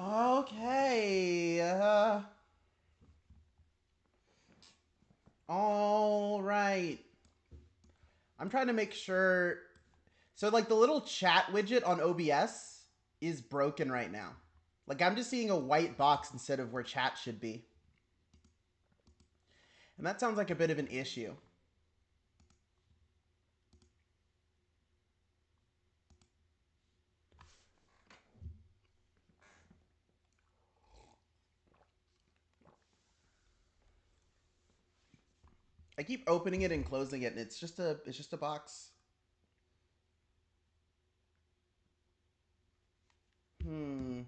Okay. All right. I'm trying to make sure. So, like, the little chat widget on OBS is broken right now. Like, I'm just seeing a white box instead of where chat should be. And that sounds like a bit of an issue. I keep opening it and closing it, and it's just a box. Hmm.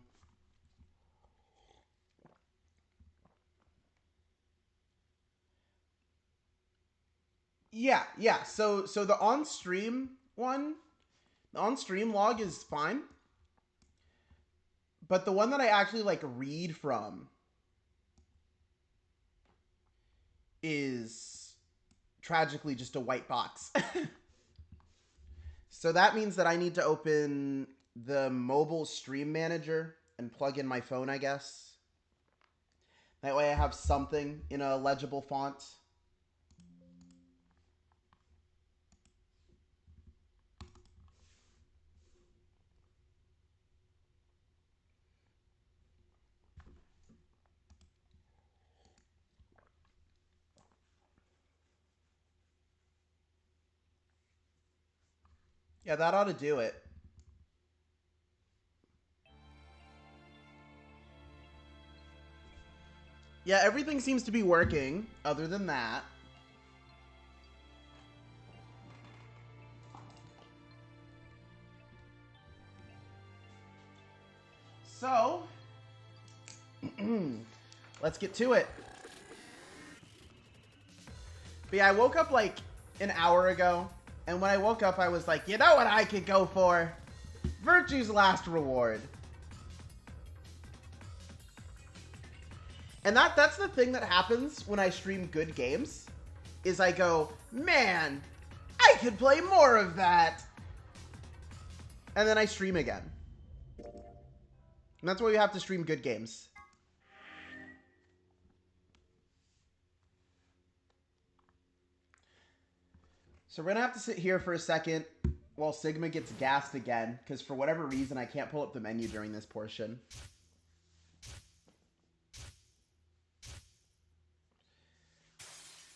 Yeah. So the on stream one, the on stream log is fine, but the one that I actually like read from is tragically just a white box. So that means that I need to open the mobile stream manager and plug in my phone, I guess. That way I have something in a legible font. Yeah, that ought to do it. Yeah, everything seems to be working other than that. So, let's get to it. But yeah, I woke up like an hour ago, and when I woke up, I was like, you know what I could go for? Virtue's Last Reward. And that's the thing that happens when I stream good games, is I go, man, I could play more of that. And then I stream again. And that's why we have to stream good games. So we're going to have to sit here for a second while Sigma gets gassed again, because for whatever reason, I can't pull up the menu during this portion.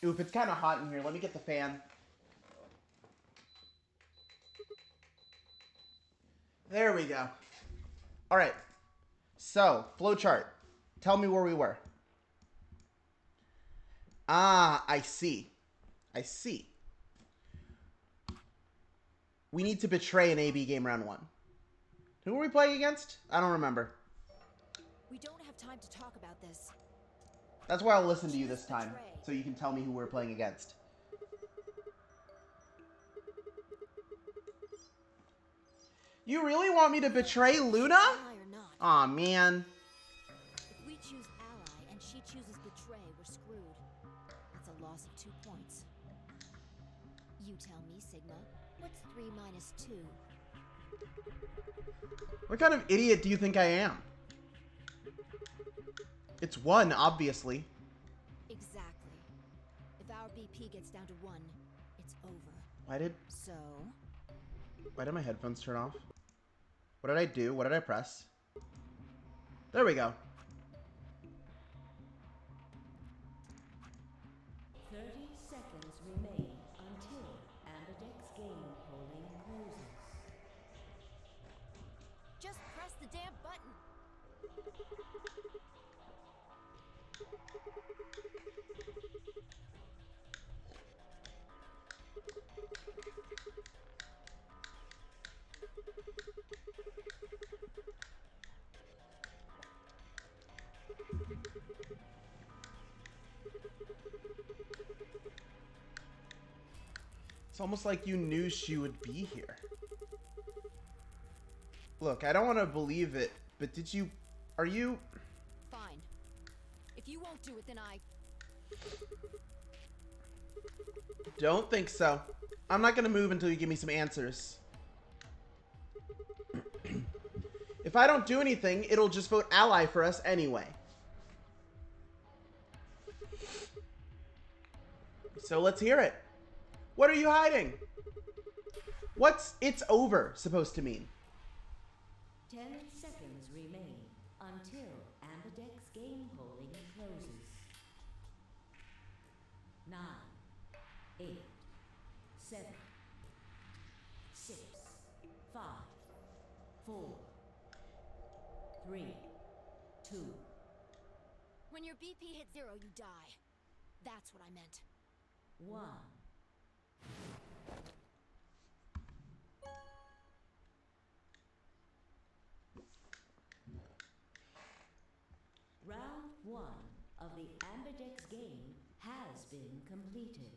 Oof, it's kind of hot in here. Let me get the fan. There we go. All right. So, flowchart. Tell me where we were. Ah, I see. I see. We need to betray an AB game round 1. Who were we playing against? I don't remember. We don't have time to talk about this. That's why I'll listen to you this time, so you can tell me who we're playing against. You really want me to betray Luna? Aw, man. If we choose ally and she chooses betray, we're screwed. That's a loss of 2 points. You tell me, Sigma. What's 3 minus 2? What kind of idiot do you think I am? It's 1, obviously. Exactly. If our BP gets down to 1, it's over. Why did my headphones turn off? What did I do? What did I press? There we go. 30 seconds remain until Ambidex's game polling closes. Just press the damn button. It's almost like you knew she would be here. Look, I don't want to believe it, but did you... Are you... Fine. If you won't do it, then I... Don't think so. I'm not going to move until you give me some answers. If If I don't do anything, it'll just vote ally for us anyway. So let's hear it. What are you hiding? What's "it's over" supposed to mean? 10 seconds remain until Ambidex's game polling closes. 9, 8, 7, 6, 5, 4, 3, 2. When your BP hits 0, you die. That's what I meant. 1. Round 1 of the Ambidex game has been completed.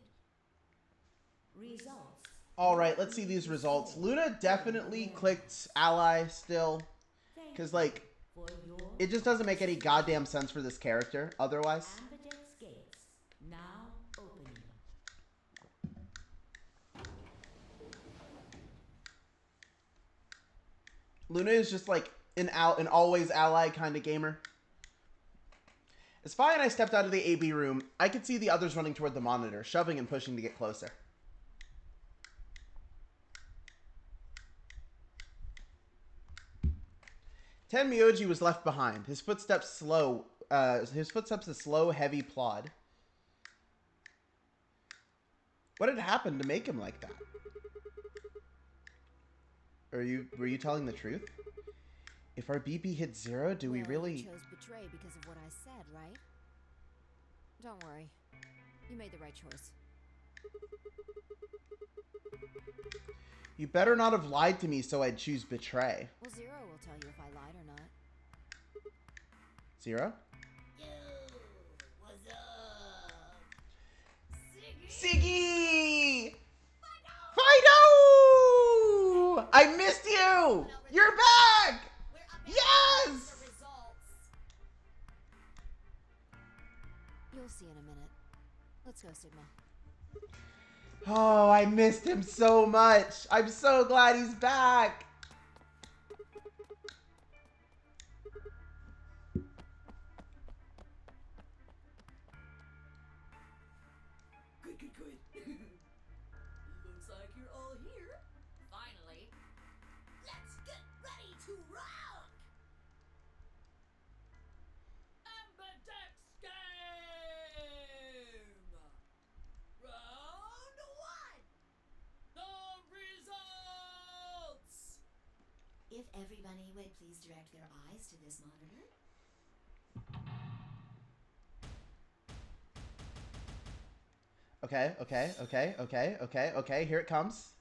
Results. All right, let's see these results. Luna definitely clicked ally still, because like For your it just doesn't make any goddamn sense for this character otherwise. Ambidex gates now opening. Luna is just like an always ally kind of gamer. As Fi and I stepped out of the AB room, I could see the others running toward the monitor, shoving and pushing to get closer. Ten Myoji was left behind. His footsteps slow. His footsteps a slow, heavy plod. What had happened to make him like that? Were you telling the truth? If our BP hit 0, do we Well, really? You chose betray because of what I said, right? Don't worry. You made the right choice. You better not have lied to me so I'd choose betray. Well, 0 will tell you if I lied or not. 0? Yo, what's up? Siggy! Fido! I missed you! You're back! Yes! You'll see in a minute. Let's go, Sigma. Oh, I missed him so much. I'm so glad he's back. Good. Looks like you're all here. Finally. Let's get ready to rock! Ambidex game! Round 1! The results! If everybody would please direct their eyes to this monitor. Okay. Here it comes.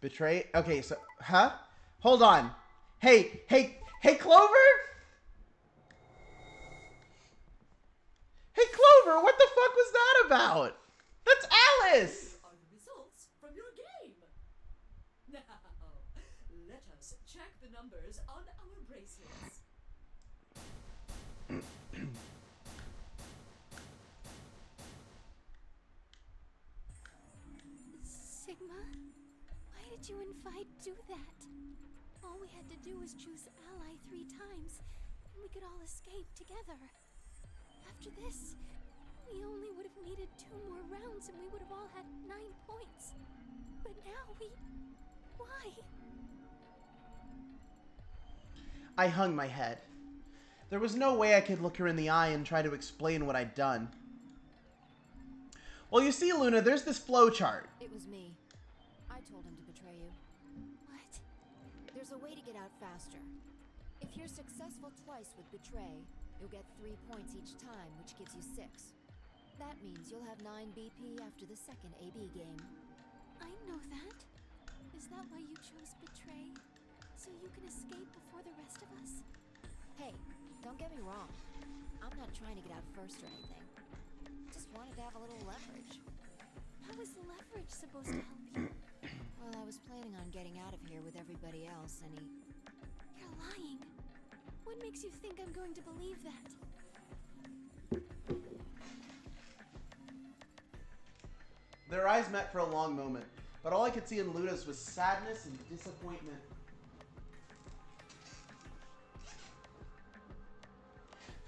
Betray. Okay, so, huh? Hold on. Hey, Clover? Hey, Clover, what the fuck was that about? That's Alice! Here are the results from your game. Now, let us check the numbers on our bracelets. Sigma? Why did you and Fi do that? All we had to do was choose ally 3 times, and we could all escape together. After this, we only would have needed 2 more rounds and we would have all had 9 points. But now why? I hung my head. There was no way I could look her in the eye and try to explain what I'd done. Well, you see, Luna, there's this flowchart. It was me. I told him to betray you. What? There's a way to get out faster. If you're successful twice with betray, you'll get 3 points each time, which gives you 6. That means you'll have 9 BP after the second AB game. I know that. Is that why you chose betray? So you can escape before the rest of us? Hey, don't get me wrong. I'm not trying to get out first or anything. Just wanted to have a little leverage. How is leverage supposed to help you? Well, I was planning on getting out of here with everybody else, and You're lying. What makes you think I'm going to believe that? Their eyes met for a long moment, but all I could see in Luna's was sadness and disappointment.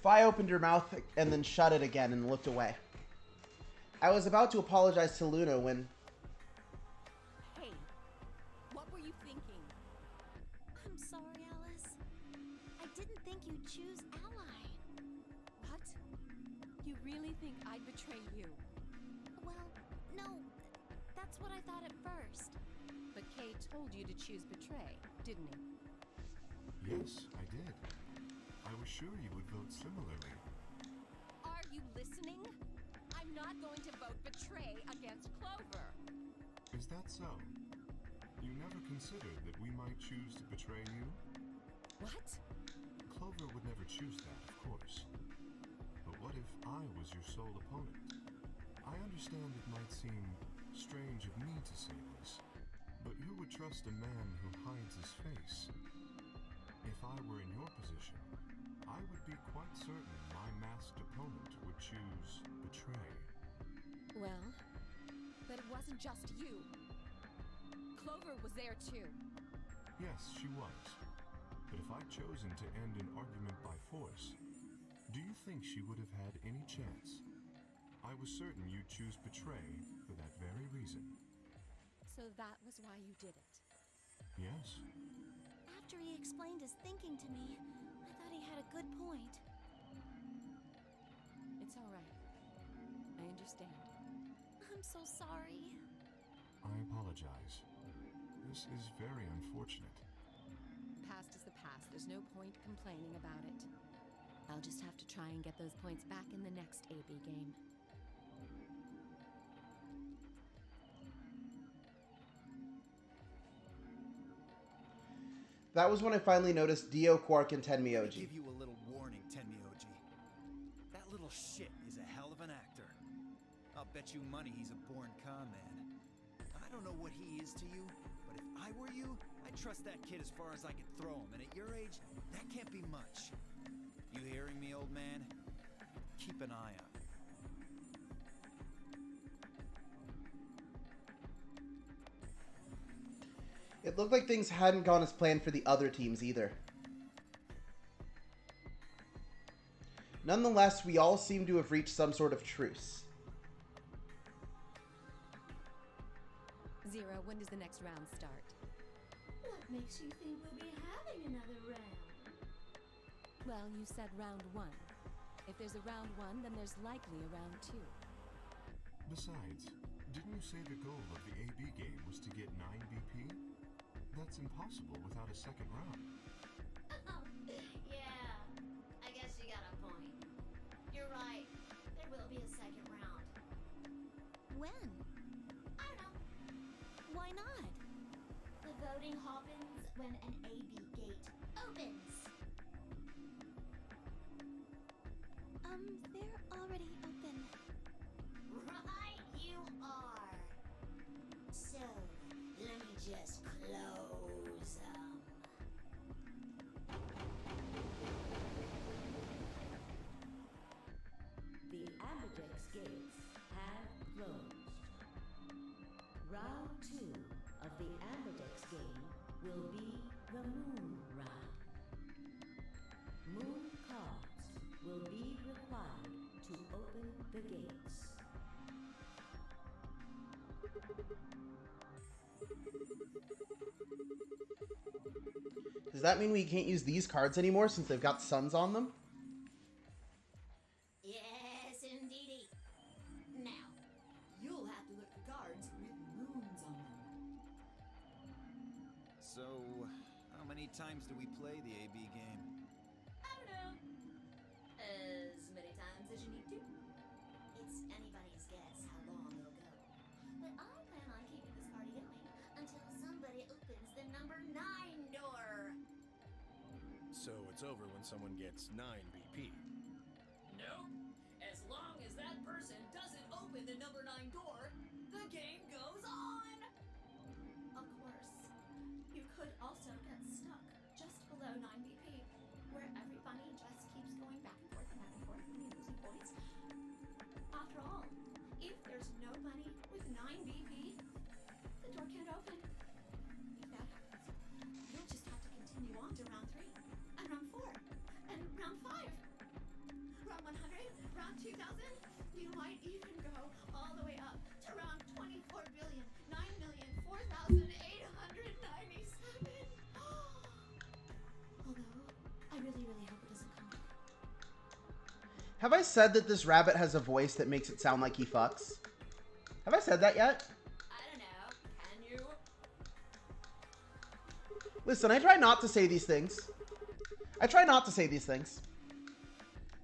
Fi opened her mouth and then shut it again and looked away. I was about to apologize to Luna when... Hey, what were you thinking? I'm sorry, Alice. I didn't think you'd choose Ally. What? You really think I'd betray you? Well, no. That's what I thought at first. But Kay told you to choose betray, didn't he? Yes, I did. I was sure you would vote similarly. Are you listening? I'm not going to vote betray against Clover. Is that so? You never considered that we might choose to betray you? What? Clover would never choose that, of course. But what if I was your sole opponent? I understand it might seem strange of me to say this, but who would trust a man who hides his face? If I were in your position, I would be quite certain my masked opponent would choose betray. Well, but it wasn't just you. Clover was there too. Yes, she was. But if I'd chosen to end an argument by force, do you think she would have had any chance? I was certain you'd choose betray for that very reason. So that was why you did it. Yes. After he explained his thinking to me, I thought he had a good point. It's all right. I understand. I'm so sorry. I apologize. This is very unfortunate. Past is the past. There's no point complaining about it. I'll just have to try and get those points back in the next AB game. That was when I finally noticed Dio, Quark, and Let me Tenmyoji. give you a little warning, Tenmyoji. That little shit is a hell of an actor. I'll bet you money he's a born con man. I don't know what he is to you, but if I were you, I'd trust that kid as far as I could throw him, and at your age, that can't be much. You hearing me, old man? Keep an eye on him. It looked like things hadn't gone as planned for the other teams either. Nonetheless, we all seem to have reached some sort of truce. Zero, when does the next round start? What makes you think we'll be having another round? Well, you said round one. If there's a round one, then there's likely a round two. Besides, didn't you say the goal of the AB game was to get 9 BP? That's impossible without a second round. Oh, yeah. I guess you got a point. You're right. There will be a second round. When? I don't know. Why not? The voting happens when an AB gate opens. They're already open. Right, you are. So, let me just close them. The Ambidex gates have closed. Round 2 of the Ambidex game will be the Moon Round. Moon cards will be required to open the gates. Does that mean we can't use these cards anymore since they've got suns on them? Yes, indeedy. Now, You'll have to look for cards with moons on them. So, how many times do we play the AB game? I don't know. As many times as you need to. It's anybody's guess how long it'll go. But I plan on keeping this party going until somebody opens the number 9 door. So it's over when someone gets 9 BP. Nope. As long as that person doesn't open the number 9 door, the game goes on. Of course, you could also get stuck just below 9 BP, where every bunny just keeps going back and forth and back and forth and you're losing points. After all, if there's no bunny with 9 BP, the door can't open. If that happens, you'll just have to continue on to round 3, and round 4, and round 5. Have I said that this rabbit has a voice that makes it sound like he fucks? Have I said that yet? I don't know. Can you? Listen, I try not to say these things. I try not to say these things.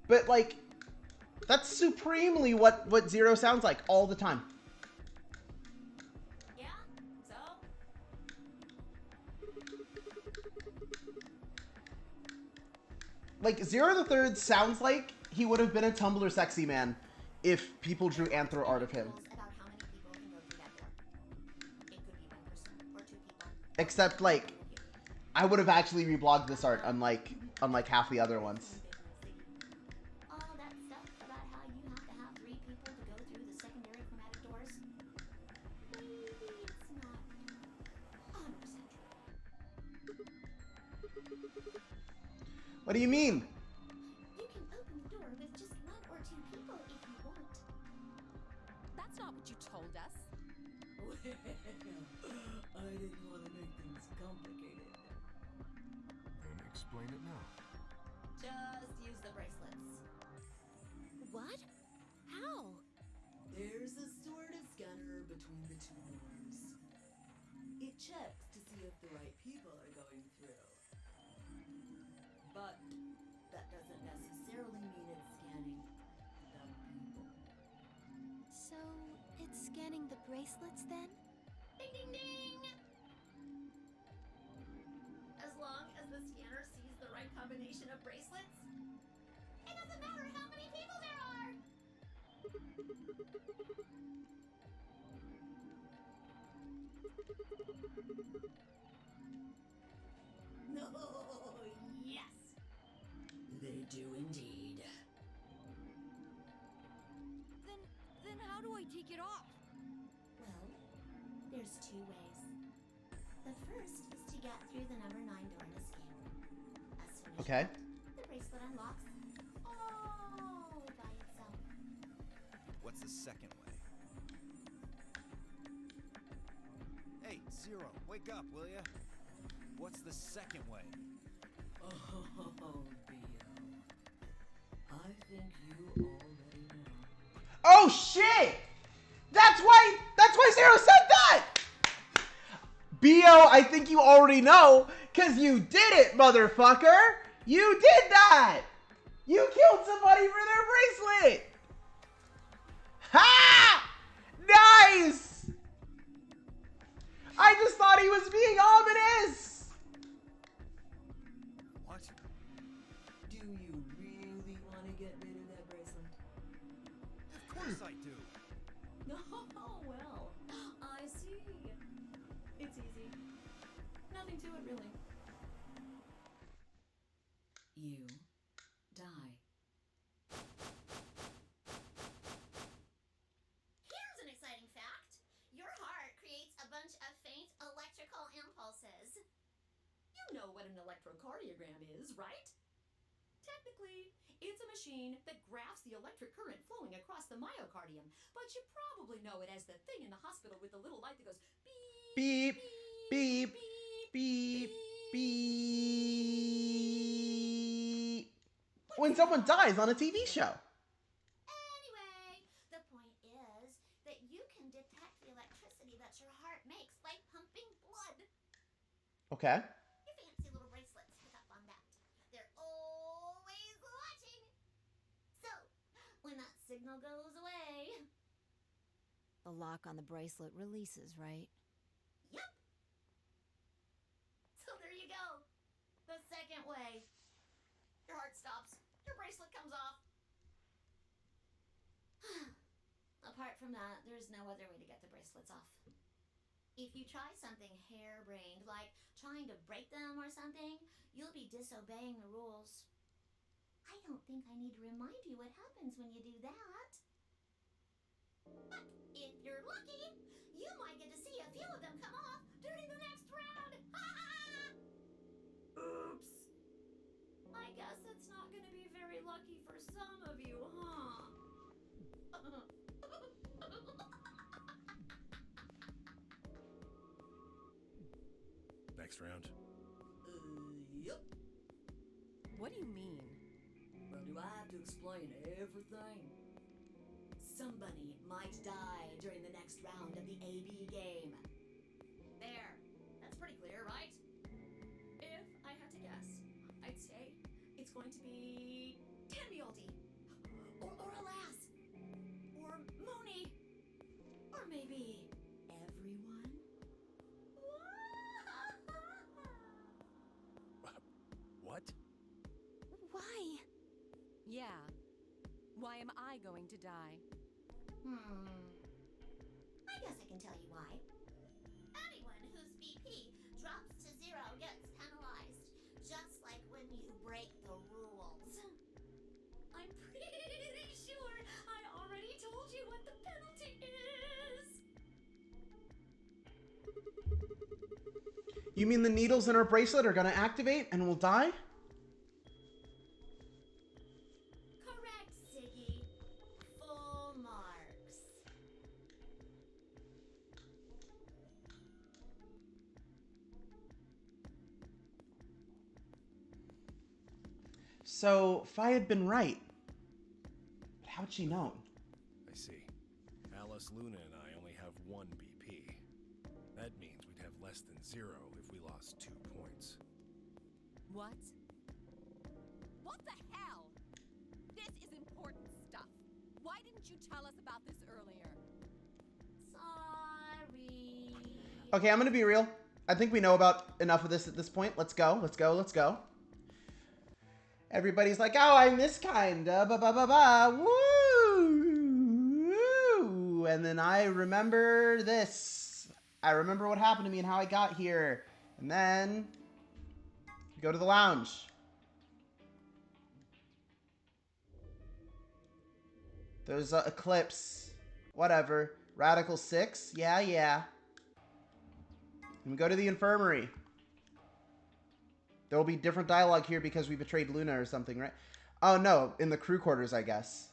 But, like, that's supremely what Zero sounds like all the time. Yeah? So? Like, Zero the Third sounds like he would have been a Tumblr sexy man if people drew anthro art of him. Rules about how many people can go through that door. It could be one person or two people. Except, like, I would have actually reblogged this art, unlike half the other ones. All that stuff about how you have to have 3 people to go through the secondary chromatic doors. Maybe it's not 100% true. What do you mean? You can open the door with just 1 or 2 people if you want. That's not what you told us. Well, I didn't want to make things complicated. Then explain it now. Just use the bracelets. What? How? There's a sort of scanner between the 2 doors. It checks to see if the right people are going through. But that doesn't necessarily mean it's scanning the people. So, it's scanning the bracelets then? Ding ding ding! As long as the scanner sees the right combination of bracelets, it doesn't matter how many people there are! No, yes! They do indeed. Then how do I take it off? Well, there's 2 ways. The first is to get through the number 9 door in the scanner. As soon as Okay. the bracelet unlocks all by itself. What's the second way? Hey, Zero, wake up, will ya? What's the second way? Oh, Bio. I think you already know. Oh shit! That's why Zero said that! Bio, I think you already know, cause you did it, motherfucker! You did that! You killed somebody for their bracelet! Ha! Nice! I just thought he was being ominous! What? Do you really want to get rid of that bracelet? Of course I do. Oh, well, I see. It's easy. Nothing to it, really. You die. Here's an exciting fact. Your heart creates a bunch of faint electrical impulses. You know what an electrocardiogram is, right? Technically, it's a machine that graphs the electric current flowing across the myocardium, but you probably know it as the thing in the hospital with the little light that goes beep, Beep, beep, beep, beep. When someone dies on a TV show. Anyway, the point is that you can detect the electricity that your heart makes by pumping blood. Okay. Your fancy little bracelets pick up on that. They're always watching. So, when that signal goes away, The lock on the bracelet releases, right? yep. So there you go. The second way. Your heart stops. Your bracelet comes off. Apart from that, there's no other way to get the bracelets off. If you try something harebrained, like trying to break them or something, you'll be disobeying the rules. I don't think I need to remind you what happens when you do that. But if you're lucky, you might get to see a few of them come off during the next round. Oops. I guess it's not going to be very lucky for some of you, huh? Next round. Yup. What do you mean? Well, do I have to explain everything? Somebody might die during the next round of the AB game. There. That's pretty clear, right? If I had to guess, I'd say it's going to be Tenmioldi. Or Alas. Or Mooney. Or maybe everyone? What? Why? Yeah. Why am I going to die? I guess I can tell you why. Anyone whose BP drops to 0 gets penalized, just like when you break the rules. I'm pretty sure I already told you what the penalty is. You mean the needles in our bracelet are gonna activate and we'll die? Correct, Siggy. Full marks. So, Fi had been right. But how'd she know? I see. Alice, Luna, and I only have 1 BP. That means we'd have less than 0 if we lost 2 points. What? What the hell? This is important stuff. Why didn't you tell us about this earlier? Sorry. Okay, I'm gonna be real. I think we know about enough of this at this point. Let's go, let's go, let's go. Everybody's like, oh, I'm this kind. Ba ba ba ba. Woo! Woo! And then I remember this. I remember what happened to me and how I got here. And then go to the lounge. There's Eclipse. Whatever. Radical 6. Yeah, yeah. And we go to the infirmary. There will be different dialogue here because we betrayed Luna or something, right? Oh, no. In the crew quarters, I guess.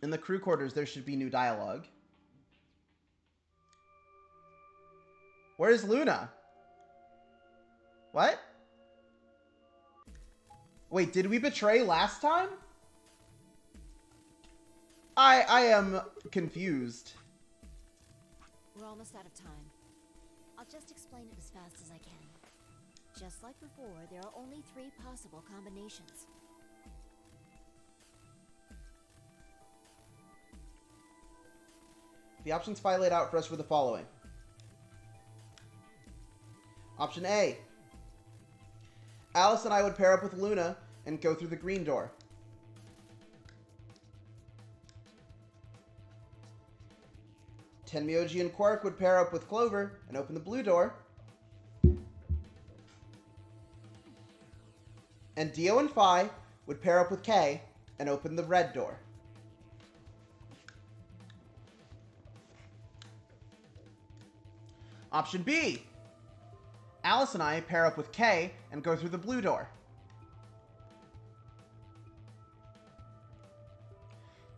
In the crew quarters, there should be new dialogue. Where's Luna? What? Wait, did we betray last time? I am confused. We're almost out of time. I'll just explain it as fast as I can. Just like before, there are only 3 possible combinations. The options Fi laid out for us were the following. Option A. Alice and I would pair up with Luna and go through the green door. Tenmyoji and Quark would pair up with Clover and open the blue door. And Dio and Fi would pair up with Kay and open the red door. Option B. Alice and I pair up with Kay and go through the blue door.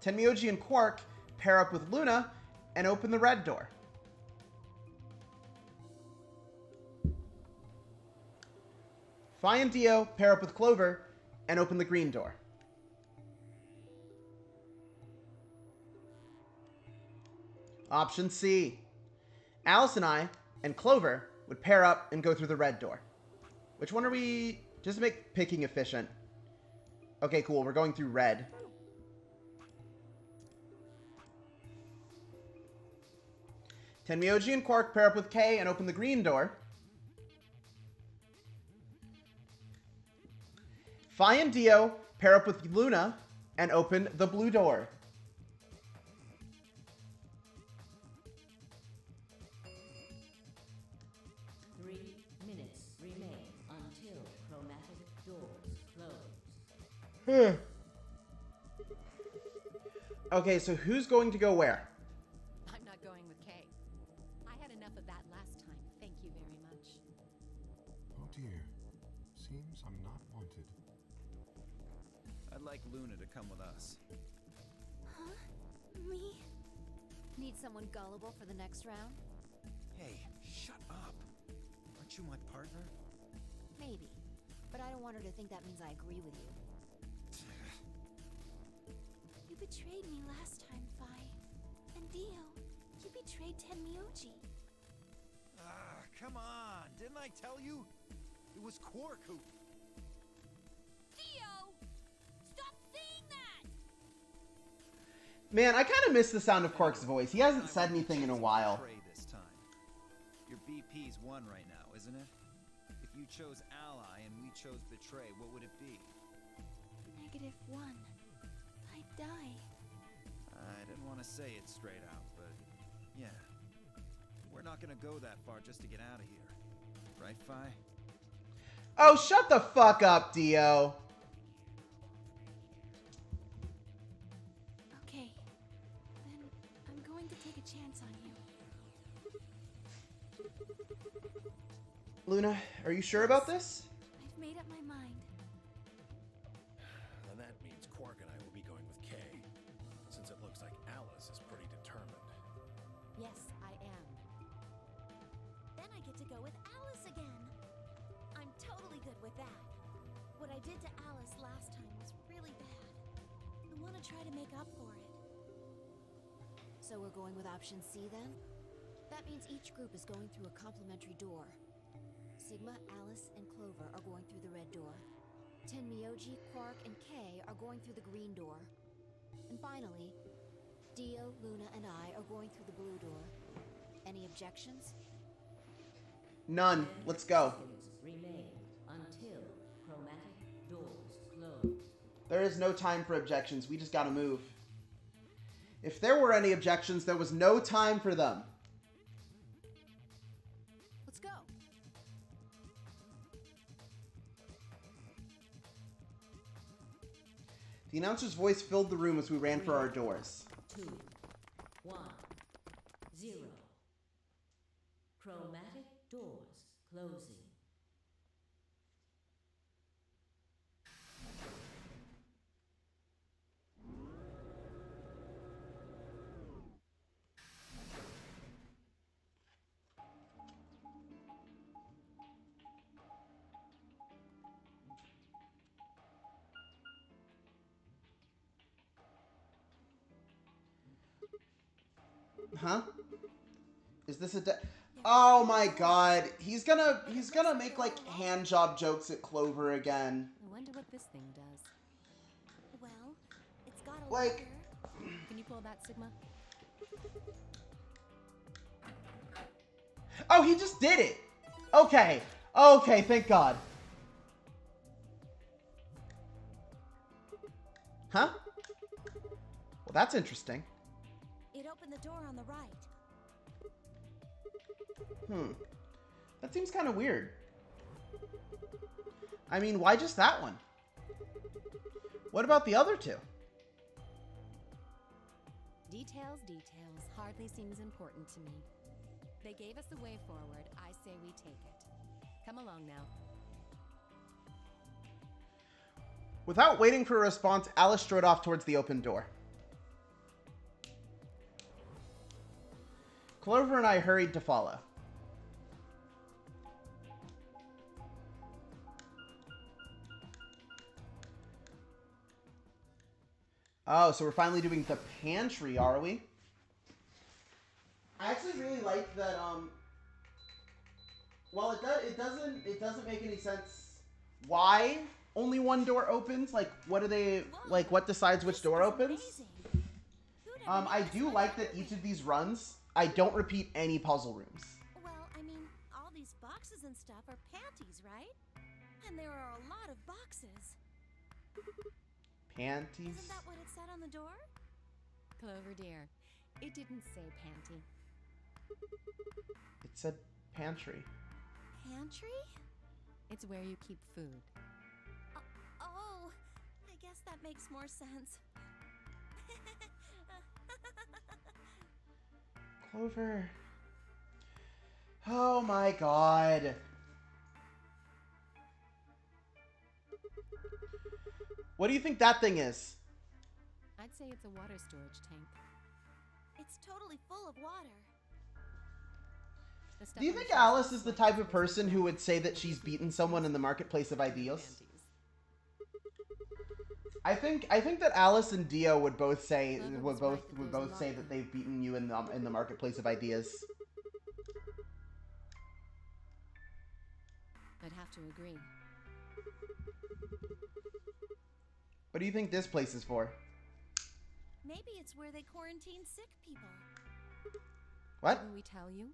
Tenmyoji and Quark pair up with Luna and open the red door. Fi and Dio pair up with Clover and open the green door. Option C. Alice and I and Clover would pair up and go through the red door. Which one are we... Just to make picking efficient. Okay, cool. We're going through red. Tenmyoji and Quark pair up with Kay and open the green door. Fi and Dio pair up with Luna and open the blue door. Until chromatic doors close. Okay, so who's going to go where? I'm not going with Kay. I had enough of that last time. Thank you very much. Oh dear. Seems I'm not wanted. I'd like Luna to come with us. Huh? Me? Need someone gullible for the next round? Hey, shut up. Aren't you my partner? Maybe. But I don't want her to think that means I agree with you. You betrayed me last time, Fi. And Dio, you betrayed Tenmyouji. Ah, come on. Didn't I tell you? It was Quark who... Theo! Stop saying that! Man, I kind of miss the sound of Quark's voice. He hasn't said anything in a while. This time. Your BP's 1 right now, isn't it? If you chose ally and we chose betray, what would it be? -1. I'd die. I didn't want to say it straight out, but yeah. We're not gonna go that far just to get out of here. Right, Fi? Oh, shut the fuck up, Dio. Okay. Then I'm going to take a chance on you. Luna, are you sure about this? I've made up my mind. Then that means Quark and I will be going with Kay, since it looks like Alice is pretty determined. Yes, I am. Then I get to go with Alice again. I'm totally good with that. What I did to Alice last time was really bad. I want to try to make up for it. So we're going with option C then? That means each group is going through a complementary door. Sigma, Alice, and Clover are going through the red door. Tenmyouji, Quark, and Kay are going through the green door. And finally, Dio, Luna, and I are going through the blue door. Any objections? None. Let's go. Remain until chromatic doors close. There is no time for objections. We just gotta move. If there were any objections, there was no time for them. Let's go. The announcer's voice filled the room as we ran for our doors. 2, 1, 0. Chromatic doors closing. Huh? Is this a Oh my god. He's gonna make like hand job jokes at Clover again. I wonder what this thing does. Well, it's got a Like, lever. Can you pull that, Sigma? oh, he just did it. Okay. Okay, thank God. Huh? Well, that's interesting. It opened the door on the right. That seems kind of weird. I mean, why just that one? What about the other two? Details hardly seems important to me. They gave us the way forward. I say we take it. Come along now. Without waiting for a response, Alice strode off towards the open door. Clover and I hurried to follow. Oh, so we're finally doing the pantry, are we? I actually really like that, well, it doesn't make any sense why only one door opens. Like, what do they, like, what decides which door opens? I do like that each of these runs, I don't repeat any puzzle rooms. Well, I mean, all these boxes and stuff are panties, right? And there are a lot of boxes. Panties? Isn't that what it said on the door? Clover dear, it didn't say panty. It said pantry. Pantry? It's where you keep food. Oh, I guess that makes more sense. Clover. Oh my god. What do you think that thing is? I'd say it's a water storage tank. It's totally full of water. Do you think Alice is the type of person who would say that she's beaten someone in the marketplace of ideals? I think that Alice and Dio would both say that they've beaten you in the marketplace of ideas. I'd have to agree. What do you think this place is for? Maybe it's where they quarantine sick people. What? Didn't we tell you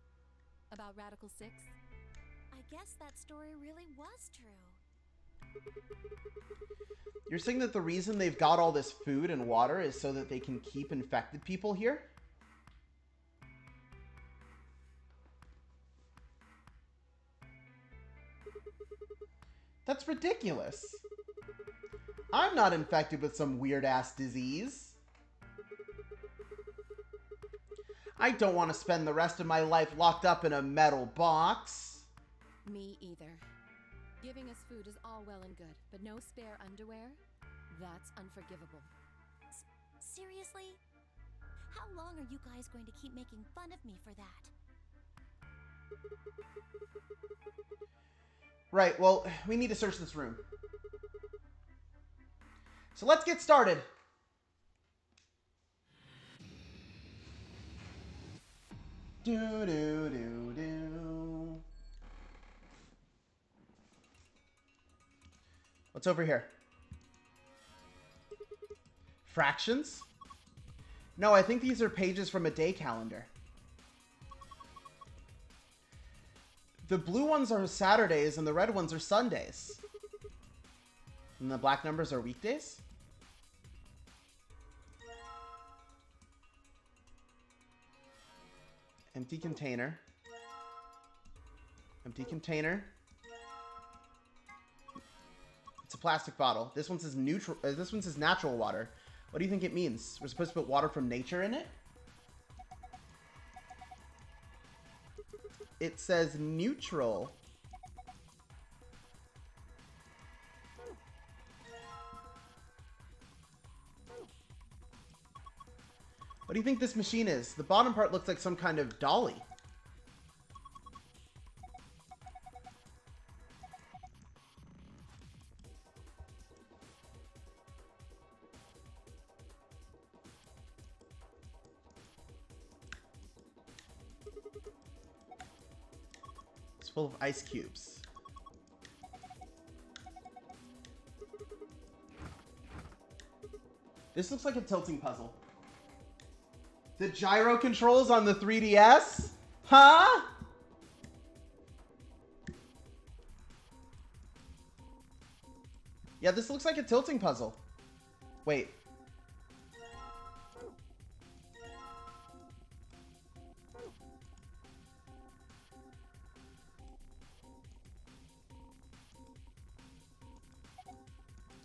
about Radical 6? I guess that story really was true. You're saying that the reason they've got all this food and water is so that they can keep infected people here? That's ridiculous. I'm not infected with some weird-ass disease. I don't want to spend the rest of my life locked up in a metal box. Me either. Giving us food is all well and good, but no spare underwear? That's unforgivable. Seriously? How long are you guys going to keep making fun of me for that? Right, well, we need to search this room. So let's get started. Do. What's over here? Fractions? No, I think these are pages from a day calendar. The blue ones are Saturdays and the red ones are Sundays. And the black numbers are weekdays? Empty container. Empty container. It's a plastic bottle. This one says neutral. This one says natural water. What do you think it means? We're supposed to put water from nature in it? It says neutral. What do you think this machine is? The bottom part looks like some kind of dolly. It's full of ice cubes. This looks like a tilting puzzle. The gyro controls on the 3DS? Huh? Yeah, this looks like a tilting puzzle. Wait.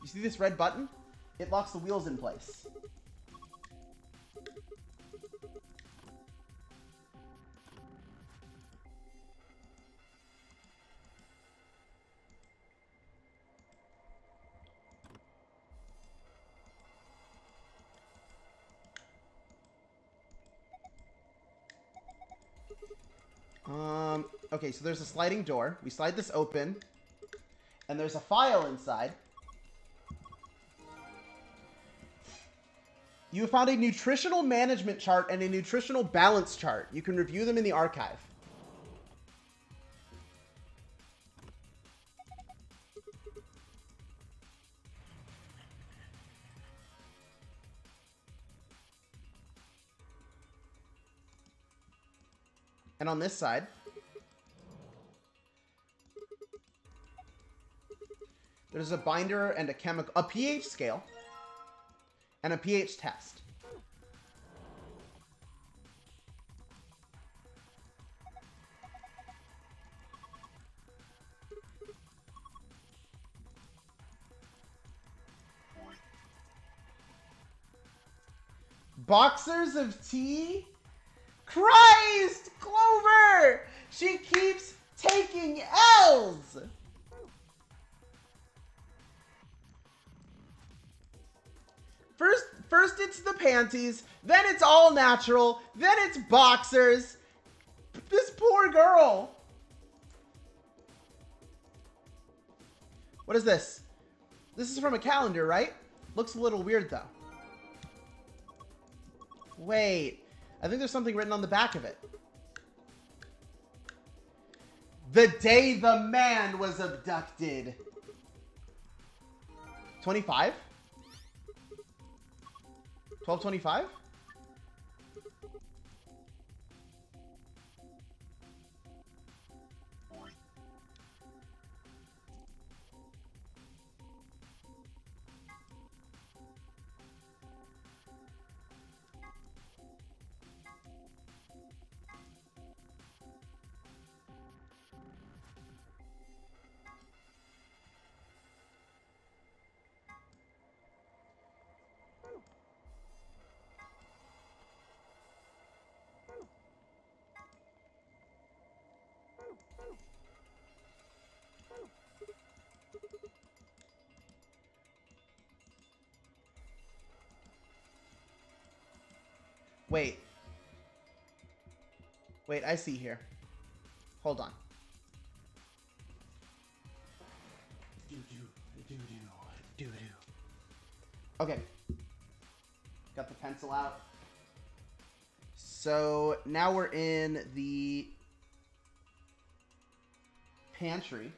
You see this red button? It locks the wheels in place. Okay, so there's a sliding door. We slide this open, and there's a file inside. You have found a nutritional management chart and a nutritional balance chart. You can review them in the archive. And on this side, there's a binder and a pH scale and a pH test. Boxers of tea? Christ, Clover! She keeps taking L's! First it's the panties, then it's all natural, then it's boxers. This poor girl. What is this? This is from a calendar, right? Looks a little weird, though. Wait. I think there's something written on the back of it. The day the man was abducted. 25? 12/25? Wait. Wait, I see here. Hold on. Okay. Got the pencil out. So now we're in the pantry.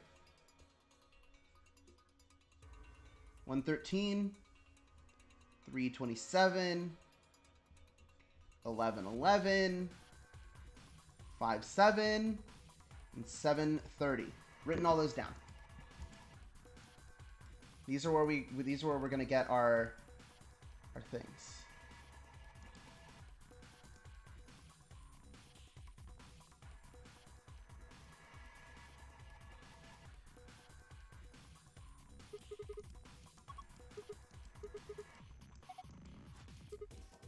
113, 327, 1111, 57, and 730. Written all those down. These are where we're gonna get our things.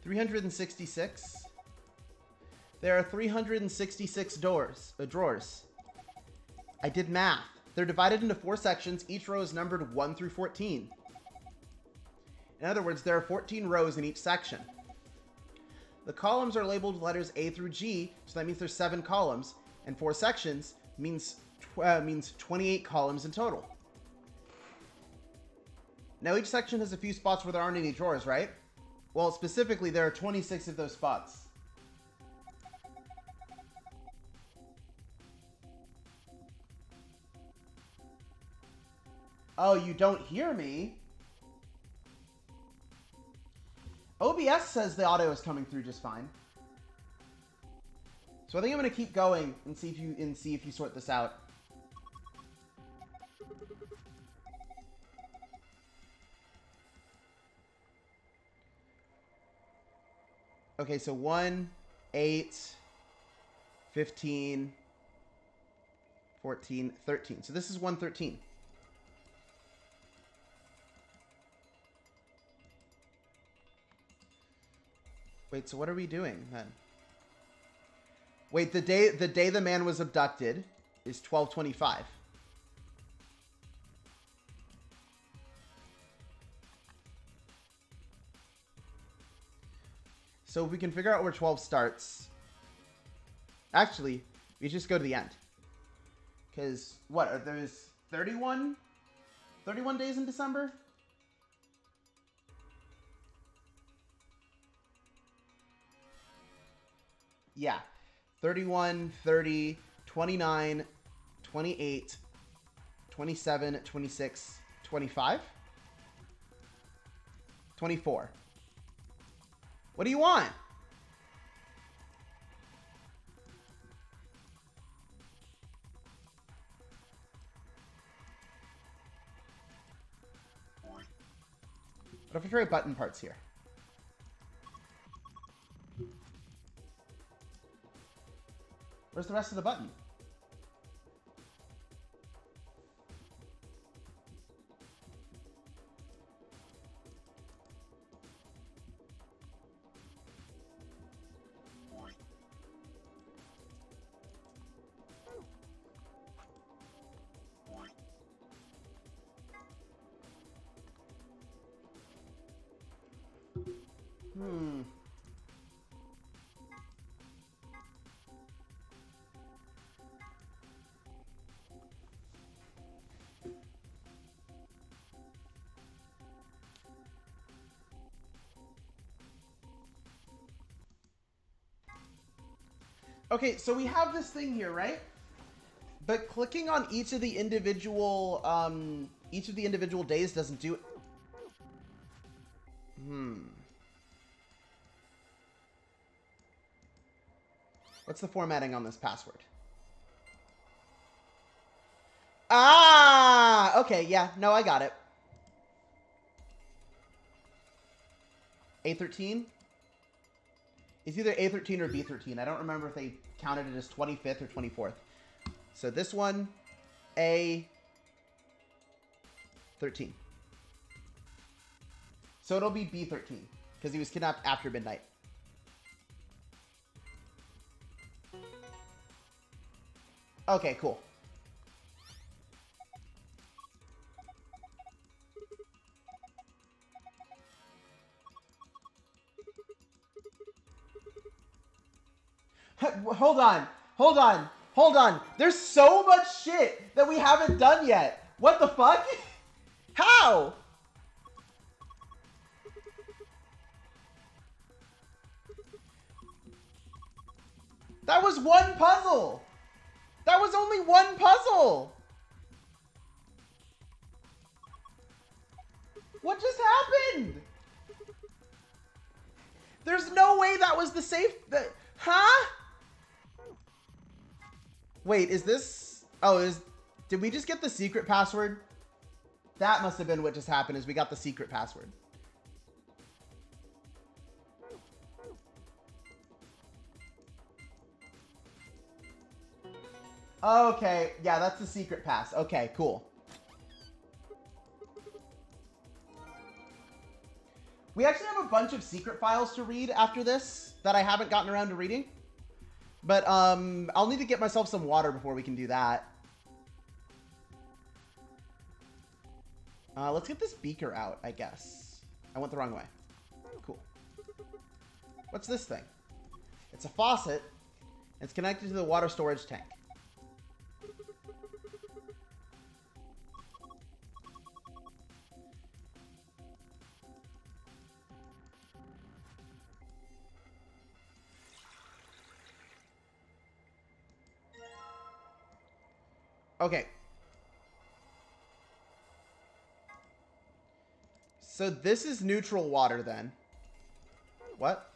$366. There are 366 drawers. I did math. They're divided into 4 sections. Each row is numbered 1 through 14. In other words, there are 14 rows in each section. The columns are labeled letters A through G, so that means there's 7 columns, and 4 sections means 28 columns in total. Now each section has a few spots where there aren't any drawers, right? Well, specifically, there are 26 of those spots. Oh, you don't hear me? OBS says the audio is coming through just fine. So I think I'm going to keep going and see if you sort this out. Okay, so 1, 8, 15, 14, 13. So this is 113. Wait, so what are we doing then? Wait, the day the man was abducted is 12/25. So if we can figure out where 12 starts. Actually, we just go to the end. Because, what, there's 31 days in December? Yeah. 31, 30, 29, 28, 27, 26, 25, 24. What do you want? What if I try button parts here? Where's the rest of the button? Okay, so we have this thing here, right? But clicking on each of the individual days doesn't do it. What's the formatting on this password? Ah! Okay, yeah. No, I got it. A13? It's either A13 or B13. I don't remember if they counted it as 25th or 24th. So this one, A13. So it'll be B13, because he was kidnapped after midnight. Okay, cool. Hold on. Hold on. Hold on. There's so much shit that we haven't done yet. What the fuck? How? That was one puzzle. That was only one puzzle. What just happened? There's no way that was the safe... Huh? Wait, is this... Oh, did we just get the secret password? That must have been what just happened, is we got the secret password. Okay, yeah, that's the secret pass. Okay, cool. We actually have a bunch of secret files to read after this that I haven't gotten around to reading. But I'll need to get myself some water before we can do that. Let's get this beaker out, I guess. I went the wrong way. Cool. What's this thing? It's a faucet. It's connected to the water storage tank. Okay. So this is neutral water then. What?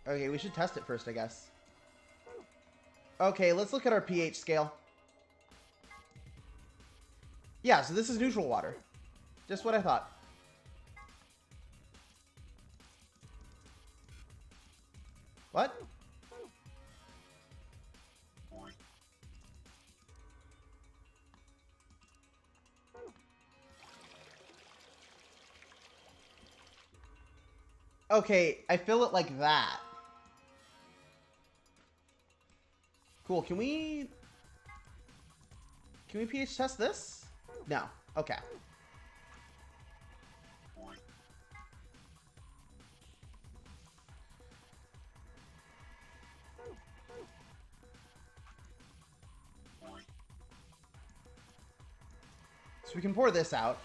Okay, we should test it first, I guess. Okay, let's look at our pH scale. Yeah, so this is neutral water. Just what I thought. What? Okay, I fill it like that. Cool, can we pH test this? No. Okay. So we can pour this out.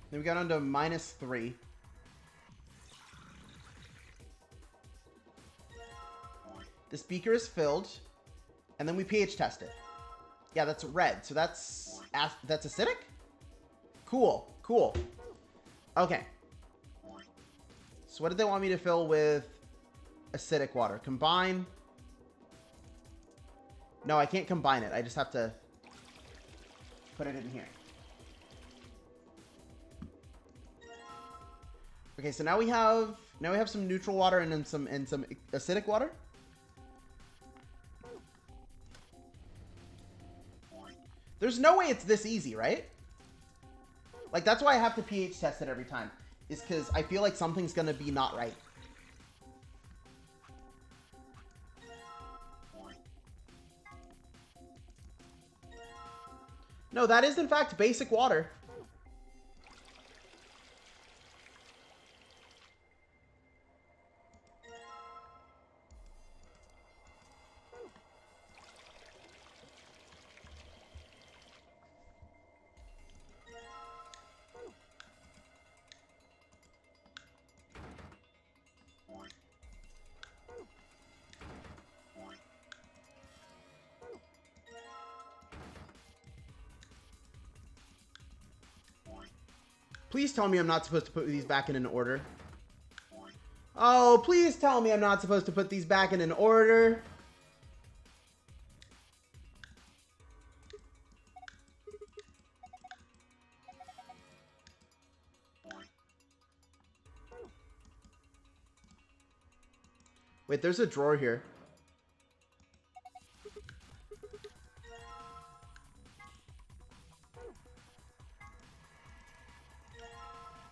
Then we got on to -3. This beaker is filled. And then we pH test it. Yeah, that's red. So that's acidic? Cool. Cool. Okay. So what did they want me to fill with acidic water? Combine. No, I can't combine it. I just have to put it in here. Okay, so now we have some neutral water and then some acidic water. There's no way it's this easy, right? Like, that's why I have to pH test it every time. Is because I feel like something's going to be not right. No, that is in fact basic water. Please tell me I'm not supposed to put these back in an order. Oh, please tell me I'm not supposed to put these back in an order. Wait, there's a drawer here.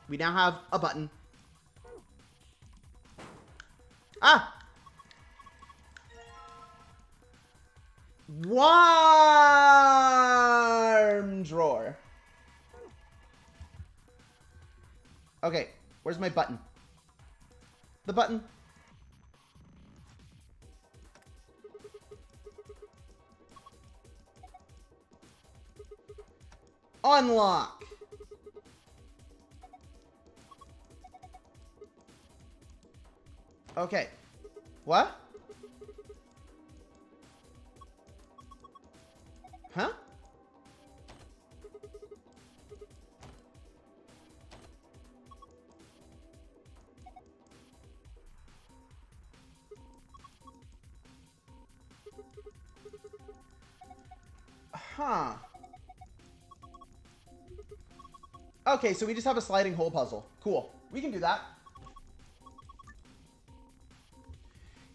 We now have a button. Ah! Warm drawer. Okay, where's my button? The button. Unlock. Okay. What? Huh? Huh. Okay, so we just have a sliding hole puzzle. Cool. We can do that.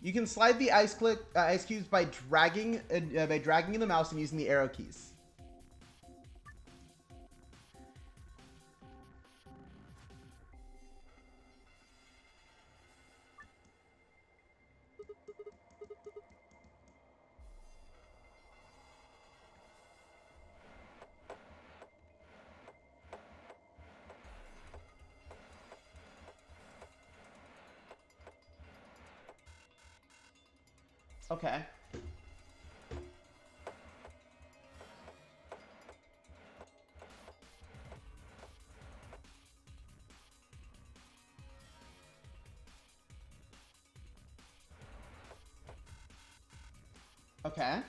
You can slide the ice cubes by dragging the mouse and using the arrow keys. Okay. Okay.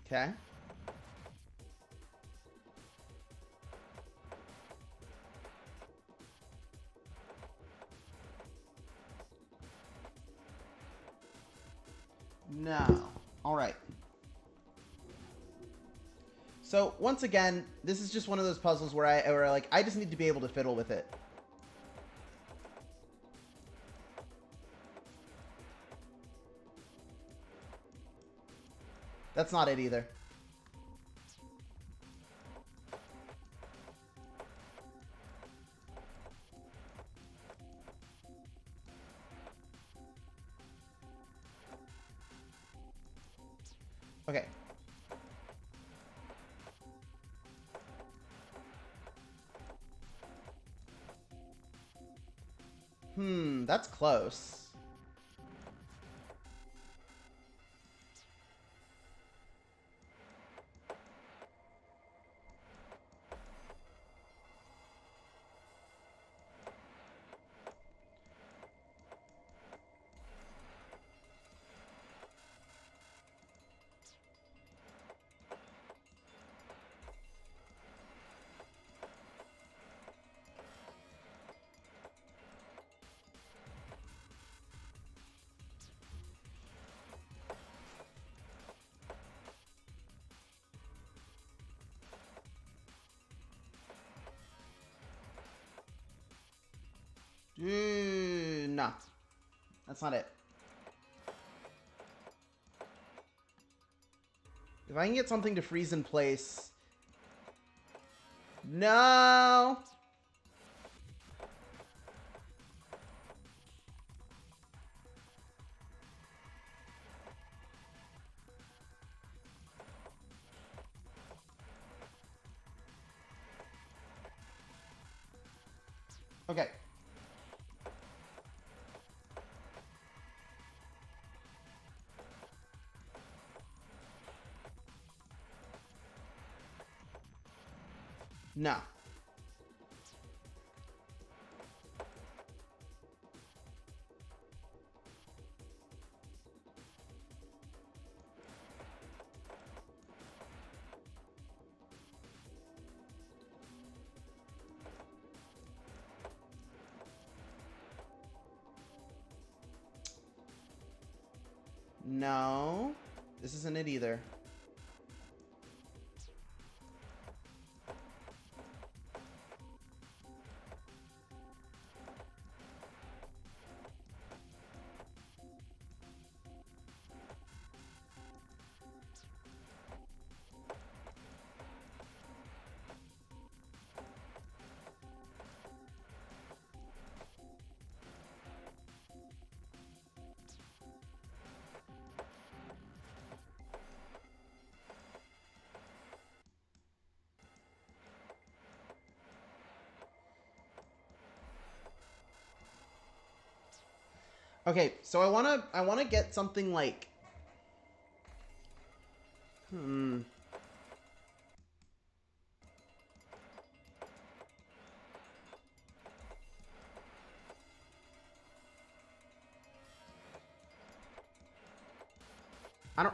Okay. No. All right. So once again, this is just one of those puzzles where I just need to be able to fiddle with it. That's not it either. Okay. That's close. No. That's not it. If I can get something to freeze in place... No! Okay. No. No. This isn't it either. Okay, so I wanna get something like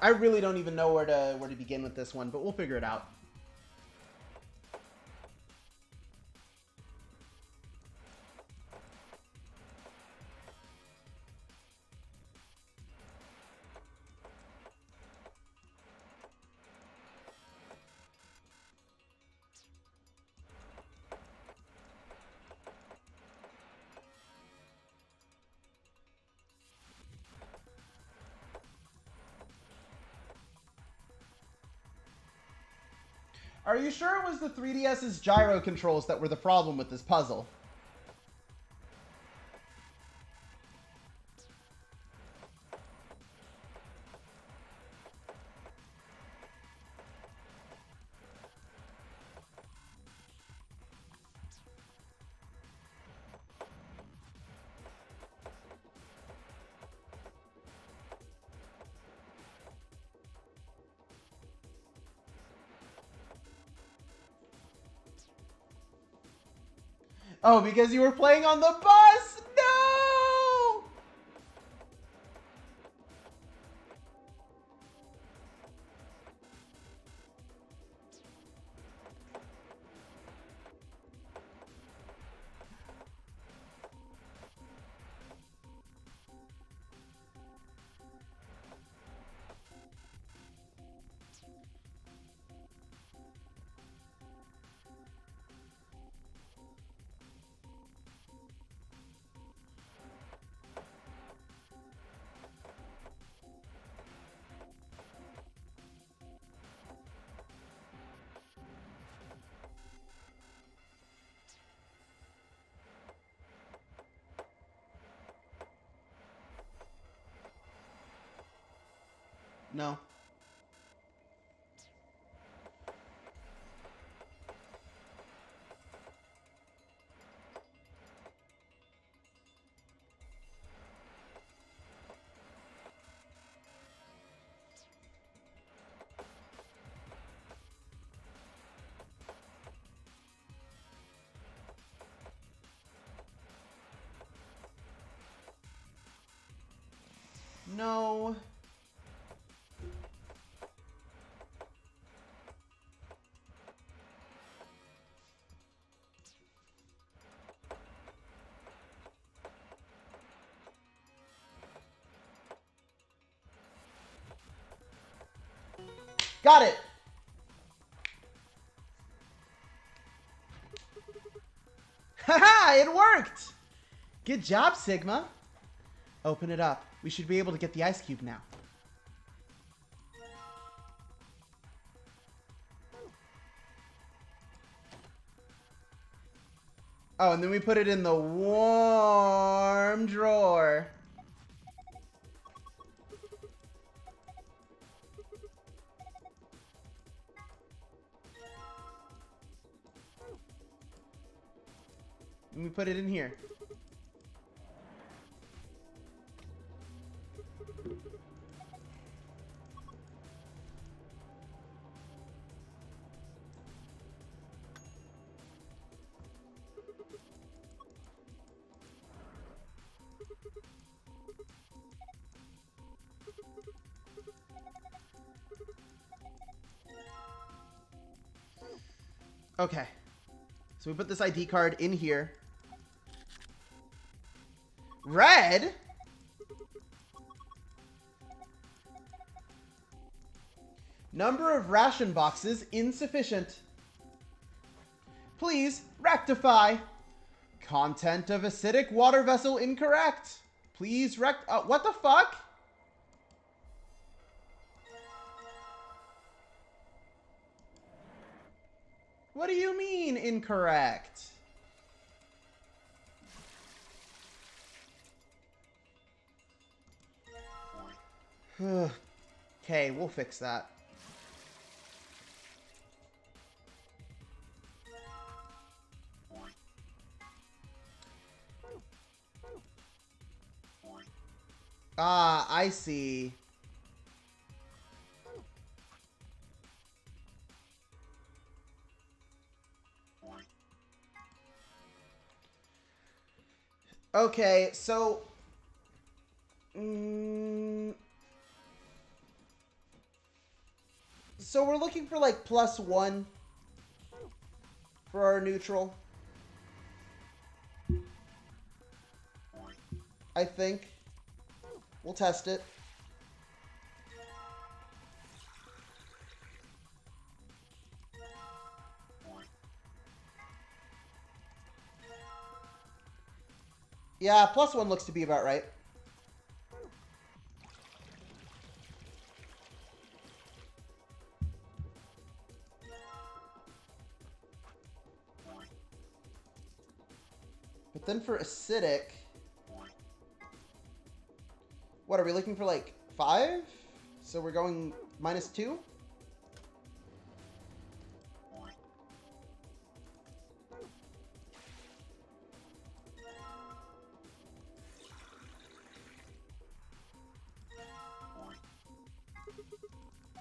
I really don't even know where to begin with this one, but we'll figure it out. Are you sure it was the 3DS's gyro controls that were the problem with this puzzle? Oh, because you were playing on the bus? No! No. No. Got it. Haha, it worked. Good job, Sigma. Open it up. We should be able to get the ice cube now. Oh, and then we put it in the warm drawer. Let me put it in here. Okay. So we put this ID card in here. Red? Number of ration boxes insufficient. Please rectify. Content of acidic water vessel incorrect. Please what the fuck? What do you mean incorrect? Okay, we'll fix that. Ah, I see. Okay, so... so we're looking for like +1 for our neutral. I think. We'll test it. Yeah, +1 looks to be about right. But then for acidic... what, are we looking for like 5? So we're going -2?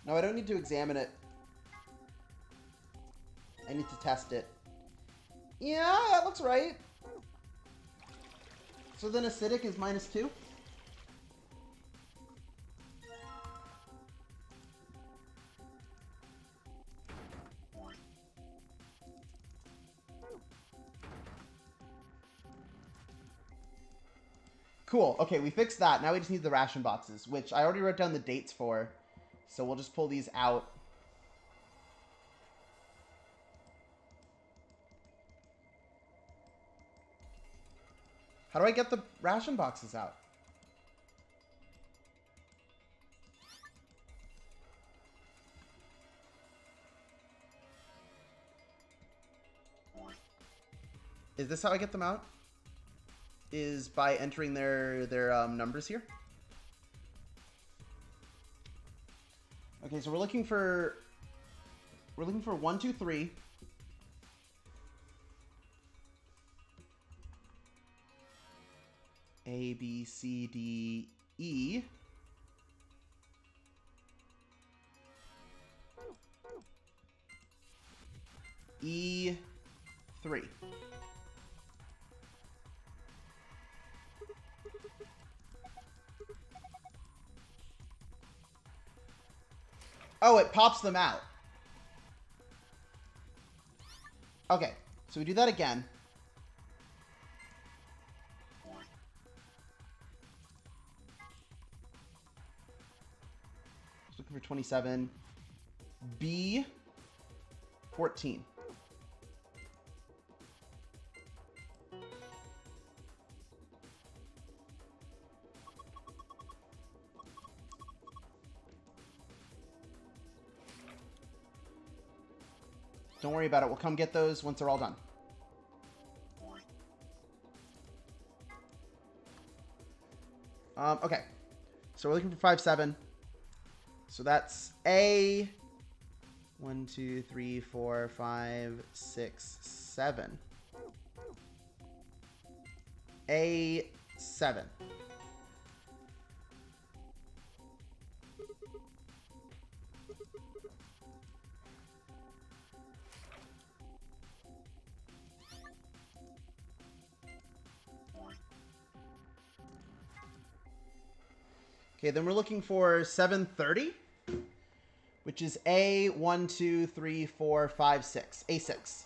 No, I don't need to examine it. I need to test it. Yeah, that looks right. So then acidic is -2? Cool. Okay, we fixed that. Now we just need the ration boxes, which I already wrote down the dates for. So we'll just pull these out. How do I get the ration boxes out? Is this how I get them out? Is by entering their numbers here? Okay, so we're looking for 1, 2, 3. A, B, C, D, E. E3. Oh, it pops them out. Okay, so we do that again. Just looking for 27. B 14. Don't worry about it. We'll come get those once they're all done. Okay. So we're looking for 5, 7. So that's A. 1, 2, 3, 4, 5, 6, 7. A7. Okay, then we're looking for 730, which is A1, 2, 3, 4, 5, 6. A6.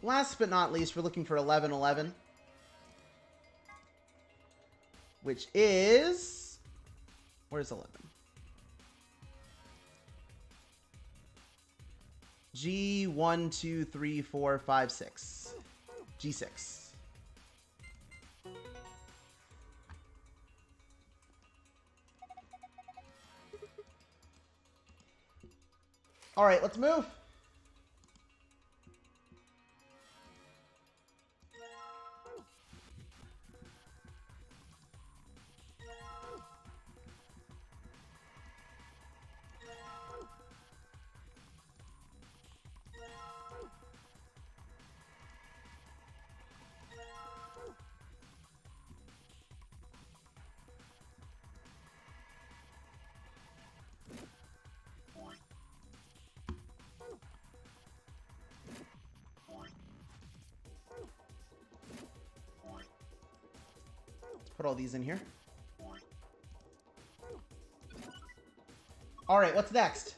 Last but not least, we're looking for 1111, which is... Where's 11? G1, 2, 3, 4, 5, 6. G6. All right, let's move. Put all these in here. All right, what's next?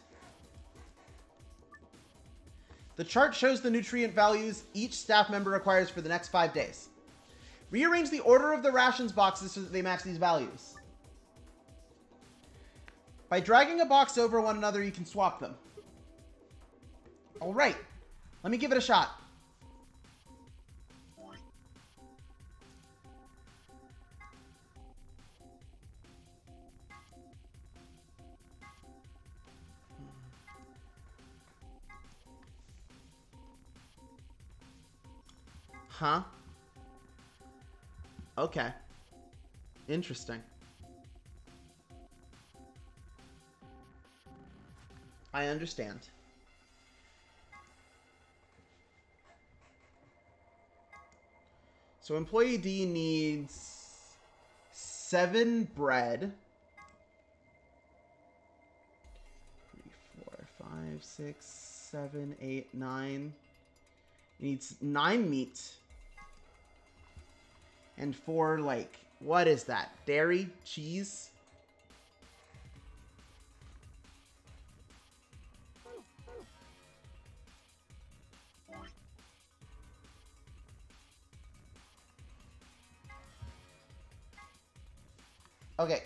The chart shows the nutrient values each staff member requires for the next 5 days. Rearrange the order of the rations boxes so that they match these values. By dragging a box over one another, you can swap them. All right, let me give it a shot. Huh? Okay. Interesting. I understand. So employee D needs 7 bread. 3, 4, 5, 6, 7, 8, 9. He needs 9 meat. And 4, like, what is that? Dairy? Cheese? Okay.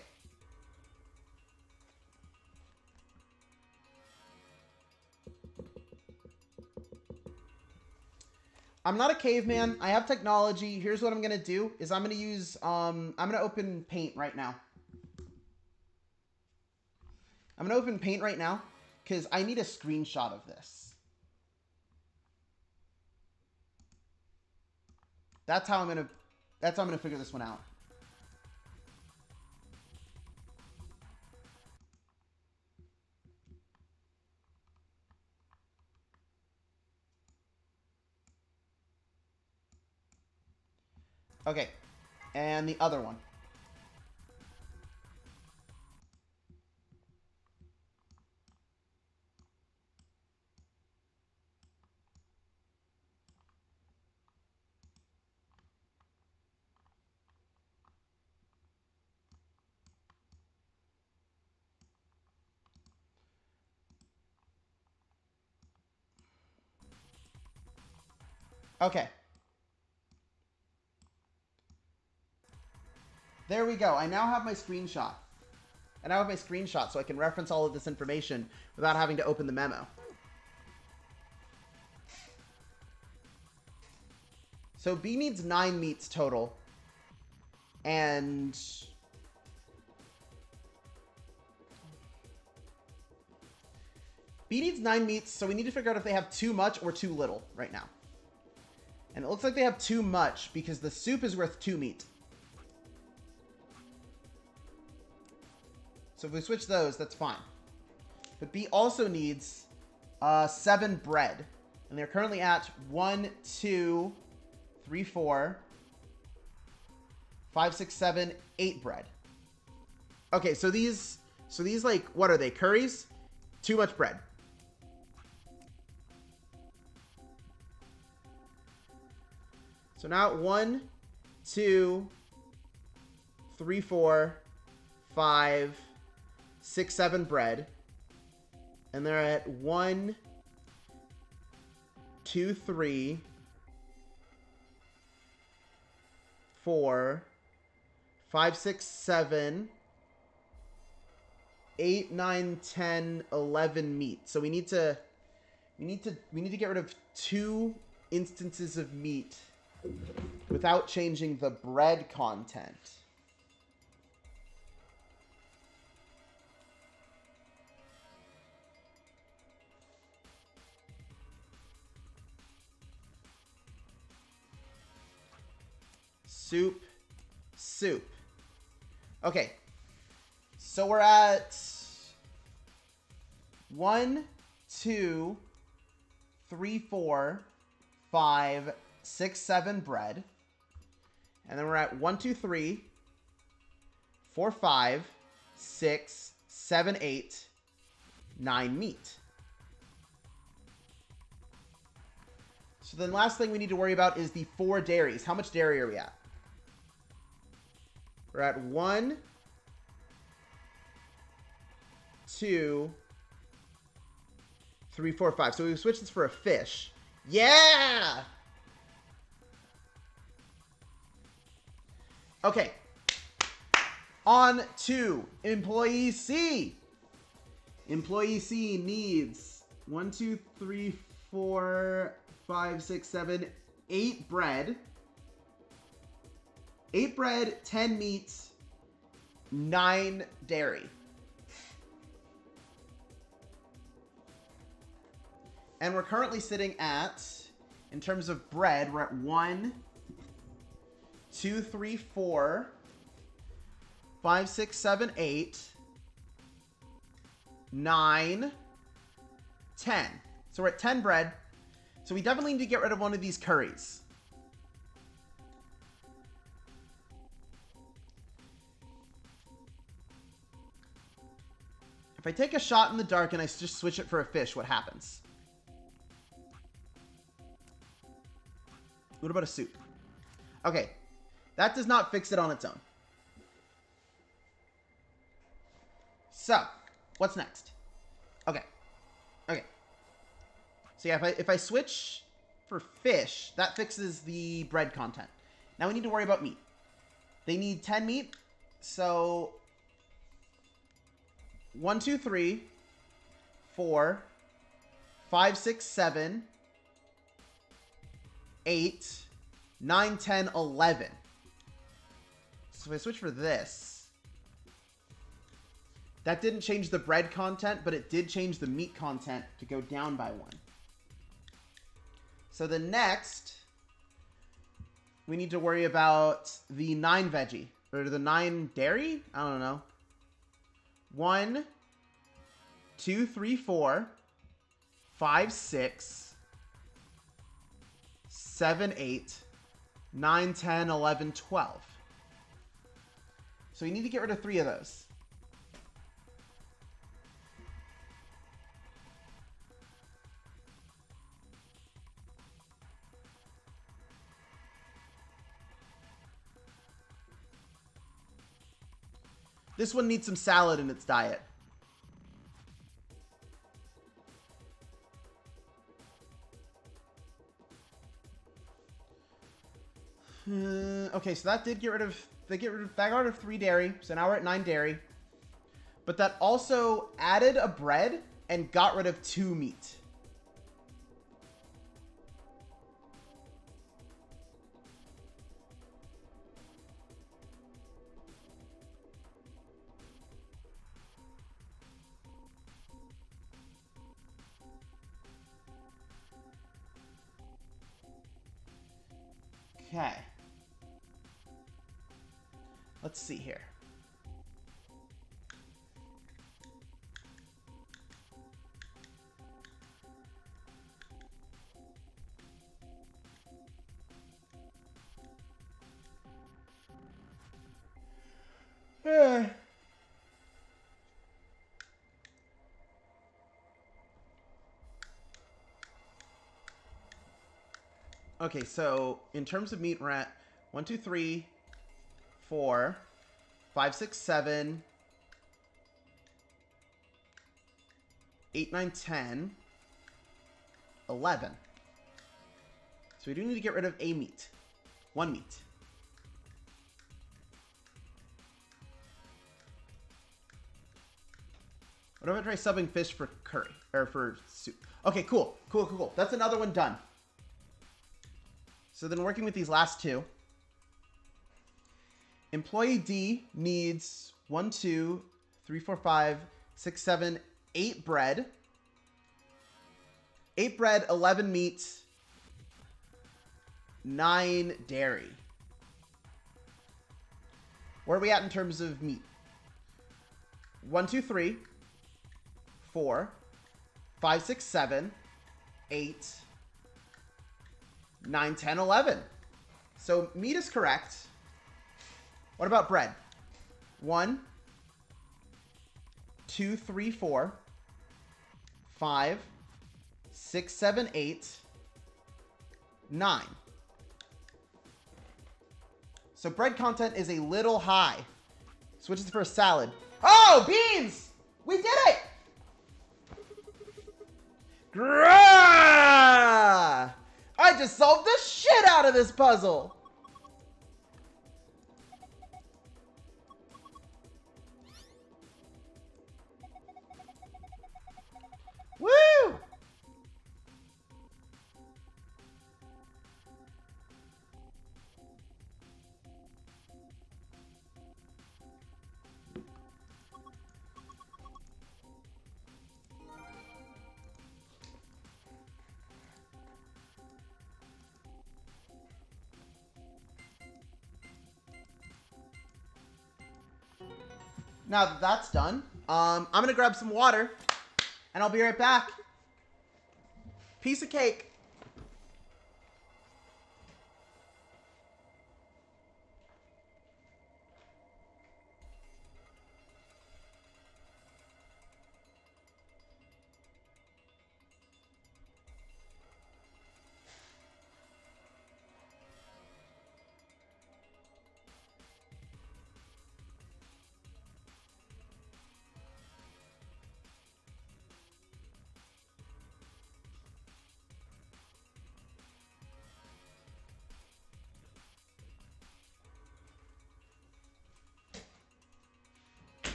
I'm not a caveman. I have technology. Here's what I'm going to do is I'm going to use, I'm going to open Paint right now. I'm going to open Paint right now because I need a screenshot of this. That's how I'm going to figure this one out. Okay, and the other one. Okay. There we go. I now have my screenshot. I now have my screenshot so I can reference all of this information without having to open the memo. So B needs 9 meats total. And B needs 9 meats, so we need to figure out if they have too much or too little right now. And it looks like they have too much because the soup is worth 2 meat. So if we switch those, that's fine. But B also needs 7 bread. And they're currently at 1, 2, 3, 4, 5, 6, 7, 8 bread. Okay, so these like, what are they? Curries? Too much bread. So now 1, 2, 3, 4, 5, 6, 7 bread. And they're at 1, 2, 3, 4, 5, 6, 7, 8, 9, 10, 11 meat. So we need to get rid of 2 instances of meat without changing the bread content. Soup, soup. Okay. So we're at 1, 2, 3, 4, 5, 6, 7 bread. And then we're at 1, 2, 3, 4, 5, 6, 7, 8, 9 meat. So then last thing we need to worry about is the 4 dairies. How much dairy are we at? We're at 1, 2, 3, 4, 5. So we switch this for a fish. Yeah! Okay. On to Employee C. Employee C needs 1, 2, 3, 4, 5, 6, 7, 8 bread. 8 bread, 10 meats, 9 dairy. And we're currently sitting at, in terms of bread, we're at 1, 2, 3, 4, 5, 6, 7, 8, 9, 10. So we're at 10 bread. So we definitely need to get rid of one of these curries. If I take a shot in the dark and I just switch it for a fish, what happens? What about a soup? Okay. That does not fix it on its own. So, what's next? Okay. Okay. So yeah, if I switch for fish, that fixes the bread content. Now we need to worry about meat. They need 10 meat. So 1, 2, 3, 4, 5, 6, 7, 8, 9, 10, 11. So if I switch for this, that didn't change the bread content, but it did change the meat content to go down by 1. So the next, we need to worry about the 9 veggie, or the 9 dairy? I don't know. 1, 2, 3, 4, 5, 6, 7, 8, 9, 10, 11, 12. So we need to get rid of 3 of those. This one needs some salad in its diet. Okay, so that did get rid of... that got rid of 3 dairy, so now we're at 9 dairy. But that also added a bread and got rid of 2 meat. Okay. Let's see here. Okay, so in terms of meat, we're at 1, 2, 3, 4, 5, 6, 7, 8, 9, 10, 11. So we do need to get rid of a meat. One meat. What if I try subbing fish for curry? Or for soup? Okay, cool. Cool. That's another one done. So then working with these last two. Employee D needs 1, 2, 3, 4, 5, 6, 7, 8 bread. 8 bread, 11 meat, 9 dairy. Where are we at in terms of meat? 1, 2, 3, 4, 5, 6, 7, 8, 9, 10, 11. So meat is correct. What about bread? 1, 2, 3, 4, 5, 6, 7, 8, 9. So bread content is a little high. Switches for a salad. Oh, beans! We did it! Grah! I just solved the shit out of this puzzle! Woo! Now that that's done, I'm gonna grab some water, and I'll be right back. Piece of cake.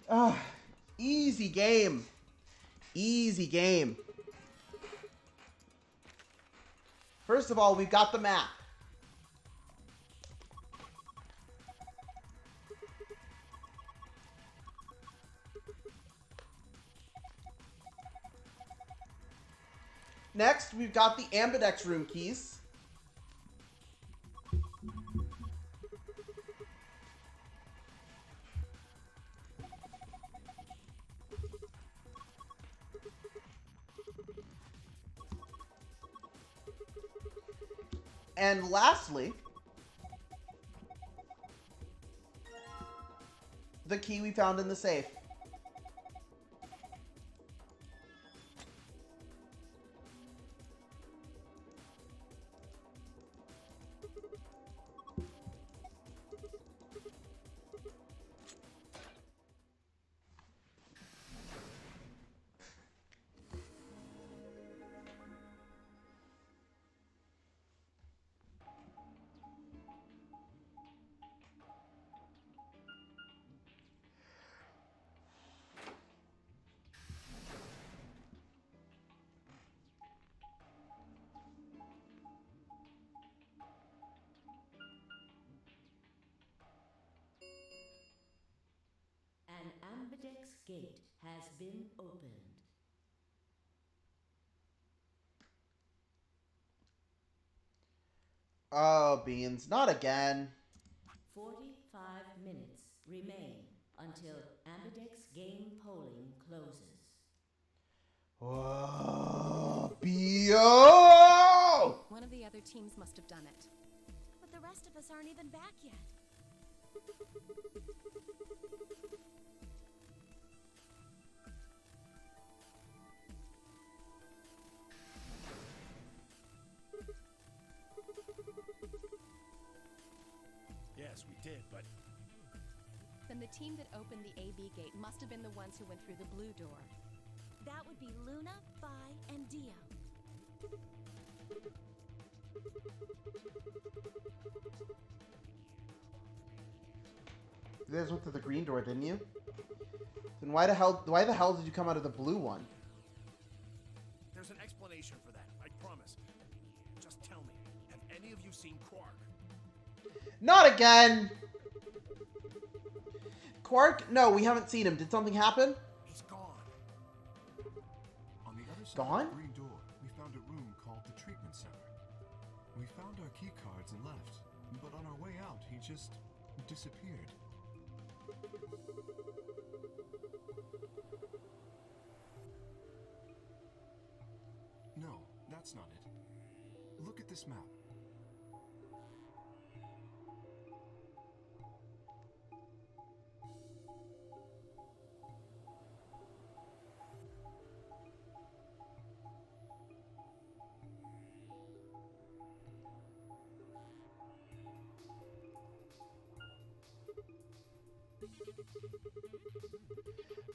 Ah, easy game. Easy game. First of all, we've got the map. Next, we've got the Ambidex room keys. And lastly, the key we found in the safe. An Ambidex gate has been opened. Oh, beans. Not again. 45 minutes remain until Ambidex game polling closes. Oh, B.O. One of the other teams must have done it. But the rest of us aren't even back yet. then the team that opened the AB gate must have been the ones who went through the blue door. That would be Luna, Vi, and Dio. You guys went to the green door, didn't you? Then why the hell did you come out of the blue one? There's an explanation for that, I promise. Just tell me, have any of you seen Quark? Not again! Quark? No, we haven't seen him. Did something happen? He's gone. On the other side Gone? of the green door, we found a room called the treatment center. We found our key cards and left, but on our way out, he just disappeared. No, that's not it. Look at this map.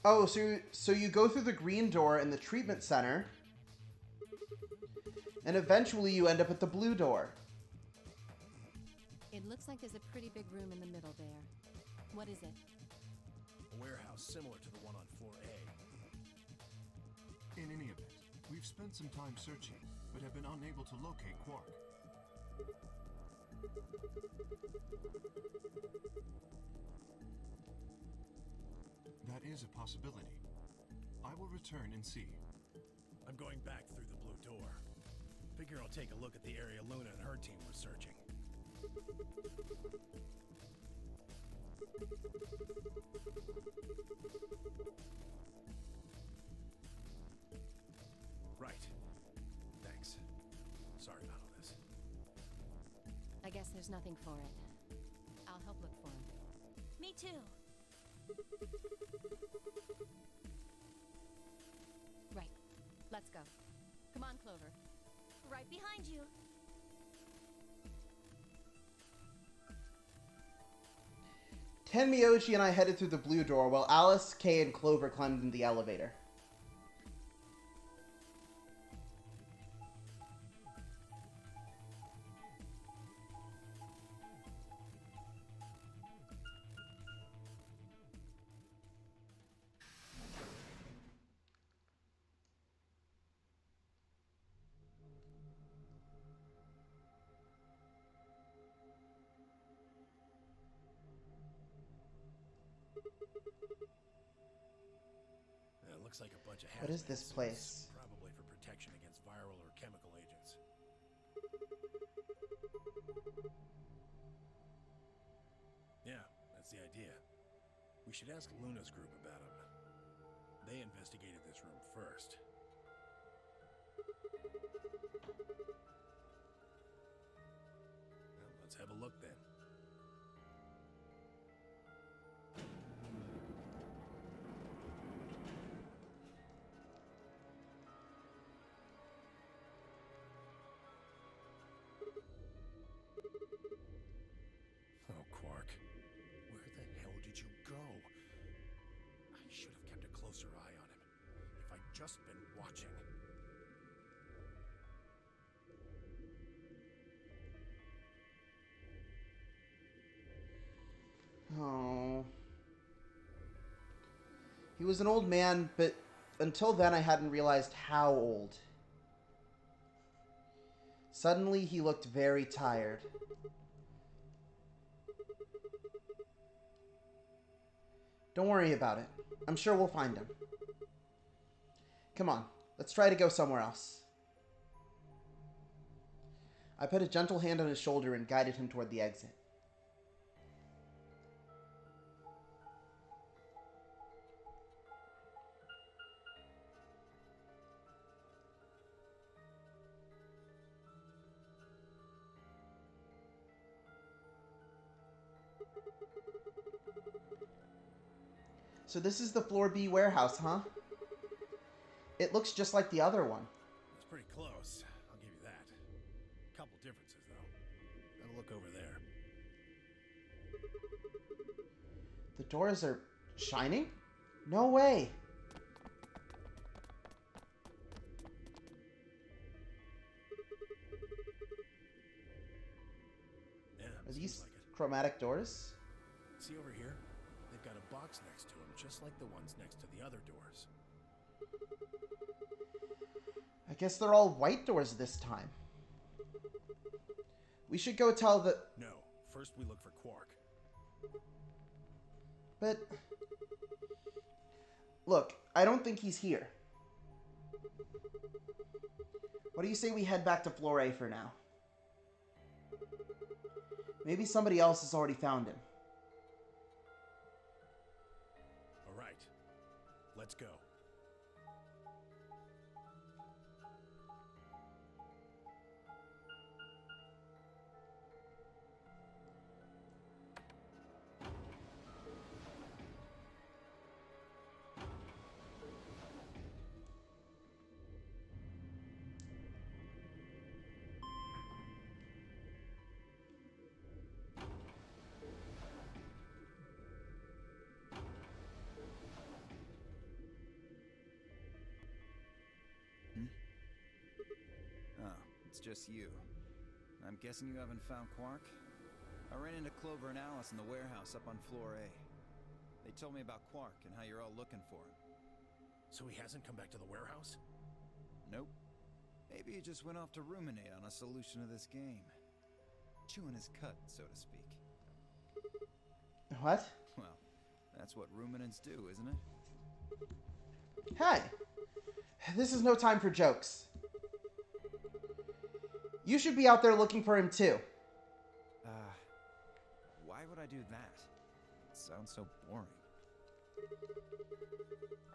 Oh, so you go through the green door in the treatment center, and eventually you end up at the blue door. It looks like there's a pretty big room in the middle there. What is it? A warehouse similar to the one on floor A. In any event, we've spent some time searching, but have been unable to locate Quark. That is a possibility. I will return and see. I'm going back through the blue door. Figure I'll take a look at the area Luna and her team were searching. Right. Thanks. Sorry about all this. I guess there's nothing for it. I'll help look for him. Me too. Right. Let's go. Come on, Clover. Right behind you. Tenmyoji and I headed through the blue door while Alice, Kay, and Clover climbed in the elevator. It looks like a bunch of What is hazmat this suits, place? Probably for protection against viral or chemical agents. Yeah, that's the idea. We should ask Luna's group about him. They investigated this room first. Well, let's have a look then. Oh, Quark. Where the hell did you go? I should have kept a closer eye on him. If I'd just been watching. Oh. He was an old man, but until then I hadn't realized how old. Suddenly he looked very tired. Don't worry about it. I'm sure we'll find him. Come on, let's try to go somewhere else. I put a gentle hand on his shoulder and guided him toward the exit. So this is the Floor B warehouse, huh? It looks just like the other one. It's pretty close. I'll give you that. Couple differences, though. Gotta look over there. The doors are shining? No way. Yeah, Are these seems like it. chromatic doors? See over here? They've got a box next to them, just like the ones next to the other doors. I guess they're all white doors this time. We should go tell the... No, first we look for Quark. But... Look, I don't think he's here. What do you say we head back to Flore for now? Maybe somebody else has already found him. All right, let's go. Oh, it's just you. I'm guessing you haven't found Quark? I ran into Clover and Alice in the warehouse up on floor A. They told me about Quark and how you're all looking for him. So he hasn't come back to the warehouse? Nope. Maybe he just went off to ruminate on a solution to this game. Chewing his cud, so to speak. What? Well, that's what ruminants do, isn't it? Hey! This is no time for jokes. You should be out there looking for him too. Why would I do that? It sounds so boring.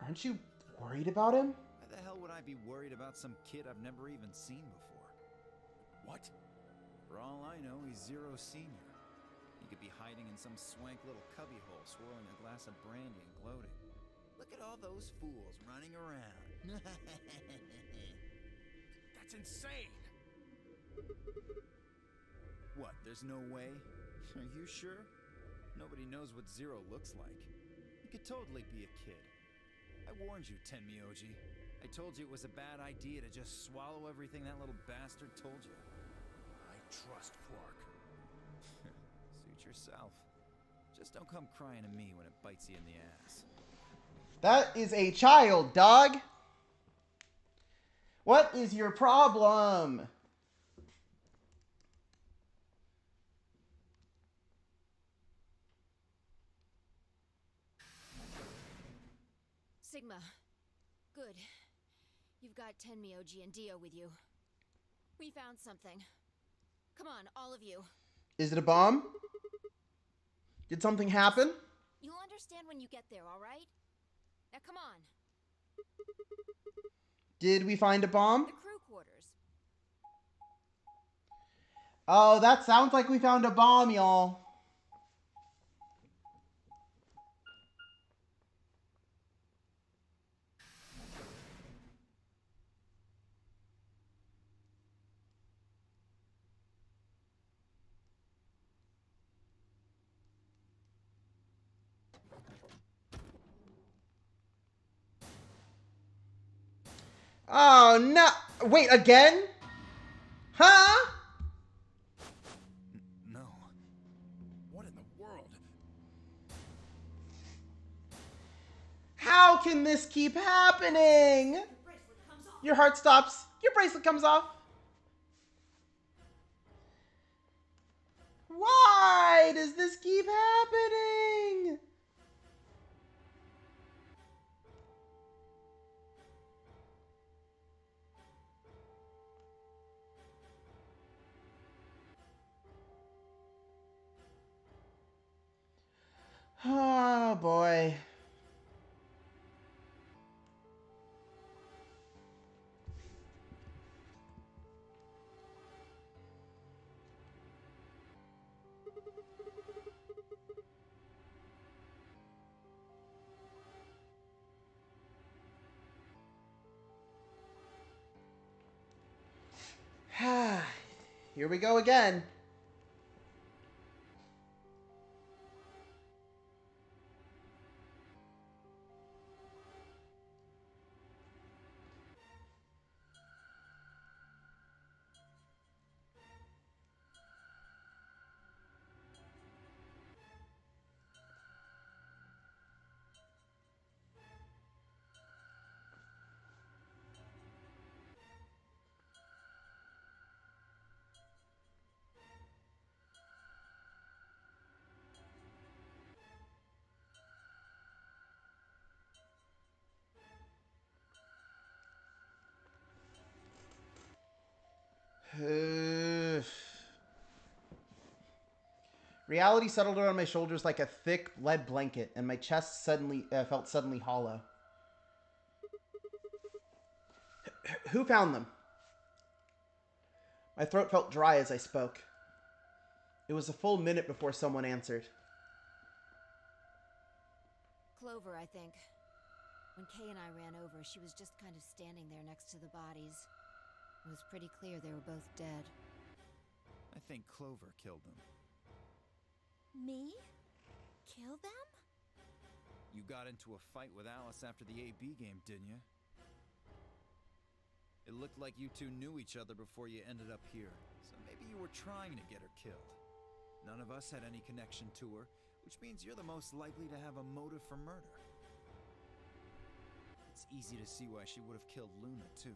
Aren't you worried about him? Why the hell would I be worried about some kid I've never even seen before? What? For all I know, he's Zero Senior. He could be hiding in some swank little cubbyhole, swirling a glass of brandy and gloating. Look at all those fools running around. That's insane! What, there's no way? Are you sure? Nobody knows what Zero looks like. He could totally be a kid. I warned you, Tenmyoji. I told you it was a bad idea to just swallow everything that little bastard told you. I trust Quark. Suit yourself. Just don't come crying to me when it bites you in the ass. That is a child, dog. What is your problem? Sigma. Good. You've got Tenmyoji and Dio with you. We found something. Come on, all of you. Is it a bomb? Did something happen? You'll understand when you get there, all right? Now come on. Did we find a bomb? The crew quarters. Oh, that sounds like we found a bomb, y'all. Oh, no. Wait, again? Huh? No. What in the world? How can this keep happening? Your bracelet comes off. Your heart stops. Your bracelet comes off. Why does this keep happening? Oh, boy. Here we go again. Reality settled around my shoulders like a thick lead blanket, and my chest felt suddenly hollow. Who found them? My throat felt dry as I spoke. It was a full minute before someone answered. Clover, I think. When Kay and I ran over, she was just kind of standing there next to the bodies. It was pretty clear they were both dead. I think Clover killed them. Me? Kill them? You got into a fight with Alice after the AB game, didn't you? It looked like you two knew each other before you ended up here, so maybe you were trying to get her killed. None of us had any connection to her, which means you're the most likely to have a motive for murder. It's easy to see why she would have killed Luna, too.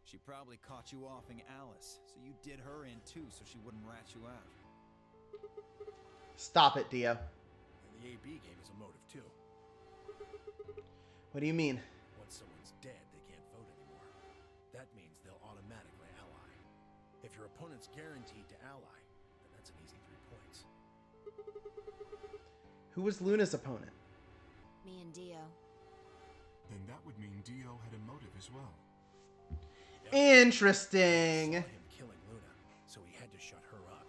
She probably caught you offing Alice, so you did her in too so she wouldn't rat you out. Stop it, Dio. And the AB game is a motive too. What do you mean? Once someone's dead, they can't vote anymore. That means they'll automatically ally. If your opponent's guaranteed to ally, then that's an easy 3 points. Who was Luna's opponent? Me and Dio. Then that would mean Dio had a motive as well. Interesting. Saw him killing Luna, so he had to shut her up.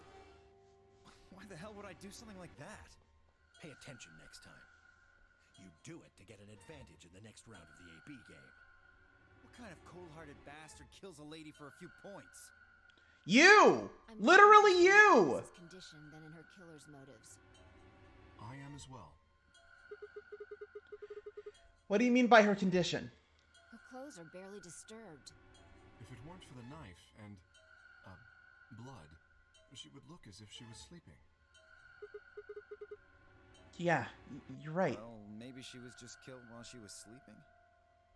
Why the hell would I do something like that? Pay attention next time. You do it to get an advantage in the next round of the AB game. What kind of cold-hearted bastard kills a lady for a few points? You! I'm Literally more interested in you! Alice's condition than in her killer's motives. I am as well. What do you mean by her condition? Her clothes are barely disturbed. If it weren't for the knife and, blood, she would look as if she was sleeping. Yeah, you're right. Well, maybe she was just killed while she was sleeping.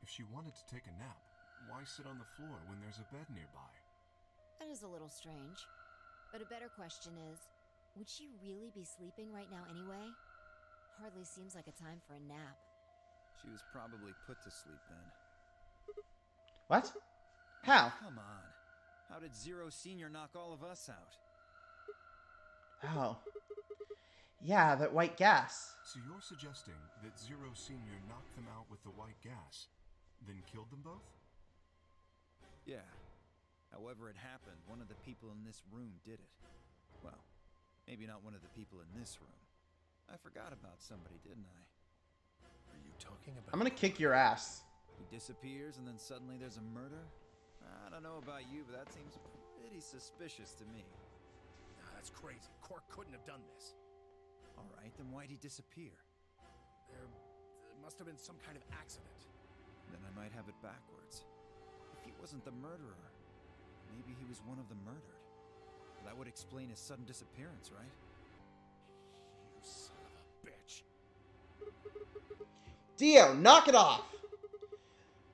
If she wanted to take a nap, why sit on the floor when there's a bed nearby? That is a little strange. But a better question is, would she really be sleeping right now anyway? Hardly seems like a time for a nap. She was probably put to sleep then. What? How? Come on. How did Zero Senior knock all of us out? Oh. Yeah, that white gas. So you're suggesting that Zero Senior knocked them out with the white gas, then killed them both? Yeah. However it happened, one of the people in this room did it. Well, maybe not one of the people in this room. I forgot about somebody, didn't I? Are you talking about... I'm gonna kick your ass. He disappears and then suddenly there's a murder? I don't know about you, but that seems pretty suspicious to me. Nah, that's crazy. Quark couldn't have done this. Alright, then why'd he disappear? There must have been some kind of accident. Then I might have it backwards. If he wasn't the murderer, maybe he was one of the murdered. That would explain his sudden disappearance, right? You son of a bitch. Dio, knock it off!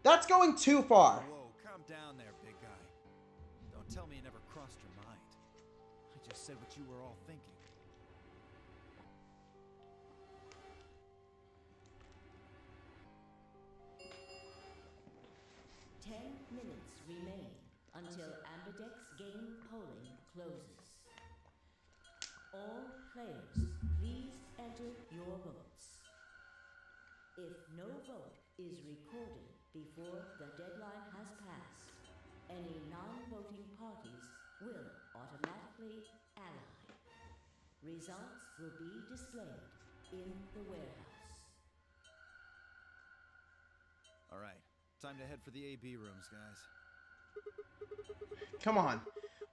That's going too far. Whoa, calm down there, big guy. Don't tell me it never crossed your mind. I just said what you were all thinking. Minutes remain until Ambidex game polling closes. All players, please enter your votes. If no vote is recorded before the deadline has passed, any non-voting parties will automatically ally. Results will be displayed in the warehouse. All right. Time to head for the AB rooms, guys. Come on.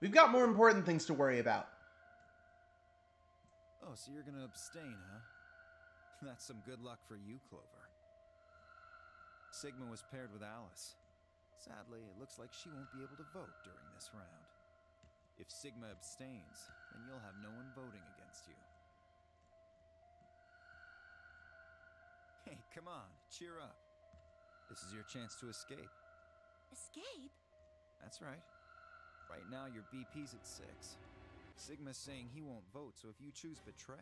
We've got more important things to worry about. Oh, so you're gonna abstain, huh? That's some good luck for you, Clover. Sigma was paired with Alice. Sadly, it looks like she won't be able to vote during this round. If Sigma abstains, then you'll have no one voting against you. Hey, come on, cheer up. This is your chance to escape. Escape? That's right. Right now, your BP's at 6. Sigma's saying he won't vote, so if you choose Betray...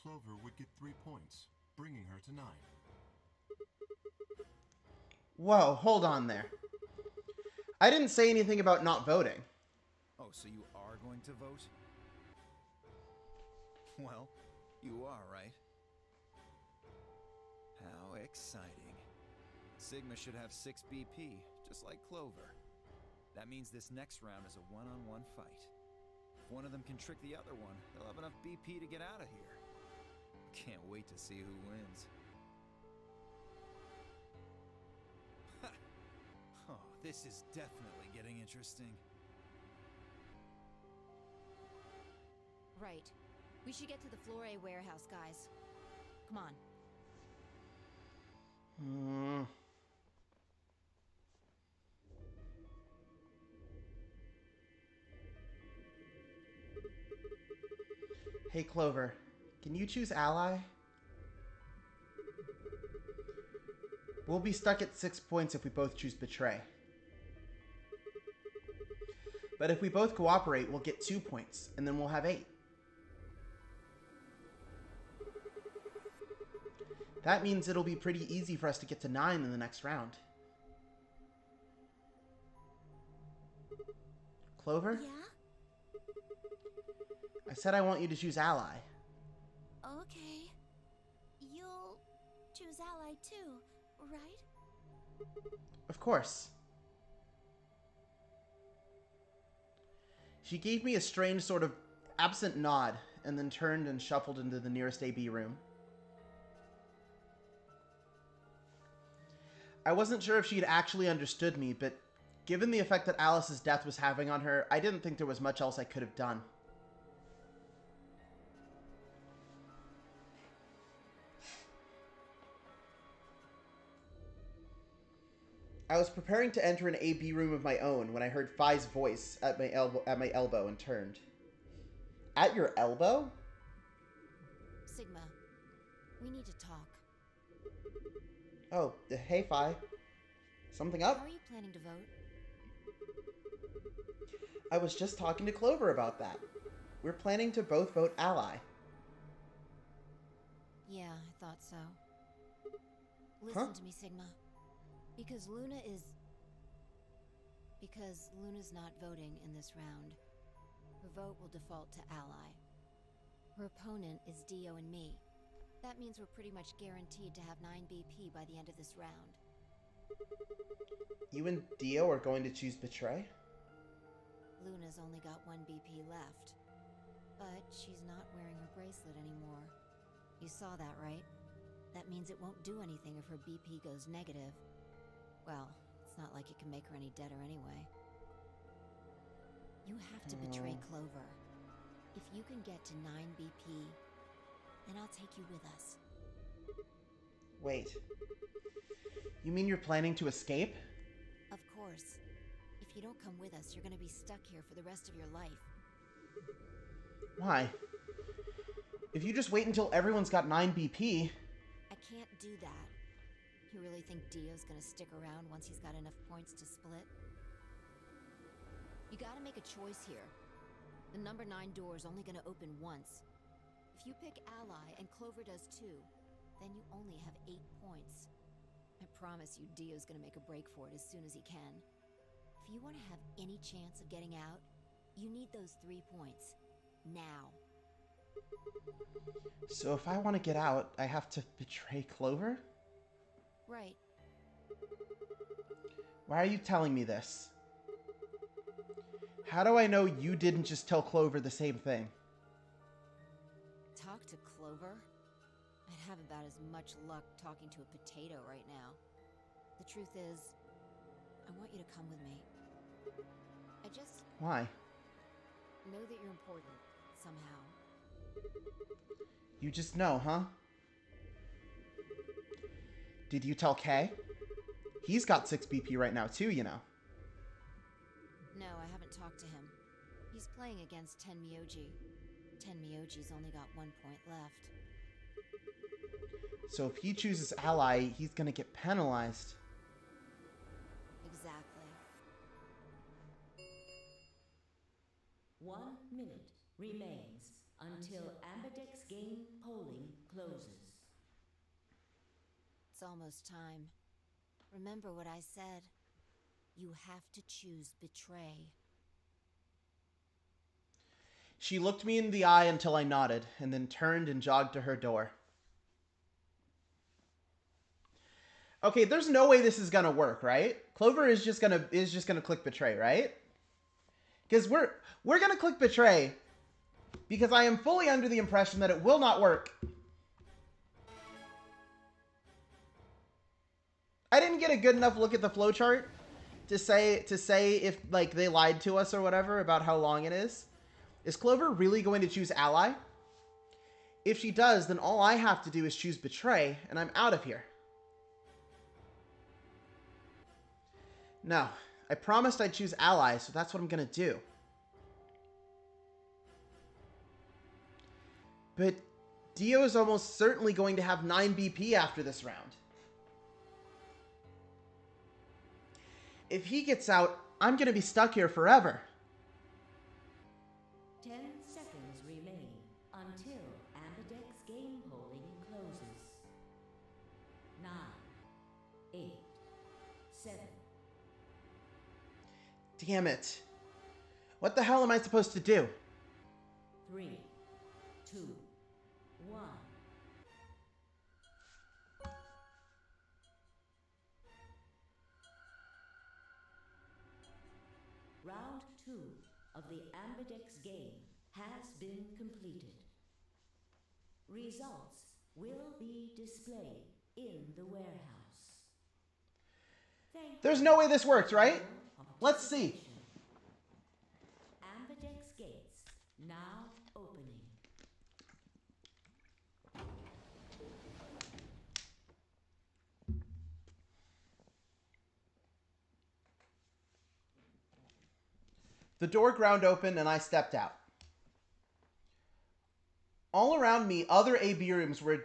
Clover would get 3 points, bringing her to 9. Whoa, hold on there. I didn't say anything about not voting. Oh, so you are going to vote? Well, you are, right? How exciting. Sigma should have 6 BP, just like Clover. That means this next round is a one-on-one fight. If one of them can trick the other one, they'll have enough BP to get out of here. Can't wait to see who wins. Oh, this is definitely getting interesting. Right. We should get to the Flore warehouse, guys. Come on. Hey, Clover. Can you choose ally? We'll be stuck at 6 points if we both choose betray. But if we both cooperate, we'll get 2 points, and then we'll have 8. That means it'll be pretty easy for us to get to 9 in the next round. Clover? Yeah? I said I want you to choose ally. Okay. You'll choose ally too, right? Of course. She gave me a strange sort of absent nod, and then turned and shuffled into the nearest AB room. I wasn't sure if she had actually understood me, but given the effect that Alice's death was having on her, I didn't think there was much else I could have done. I was preparing to enter an AB room of my own when I heard Phi's voice at my elbow and turned. At your elbow? Sigma, we need to talk. Oh, hey Phi. Something up? How are you planning to vote? I was just talking to Clover about that. We're planning to both vote ally. Yeah, I thought so. Listen to me, Sigma. Because Luna's not voting in this round. Her vote will default to ally. Her opponent is Dio and me. That means we're pretty much guaranteed to have 9 BP by the end of this round. You and Dio are going to choose betray? Luna's only got 1 BP left. But she's not wearing her bracelet anymore. You saw that, right? That means it won't do anything if her BP goes negative. Well, it's not like it can make her any deader anyway. You have to betray Clover. If you can get to 9 BP, then I'll take you with us. Wait. You mean you're planning to escape? Of course. If you don't come with us, you're gonna be stuck here for the rest of your life. Why? If you just wait until everyone's got 9 BP... I can't do that. You really think Dio's gonna stick around once he's got enough points to split? You gotta make a choice here. The number 9 door is only gonna open once. If you pick ally and Clover does too, then you only have 8 points. I promise you Dio's gonna make a break for it as soon as he can. If you want to have any chance of getting out, you need those 3 points. Now. So if I want to get out, I have to betray Clover? Right. Why are you telling me this? How do I know you didn't just tell Clover the same thing? Talk to Clover? I'd have about as much luck talking to a potato right now. The truth is, I want you to come with me. I just Why? know that you're important, somehow. You just know, huh? Did you tell Kay? He's got 6 BP right now too, you know. No, I haven't talked to him. He's playing against Tenmyoji. Tenmyoji's only got 1 point left. So if he chooses ally, he's gonna get penalized. Exactly. 1 minute remains until Ambidex game polling closes. It's almost time. Remember what I said. You have to choose betray. She looked me in the eye until I nodded, and then turned and jogged to her door. Okay, there's no way this is gonna work, right? Clover is just gonna click betray, right? Because we're gonna click betray because I am fully under the impression that it will not work. I didn't get a good enough look at the flowchart to say if like they lied to us or whatever about how long it is. Is Clover really going to choose ally? If she does, then all I have to do is choose betray, and I'm out of here. No, I promised I'd choose ally, so that's what I'm gonna do. But Dio is almost certainly going to have 9 BP after this round. If he gets out, I'm gonna be stuck here forever. 10 seconds remain until Ambidex game polling closes. 9, 8, 7. Damn it. What the hell am I supposed to do? 3, 2, 1. Round 2 of the Ambidex game has been completed. Results will be displayed in the warehouse. There's no way this works, right? Let's see. Ambidex gates now opening. The door ground open and I stepped out. All around me, other AB rooms were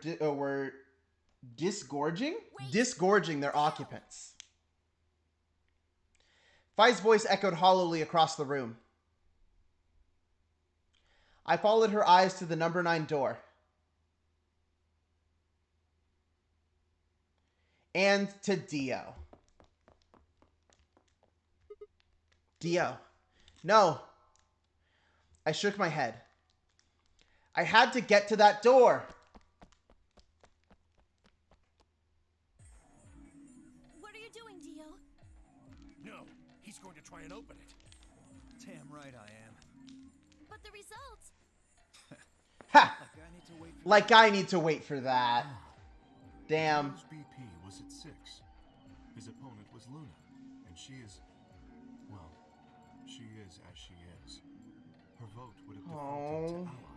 disgorging their occupants. Fi's voice echoed hollowly across the room. I followed her eyes to the number 9 door. And to Dio. Dio. No. I shook my head. I had to get to that door. What are you doing, Dio? No, he's going to try and open it. Damn right I am. But the results. Ha! Like I need to wait for Like I need to wait for that. Damn. His BP was at 6. His opponent was Luna, and she is, well, she is as she is. Her vote would have defaulted to ally.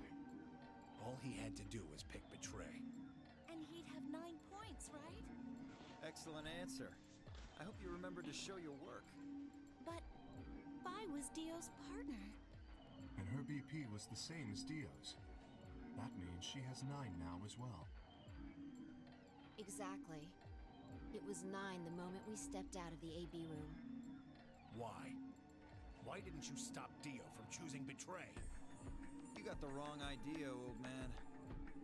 All he had to do was pick betray. And he'd have 9 points, right? Excellent answer. I hope you remember to show your work. But Fi was Dio's partner. And her BP was the same as Dio's. That means she has 9 now as well. Exactly. It was 9 the moment we stepped out of the AB room. Why? Why didn't you stop Dio from choosing betray? You got the wrong idea, old man.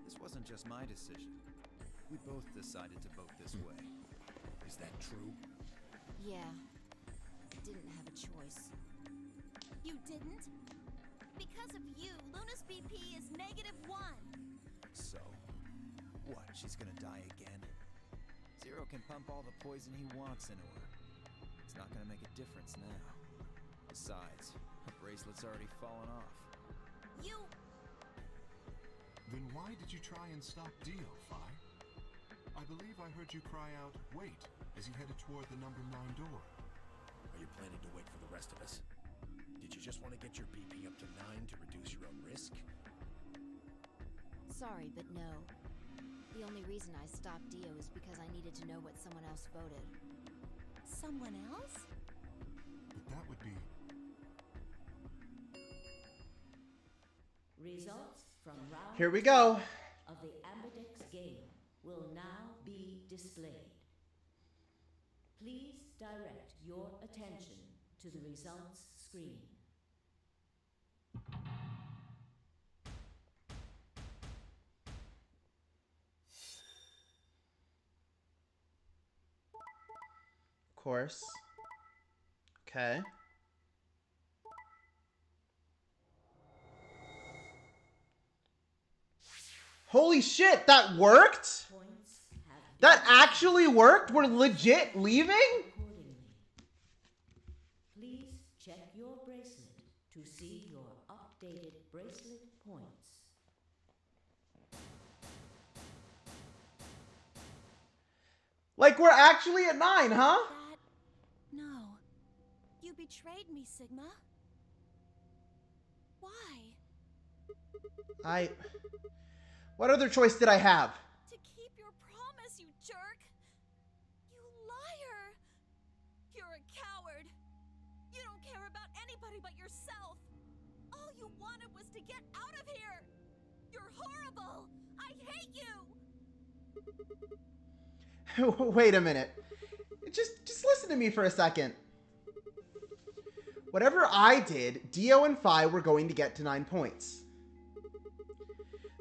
This wasn't just my decision. We both decided to vote this way. Is that true? Yeah. Didn't have a choice. You didn't? Because of you, Luna's BP is -1. So, what, she's gonna die again? Zero can pump all the poison he wants into her. It's not gonna make a difference now. Besides, her bracelet's already fallen off. You... Then why did you try and stop Dio, Fi? I believe I heard you cry out, wait, as he headed toward the number 9 door. Are you planning to wait for the rest of us? Did you just want to get your BP up to 9 to reduce your own risk? Sorry, but no. The only reason I stopped Dio is because I needed to know what someone else voted. Someone else? But that would be... Results from round Here we go. of the Ambidex game will now be displayed. Please direct your attention to the results screen. Of course. Okay. Holy shit, that worked? Points have That actually worked? We're legit leaving? accordingly. Please check your bracelet to see your updated bracelet points. Like, we're actually at 9, huh? No. You betrayed me, Sigma. Why? What other choice did I have? To keep your promise, you jerk! You liar! You're a coward. You don't care about anybody but yourself. All you wanted was to get out of here. You're horrible. I hate you. Wait a minute. Just listen to me for a second. Whatever I did, Dio and Phi were going to get to 9 points.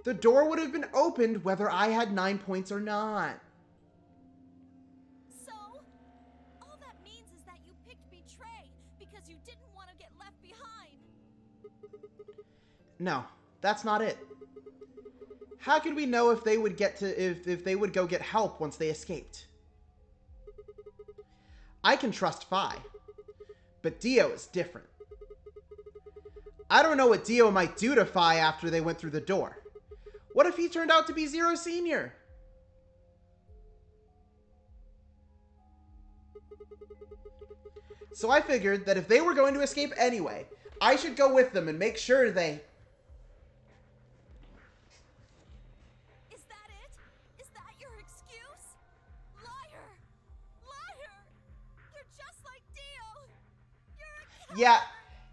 The door would have been opened whether I had 9 points or not. So, all that means is that you picked Betray because you didn't want to get left behind. No, that's not it. How could we know if they would get to if they would go get help once they escaped? I can trust Phi, but Dio is different. I don't know what Dio might do to Phi after they went through the door. What if he turned out to be Zero Senior? So I figured that if they were going to escape anyway, I should go with them and make sure they... Is that it? Is that your excuse? Liar! Liar! You're just like Dio! You're a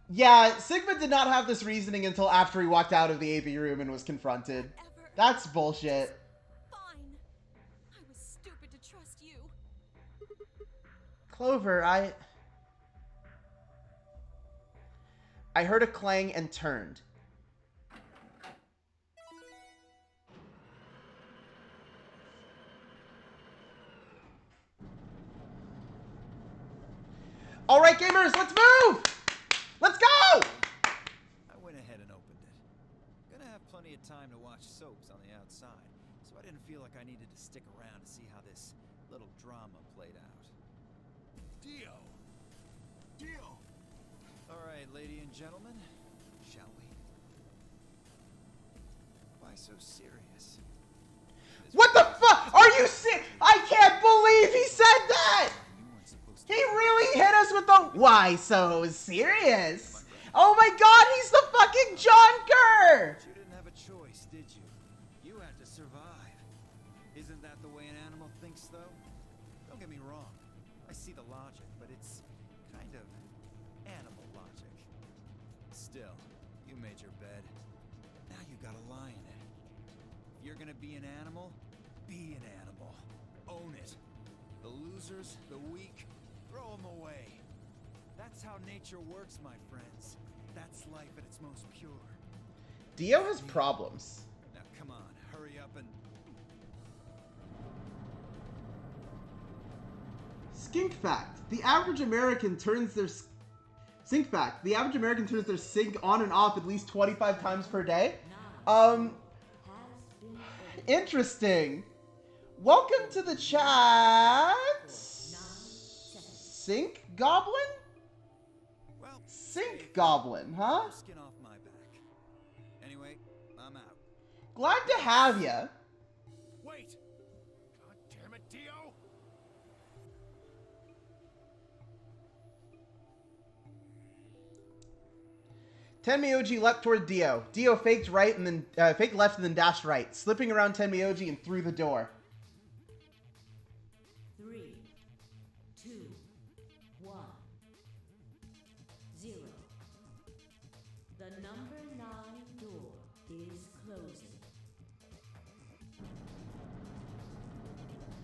Yeah, Sigma did not have this reasoning until after he walked out of the AV room and was confronted. Whatever. That's bullshit. Fine. I was stupid to trust you. Clover, I heard a clang and turned. All right, gamers, let's move! Let's go! I went ahead and opened it. Gonna have plenty of time to watch soaps on the outside, so I didn't feel like I needed to stick around to see how this little drama played out. Dio! Dio! All right, lady and gentlemen, shall we? Why so serious? What the fuck? Are you sick? I can't believe he said that! You weren't supposed to. He really hit us with the why so serious? Oh my god, he's the fucking John Kerr! You didn't have a choice, did you? You had to survive. Isn't that the way an animal thinks, though? Don't get me wrong. I see the logic, but it's kind of animal logic. Still, you made your bed. Now you gotta lie in it. If you're gonna be an animal, be an animal. Own it. The losers, the weak, throw them away. That's how nature works, my friends. That's life at its most pure. Dio has problems. Now come on, hurry up and... Skink fact. The average American turns their... Sync fact. The average American turns their sync on and off at least 25 times per day. Has been Interesting. Welcome to the chat. Sync Goblin? Well, Sync Goblin, huh? skin off my back. Anyway, I'm out. Glad to have ya. Wait! God damn it, Dio! Tenmyoji leapt toward Dio. Dio faked right and then faked left and then dashed right, slipping around Tenmyoji and through the door. 3, 2, 1, 0. The number 9 door is closing.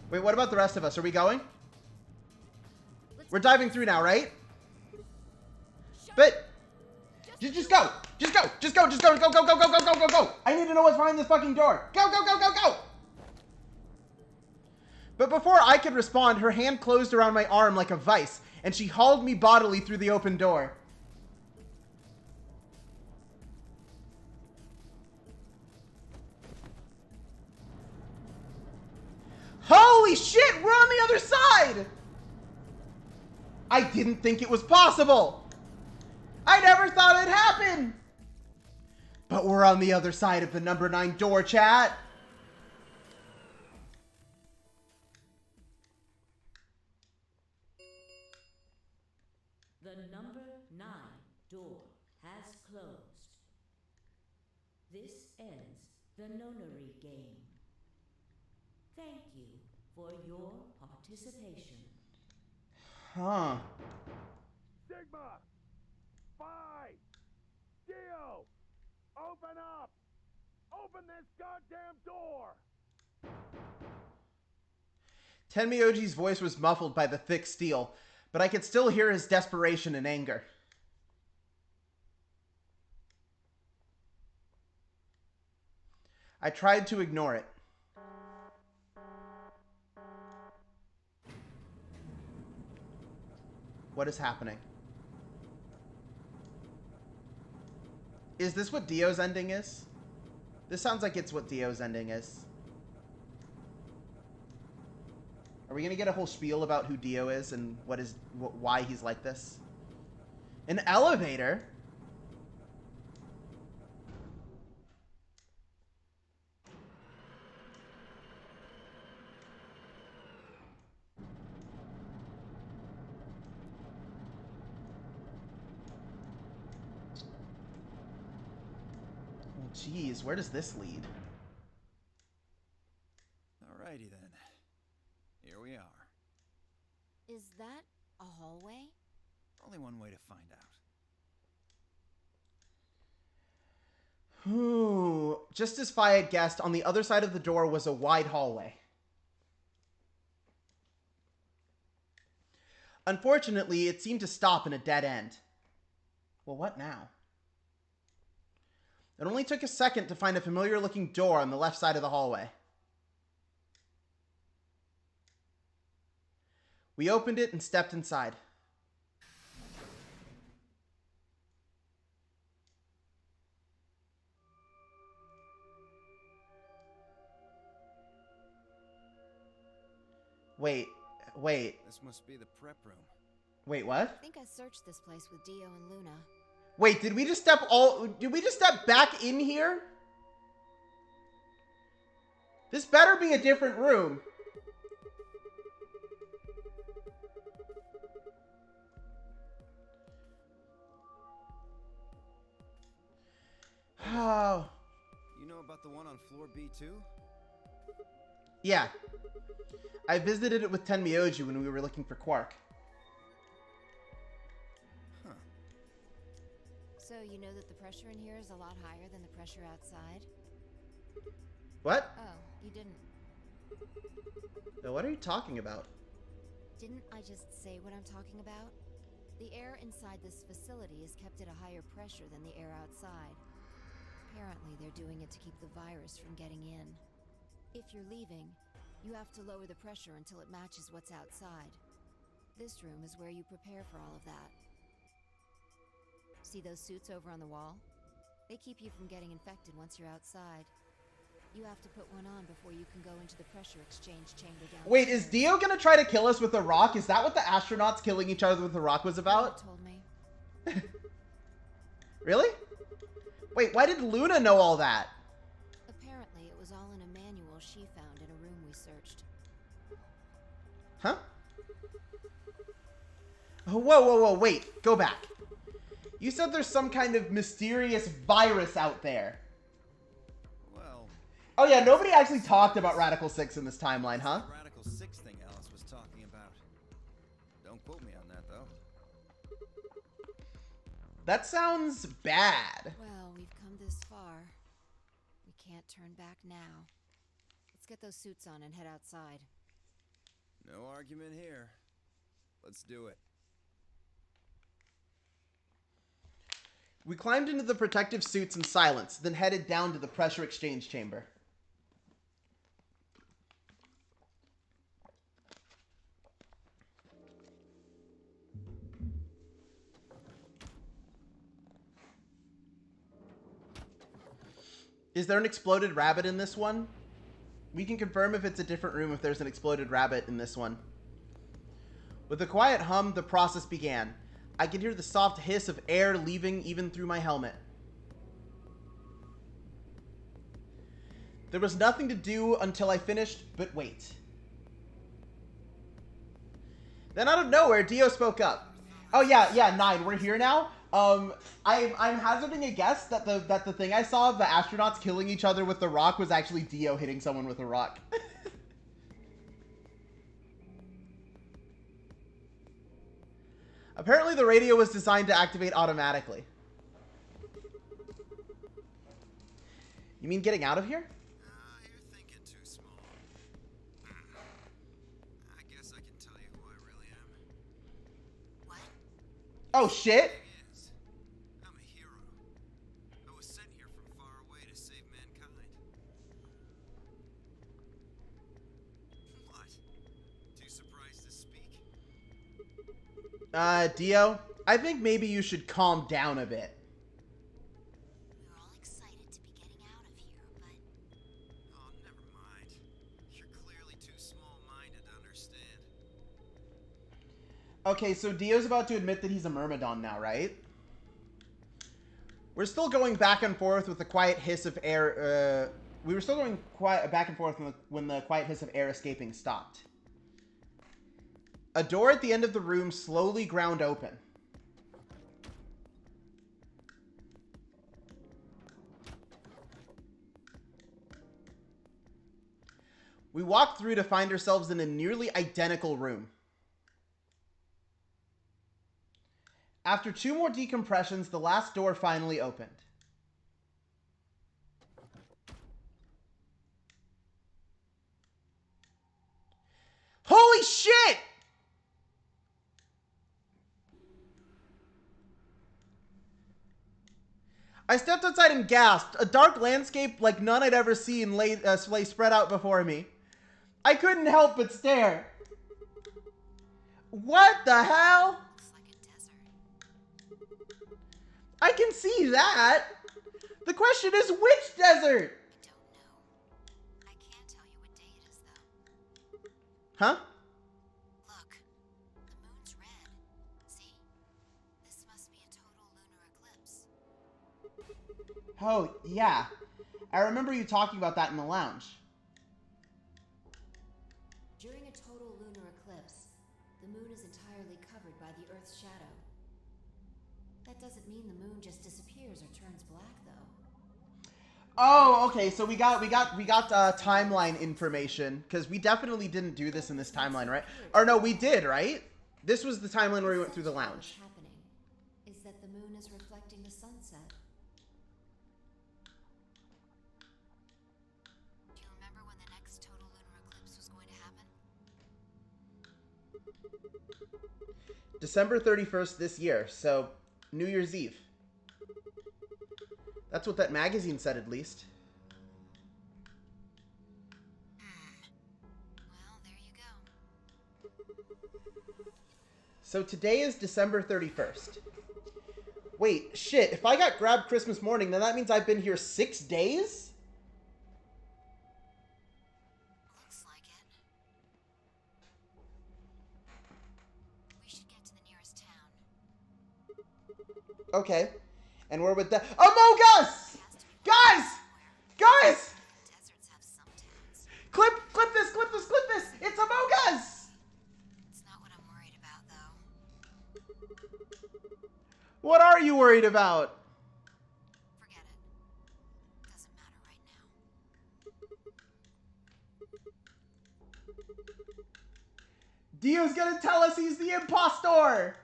Wait, what about the rest of us? Are we going? We're diving through now, right? But just go. Just go. Just go. Just go. Go, go, go, go, go, go, go, go. I need to know what's behind this fucking door. Go, go, go, go, go. But before I could respond, her hand closed around my arm like a vice, and she hauled me bodily through the open door. Holy shit, we're on the other side! I didn't think it was possible. I never thought it'd happen. But we're on the other side of the number 9 door, chat. The number 9 door has closed. This ends the nonary game. Thank you for your participation. Huh. Sigma! Phi! Dio! Open up! Open this goddamn door! Tenmyoji's voice was muffled by the thick steel, but I could still hear his desperation and anger. I tried to ignore it. What is happening? Is this what Dio's ending is? This sounds like it's what Dio's ending is. Are we gonna get a whole spiel about who Dio is and why he's like this? An elevator? Jeez, where does this lead? Alrighty then. Here we are. Is that a hallway? Only one way to find out. Ooh, just as Phi had guessed, on the other side of the door was a wide hallway. Unfortunately, it seemed to stop in a dead end. Well, what now? It only took a second to find a familiar-looking door on the left side of the hallway. We opened it and stepped inside. Wait. This must be the prep room. Wait, what? I think I searched this place with Dio and Luna. Wait, did we just step back in here? This better be a different room. Oh. You know about the one on floor B2? Yeah. I visited it with Tenmyoji when we were looking for Quark. Huh. So you know that the pressure in here is a lot higher than the pressure outside? What? Oh, you didn't. What are you talking about? Didn't I just say what I'm talking about? The air inside this facility is kept at a higher pressure than the air outside. Apparently, they're doing it to keep the virus from getting in. If you're leaving, you have to lower the pressure until it matches what's outside. This room is where you prepare for all of that. See those suits over on the wall? They keep you from getting infected once you're outside. You have to put one on before you can go into the pressure exchange chamber down. Wait, is Dio gonna try to kill us with a rock? Is that what the astronauts killing each other with a rock was about? Told me. Really? Wait, why did Luna know all that? Apparently, it was all in a manual she found in a room we searched. Huh? Oh, whoa, wait, go back. You said there's some kind of mysterious virus out there. Well... Oh yeah, nobody actually talked about Radical 6 in this timeline, huh? The Radical 6 thing Alice was talking about. Don't quote me on that, though. That sounds bad. Well, we've come this far. We can't turn back now. Let's get those suits on and head outside. No argument here. Let's do it. We climbed into the protective suits in silence, then headed down to the pressure exchange chamber. Is there an exploded rabbit in this one? We can confirm if it's a different room if there's an exploded rabbit in this one. With a quiet hum, the process began. I could hear the soft hiss of air leaving even through my helmet. There was nothing to do until I finished, but wait. Then out of nowhere, Dio spoke up. Oh yeah, 9, we're here now. I'm hazarding a guess that the thing I saw of the astronauts killing each other with the rock was actually Dio hitting someone with a rock. Apparently the radio was designed to activate automatically. You mean getting out of here? You're thinking too small. I guess I can tell you who I really am. What? Oh shit! I'm a hero. I was sent here from far away to save mankind. What? Too surprised to speak? Dio, I think maybe you should calm down a bit. We were all excited to be getting out of here, but... Oh, never mind. You're clearly too small-minded to understand. Okay, so Dio's about to admit that he's a Myrmidon now, right? We're still going back and forth with the quiet hiss of air, we were still going back and forth when the quiet hiss of air escaping stopped. A door at the end of the room slowly ground open. We walked through to find ourselves in a nearly identical room. After 2 more decompressions, the last door finally opened. Holy shit! I stepped outside and gasped. A dark landscape like none I'd ever seen lay spread out before me. I couldn't help but stare. What the hell? Looks like a desert. I can see that. The question is, which desert? I don't know. I can't tell you what day it is, though. Huh? Look, the moon's red. See? This must be a total lunar eclipse. Oh, yeah. I remember you talking about that in the lounge. During a total lunar eclipse, the moon is entirely covered by the Earth's shadow. That doesn't mean the moon just disappears or turns black, though. Oh, okay. So we got timeline information because we definitely didn't do this in this timeline, right? Or no, we did, right? This was the timeline where we went through the lounge. What's happening is that the moon is reflecting the sunset. Do you remember when the next total lunar eclipse was going to happen? December 31st this year, so New Year's Eve. That's what that magazine said, at least. Well, there you go. So today is December 31st. Wait, shit, if I got grabbed Christmas morning, then that means I've been here 6 days? Looks like it. We should get to the nearest town. Okay. And we're with the Among Us! Guys! Guys! Deserts have some towns. Clip this! It's Among Us! It's not what I'm worried about, though. What are you worried about? Forget it. Doesn't matter right now. Dio's gonna tell us he's the impostor!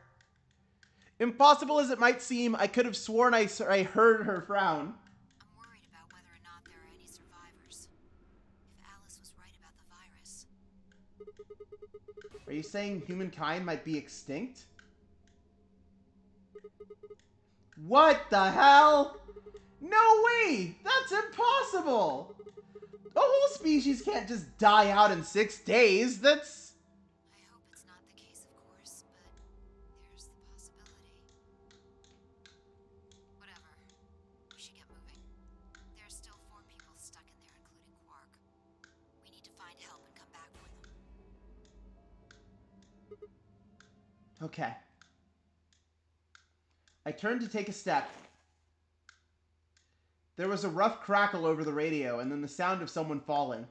Impossible as it might seem, I could have sworn I heard her frown. I'm worried about whether or not there are any survivors. If Alice was right about the virus. Are you saying humankind might be extinct? What the hell? No way! That's impossible! The whole species can't just die out in 6 days. That's... I hope it's not the case, of course, but there's the possibility. Whatever. We should get moving. There's still 4 Okay. I turned to take a step. There was a rough crackle over the radio, and then the sound of someone falling.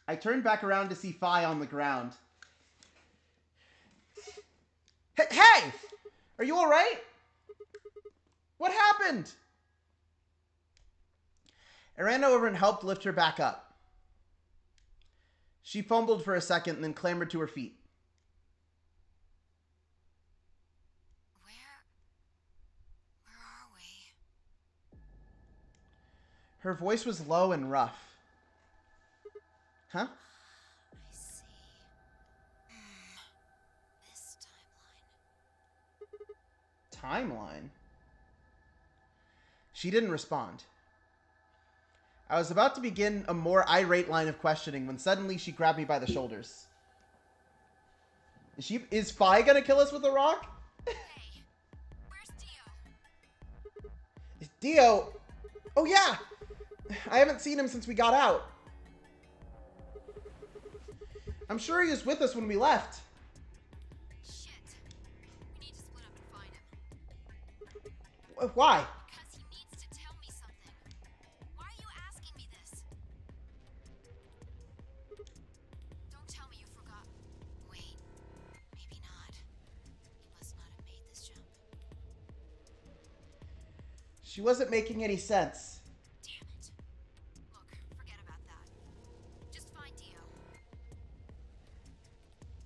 I turned back around to see Fi on the ground. Hey! Are you alright? What happened? I ran over and helped lift her back up. She fumbled for a second and then clambered to her feet. Where are we? Her voice was low and rough. Huh? I see. This timeline. Timeline? She didn't respond. I was about to begin a more irate line of questioning when suddenly she grabbed me by the shoulders. Is Fi gonna kill us with a rock? Hey, where's Dio? Is Dio? Oh yeah! I haven't seen him since we got out. I'm sure he was with us when we left. Shit. We need to split up and find him. Why? Because he needs to tell me something. Why are you asking me this? Don't tell me you forgot. Wait. Maybe not. He must not have made this jump. She wasn't making any sense. Damn it. Look, forget about that. Just find Dio.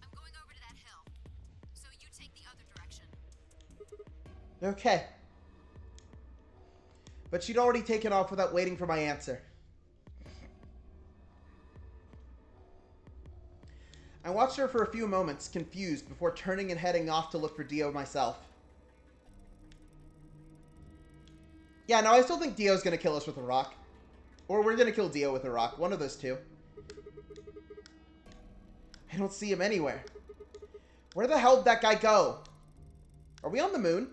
I'm going over to that hill. So you take the other direction. Okay. But she'd already taken off without waiting for my answer. I watched her for a few moments, confused, before turning and heading off to look for Dio myself. Yeah, no, I still think Dio's gonna kill us with a rock. Or we're gonna kill Dio with a rock. One of those two. I don't see him anywhere. Where the hell did that guy go? Are we on the moon?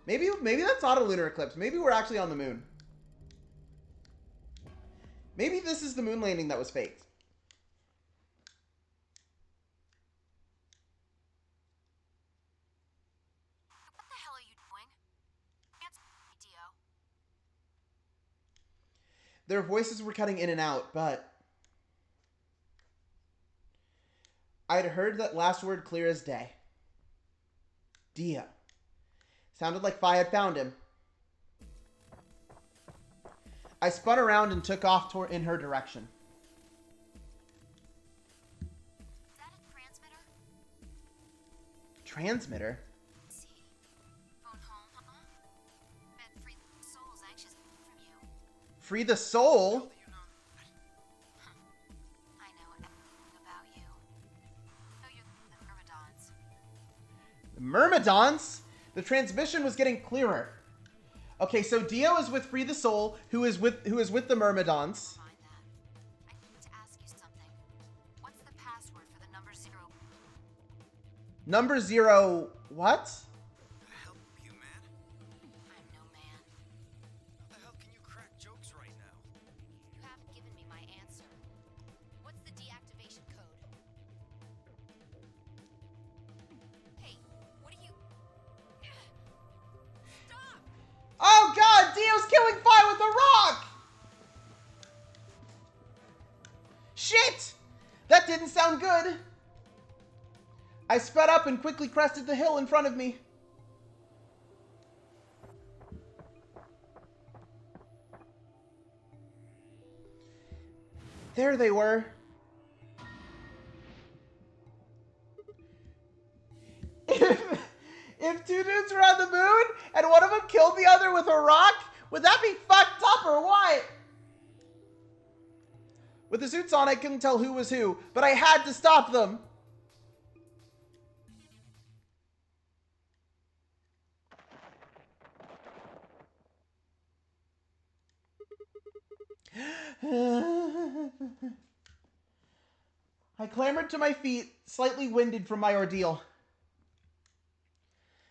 Maybe that's not a lunar eclipse. Maybe we're actually on the moon. Maybe this is the moon landing that was faked. What the hell are you doing? Answer me, Dio. Their voices were cutting in and out, but I'd heard that last word clear as day. Dio. Sounded like Fi had found him. I spun around and took off in her direction. Is that a transmitter? Transmitter? See. Phone home, huh? Bet Free Soul's anxious from you. Free the soul? I know everything about you. Oh, you're the Myrmidons. The Myrmidons? The transmission was getting clearer. Okay, so Dio is with Free the Soul, who is with the Myrmidons. Mind that. I need to ask you something. What's the password for the number 0? Number 0 what? The hell, you man? I'm no man. How the hell can you crack jokes right now? You haven't given me my answer. What's the deactivation code? Hey, what are you... Stop! Oh god, Dio's killing Fi with a rock! Shit! That didn't sound good. I sped up and quickly crested the hill in front of me. There they were. If two dudes were on the moon and one of them killed the other with a rock, would that be fucked up or what? With the suits on, I couldn't tell who was who, but I had to stop them. I clambered to my feet, slightly winded from my ordeal.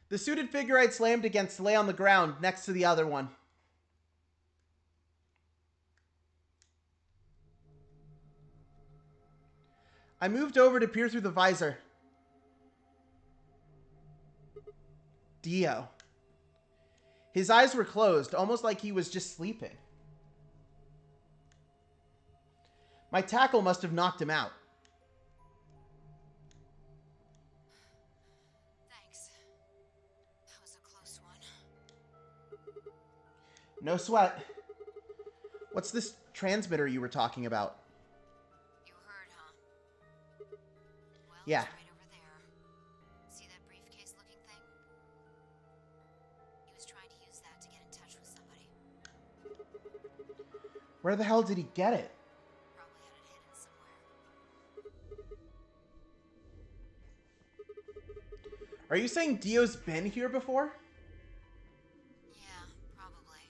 The suited figure I'd slammed against lay on the ground next to the other one. I moved over to peer through the visor. Dio. His eyes were closed, almost like he was just sleeping. My tackle must have knocked him out. Thanks. That was a close one. No sweat. What's this transmitter you were talking about? You heard, huh? Well, Yeah. it's right over there. See that briefcase-looking thing? He was trying to use that to get in touch with somebody. Where the hell did he get it? Probably had it hidden somewhere. Are you saying Dio's been here before? Yeah, probably.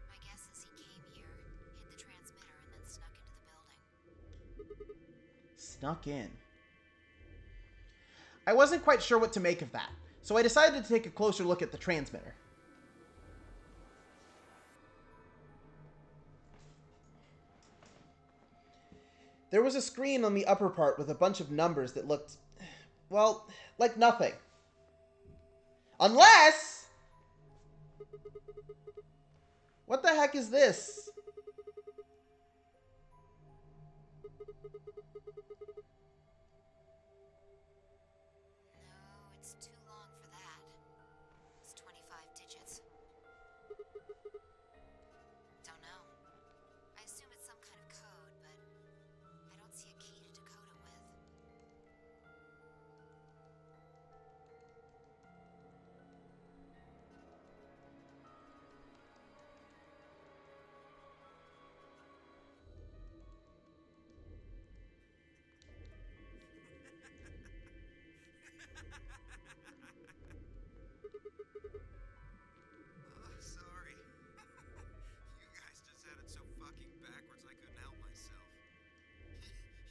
My guess is he came here, hid the transmitter, and then snuck into the building. Snuck in. I wasn't quite sure what to make of that, so I decided to take a closer look at the transmitter. There was a screen on the upper part with a bunch of numbers that looked, well, like nothing. Unless... What the heck is this? No, it's too long for that. It's 25 digits. Don't know. I assume it's some kind of code, but I don't see a key to decode it with. Sorry. You guys just had it so fucking backwards I couldn't help myself.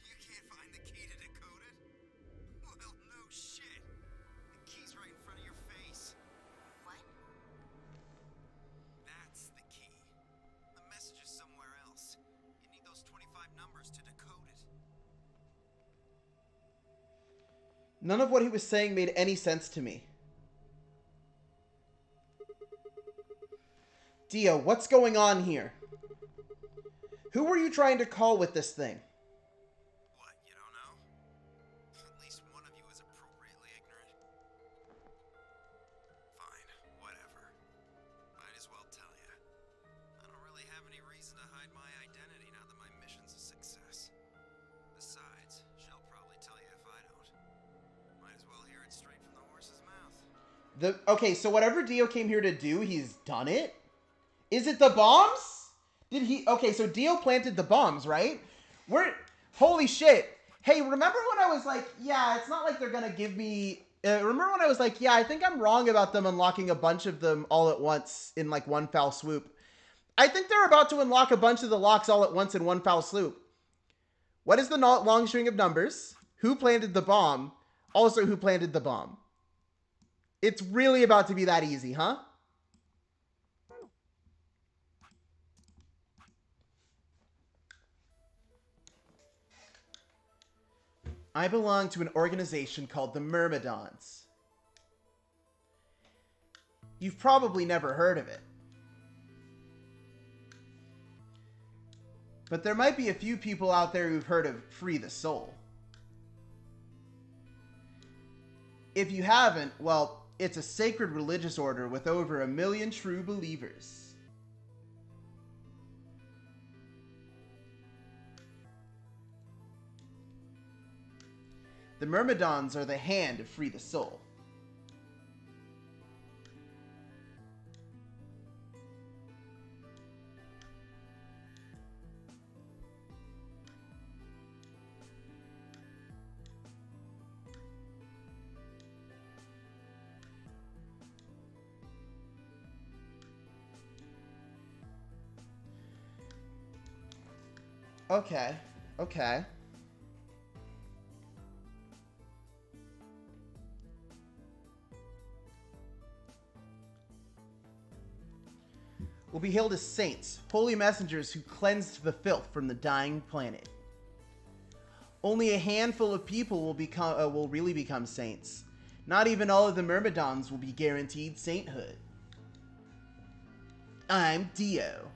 You can't find the key to decode it? Well, no shit. The key's right in front of your face. What? That's the key. The message is somewhere else. You need those 25 numbers to decode it. None of what he was saying made any sense to me. Dio, what's going on here? Who were you trying to call with this thing? What, you don't know? At least one of you is appropriately ignorant. Fine, whatever. Might as well tell you. I don't really have any reason to hide my identity now that my mission's a success. Besides, she'll probably tell you if I don't. Might as well hear it straight from the horse's mouth. Okay, so whatever Dio came here to do, he's done it? Is it the bombs? Did he... Okay, so Dio planted the bombs, right? Holy shit. Hey, remember when I was like, yeah, it's not like they're gonna give me... remember when I was like, yeah, I think I'm wrong about them unlocking a bunch of them all at once in like one foul swoop. I think they're about to unlock a bunch of the locks all at once in one foul swoop. What is the long string of numbers? Who planted the bomb? Also, who planted the bomb? It's really about to be that easy, huh? I belong to an organization called the Myrmidons. You've probably never heard of it. But there might be a few people out there who've heard of Free the Soul. If you haven't, well, it's a sacred religious order with over 1 million true believers. The Myrmidons are the hand to free the soul. Okay, okay. Will be hailed as saints, holy messengers who cleansed the filth from the dying planet. Only a handful of people will really become saints. Not even all of the Myrmidons will be guaranteed sainthood. I'm Dio.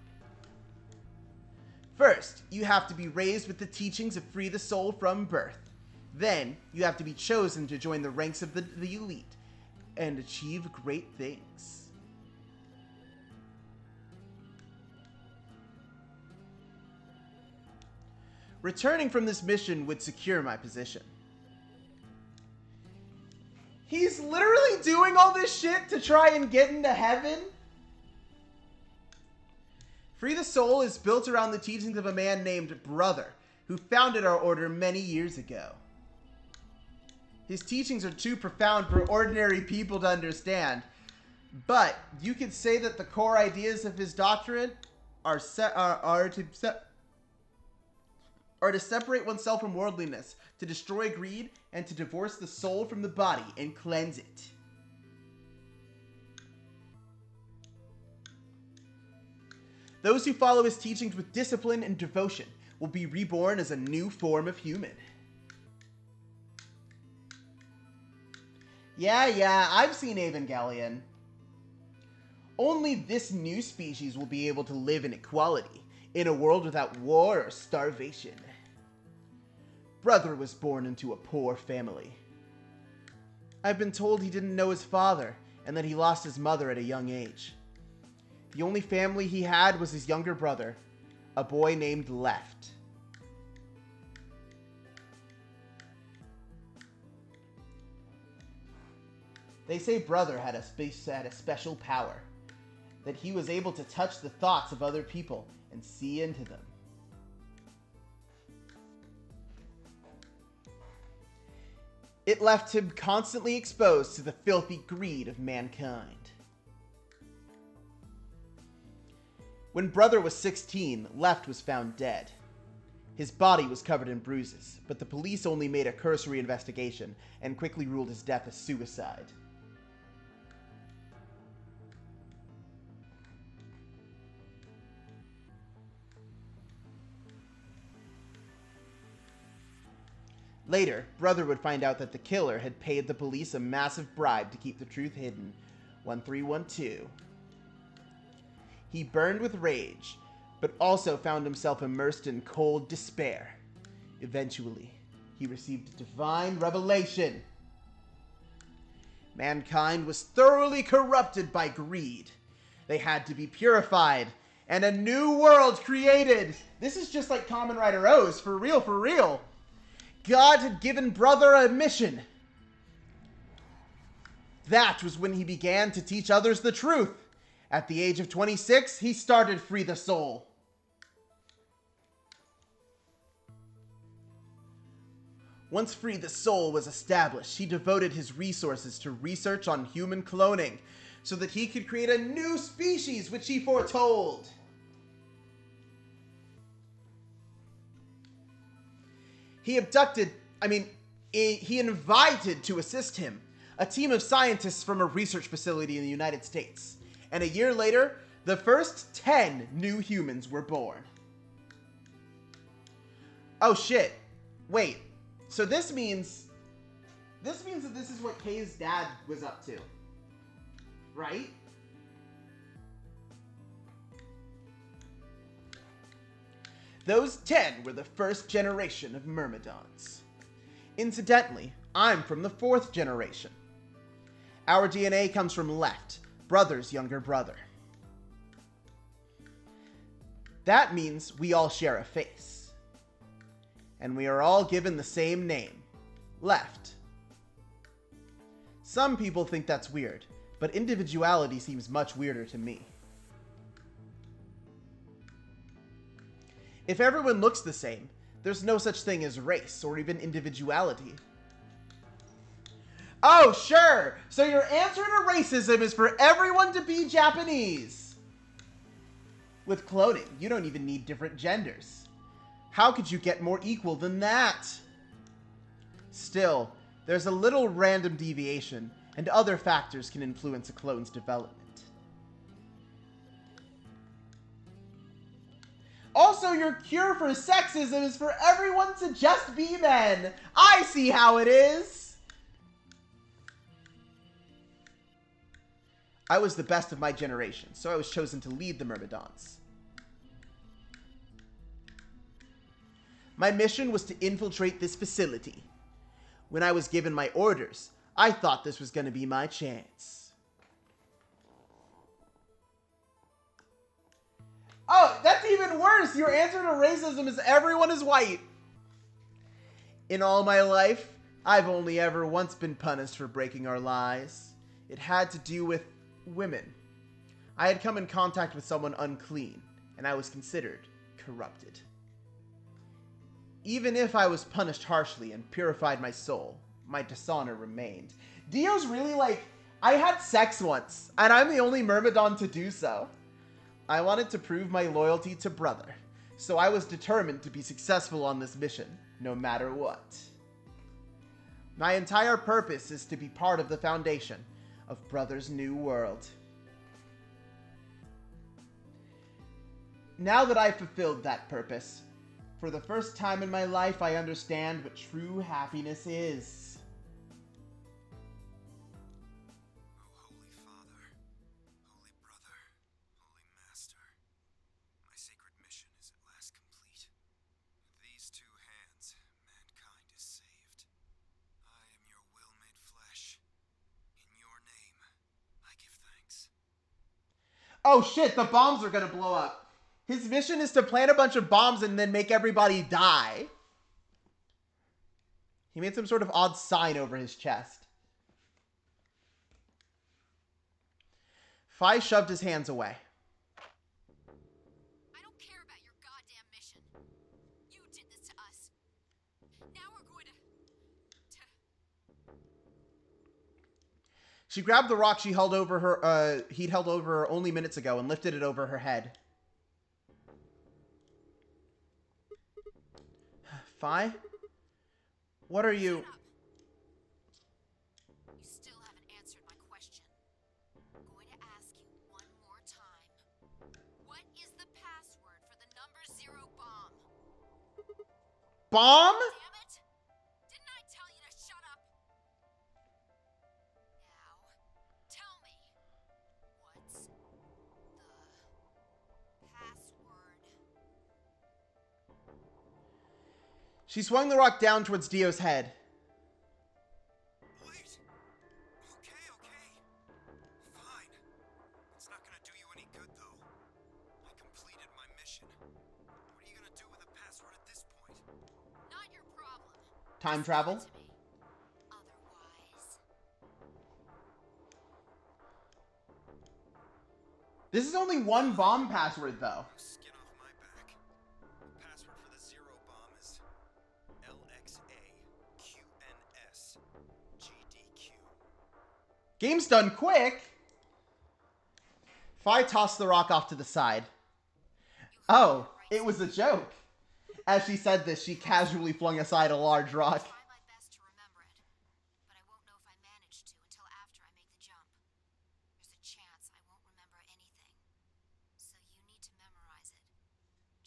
First, you have to be raised with the teachings of Free the Soul from birth. Then, you have to be chosen to join the ranks of the elite and achieve great things. Returning from this mission would secure my position. He's literally doing all this shit to try and get into heaven? Free the Soul is built around the teachings of a man named Brother, who founded our order many years ago. His teachings are too profound for ordinary people to understand, but you could say that the core ideas of his doctrine are to separate oneself from worldliness, to destroy greed, and to divorce the soul from the body and cleanse it. Those who follow his teachings with discipline and devotion will be reborn as a new form of human. Yeah, I've seen Evangelion. Only this new species will be able to live in equality, in a world without war or starvation. Brother was born into a poor family. I've been told he didn't know his father, and that he lost his mother at a young age. The only family he had was his younger brother, a boy named Left. They say Brother had a special power, that he was able to touch the thoughts of other people and see into them. It left him constantly exposed to the filthy greed of mankind. When Brother was 16, Left was found dead. His body was covered in bruises, but the police only made a cursory investigation and quickly ruled his death as suicide. Later, Brother would find out that the killer had paid the police a massive bribe to keep the truth hidden. 1312. He burned with rage, but also found himself immersed in cold despair. Eventually, he received a divine revelation. Mankind was thoroughly corrupted by greed. They had to be purified, and a new world created. This is just like Kamen Rider O's, for real, for real. God had given Brother a mission. That was when he began to teach others the truth. At the age of 26, he started Free the Soul. Once Free the Soul was established, he devoted his resources to research on human cloning, so that he could create a new species which he foretold. He invited to assist him a team of scientists from a research facility in the United States. And a year later, the first 10 new humans were born. Oh shit. Wait. So this means that this is what Kay's dad was up to. Right? Those 10 were the first generation of Myrmidons. Incidentally, I'm from the 4th generation. Our DNA comes from Left, Brother's younger brother. That means we all share a face. And we are all given the same name, Left. Some people think that's weird, but individuality seems much weirder to me. If everyone looks the same, there's no such thing as race or even individuality. Oh, sure! So your answer to racism is for everyone to be Japanese! With cloning, you don't even need different genders. How could you get more equal than that? Still, there's a little random deviation, and other factors can influence a clone's development. Also, your cure for sexism is for everyone to just be men. I see how it is. I was the best of my generation, so I was chosen to lead the Myrmidons. My mission was to infiltrate this facility. When I was given my orders, I thought this was going to be my chance. Oh, that's even worse! Your answer to racism is everyone is white. In all my life, I've only ever once been punished for breaking our lies. It had to do with women. I had come in contact with someone unclean, and I was considered corrupted. Even if I was punished harshly and purified my soul, my dishonor remained. Dio's really like, I had sex once, and I'm the only Myrmidon to do so. I wanted to prove my loyalty to brother, so I was determined to be successful on this mission, no matter what. My entire purpose is to be part of the foundation of Brother's new world. Now that I've fulfilled that purpose, for the first time in my life, I understand what true happiness is. Oh, Holy Father, Holy Brother, Holy Master, my sacred mission is at last complete. With these two hands, mankind is saved. I am your will made flesh. In your name, I give thanks. Oh shit, the bombs are gonna blow up. His mission is to plant a bunch of bombs and then make everybody die. He made some sort of odd sign over his chest. Fi shoved his hands away. I don't care about your goddamn mission. You did this to us. Now we're going to... She grabbed the rock she held over her, he'd held over her only minutes ago and lifted it over her head. Fi? What are you... Shut up. You still haven't answered my question. I'm going to ask you one more time. What is the password for the number 0 bomb? Bomb? Damn it! Didn't I tell you to shut up? Now, tell me. What's the password? She swung the rock down towards Dio's head. Wait! Okay. Fine. It's not gonna do you any good, though. I completed my mission. What are you gonna do with the password at this point? Not your problem. Time Just travel? give it to me. Otherwise... This is only one bomb password, though. No skin off my back. The password for the 0 bomb is LXAQNSGDQ. Game's done quick. Fi tossed the rock off to the side. Oh, it was a joke. As she said this, she casually flung aside a large rock. Try my best to remember it, but I won't know if I manage to until after I make the jump. There's a chance I won't remember anything. So you need to memorize it,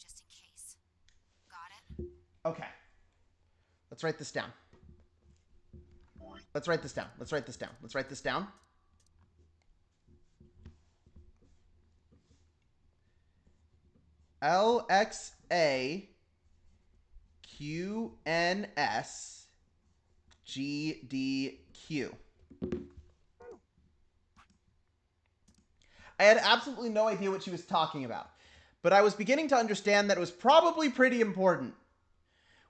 just in case. Got it? Okay. Let's write this down. Let's write this down. Let's write this down. Let's write this down. LXAQNSGDQ. I had absolutely no idea what she was talking about, but I was beginning to understand that it was probably pretty important.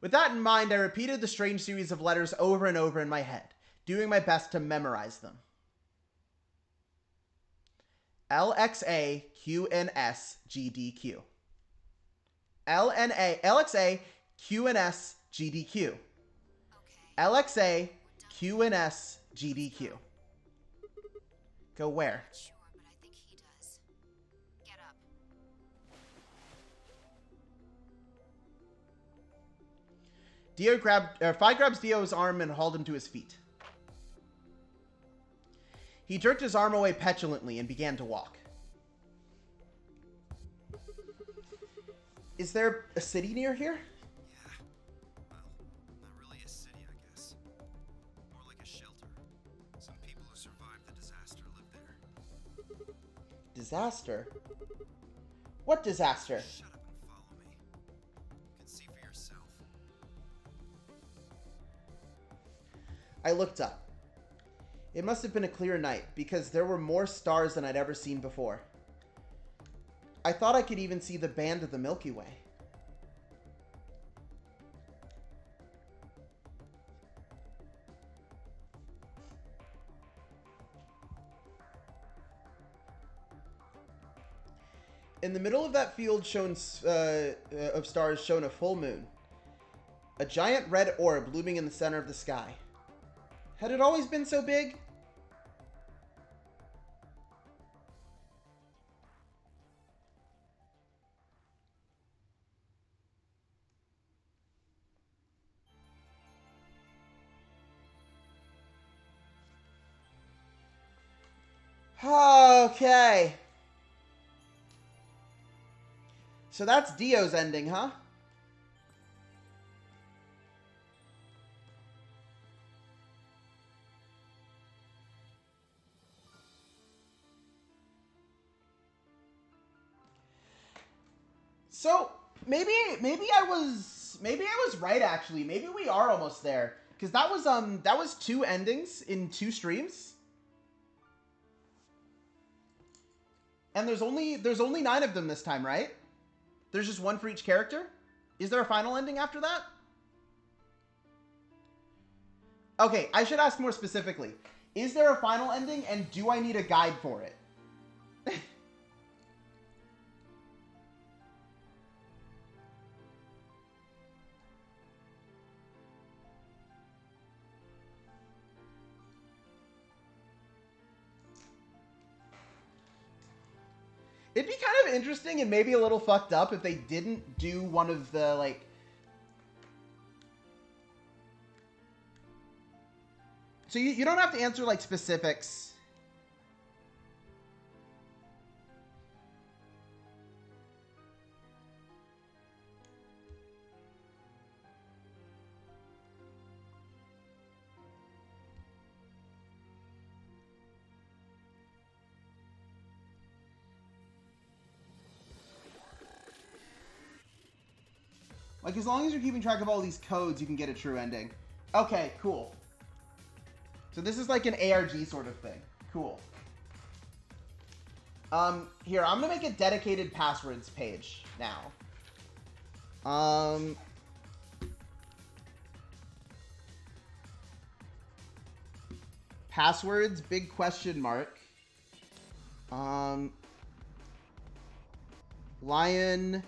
With that in mind, I repeated the strange series of letters over and over in my head, doing my best to memorize them. LXAQNSGDQ. LXAQNSGDQ. Okay. LXAQNSGDQ. Go where? Not sure, but I think he does. Get up. Fi grabs Dio's arm and hauled him to his feet. He jerked his arm away petulantly and began to walk. Is there a city near here? Yeah. Well, not really a city, I guess. More like a shelter. Some people who survived the disaster live there. Disaster? What disaster? Shut up and follow me. You can see for yourself. I looked up. It must have been a clear night, because there were more stars than I'd ever seen before. I thought I could even see the band of the Milky Way. In the middle of that field of stars shone a full moon. A giant red orb looming in the center of the sky. Had it always been so big? Okay. So that's Dio's ending, huh? So maybe I was right actually. Maybe we are almost there, because that was 2 endings in 2 streams. And there's only 9 of them this time, right? There's just 1 for each character? Is there a final ending after that? Okay, I should ask more specifically. Is there a final ending, and do I need a guide for it? It'd be kind of interesting and maybe a little fucked up if they didn't do one of the, like... So you don't have to answer, like, specifics. Like, as long as you're keeping track of all these codes, you can get a true ending. Okay, cool. So this is like an ARG sort of thing. Cool. Here, I'm gonna make a dedicated passwords page now. Passwords, big question mark. Lion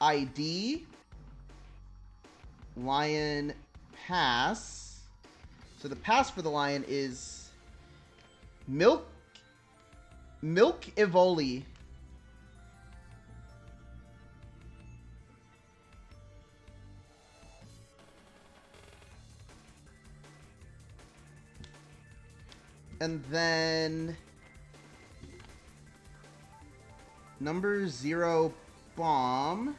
ID. Lion pass. So the pass for the lion is Milk Evoli. And then number 0 bomb.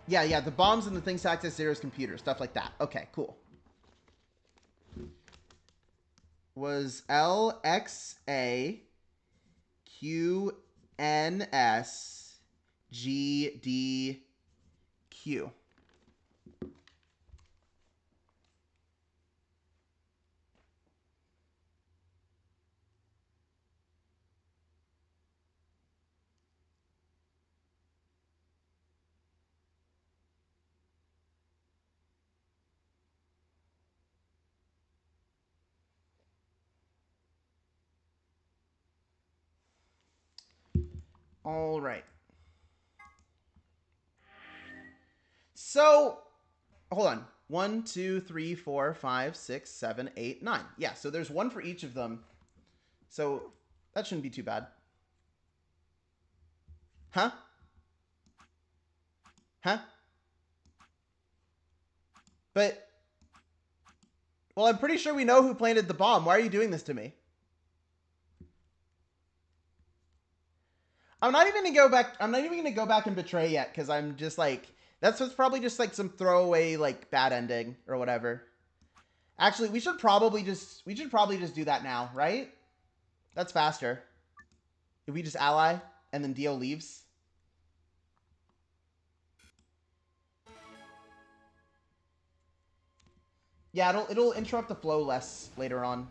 Yeah, the bombs and the things to access Zero's computer, stuff like that. Okay, cool. Was LXAQNSGDQ. All right. So, hold on. 1, 2, 3, 4, 5, 6, 7, 8, 9. Yeah, so there's 1 for each of them. So, that shouldn't be too bad. Huh? Huh? But, well, I'm pretty sure we know who planted the bomb. Why are you doing this to me? I'm not even gonna go back. I'm not even gonna go back and betray yet because I'm just like that's what's probably just like some throwaway like bad ending or whatever. Actually, we should probably just do that now, right? That's faster. If we just ally and then Dio leaves. Yeah, it'll interrupt the flow less later on.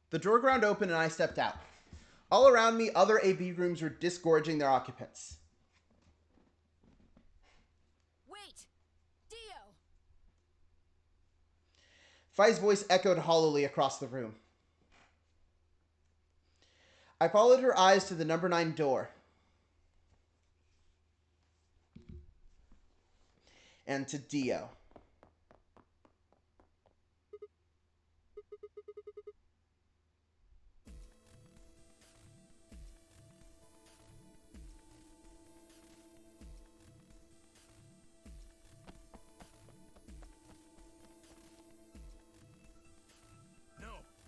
The door ground opened and I stepped out. All around me, other AV rooms were disgorging their occupants. Wait! Dio! Fai's voice echoed hollowly across the room. I followed her eyes to the number 9 door. And to Dio.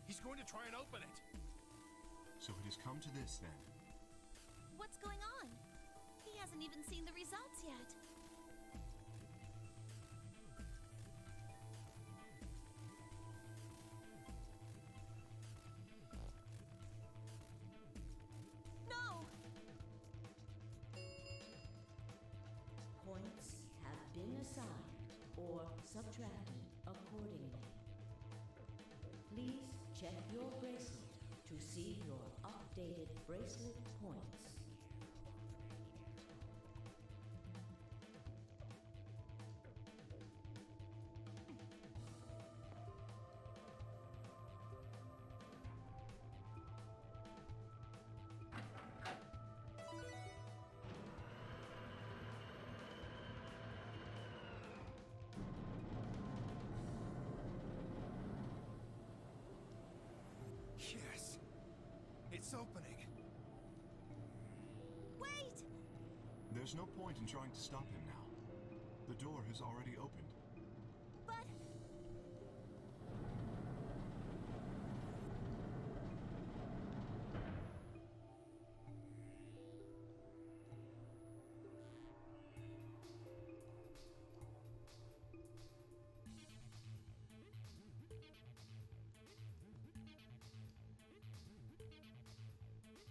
He's going to try and open it. So it has come to this, then. What's going on? He hasn't even seen the results yet. No! Points have been assigned or subtracted accordingly. Please check your bracelet to see your updated bracelet points. Yes. It's opening. Wait! There's no point in trying to stop him now. The door has already opened. But...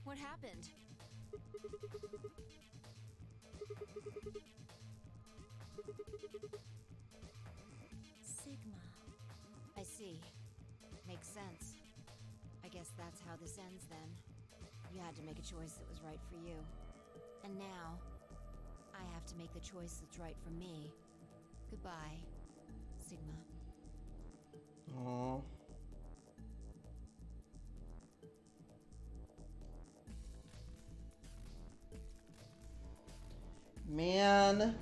What happened? Sigma. I see. Makes sense. I guess that's how this ends then. You had to make a choice that was right for you. And now, I have to make the choice that's right for me. Goodbye, Sigma. Aww. Man.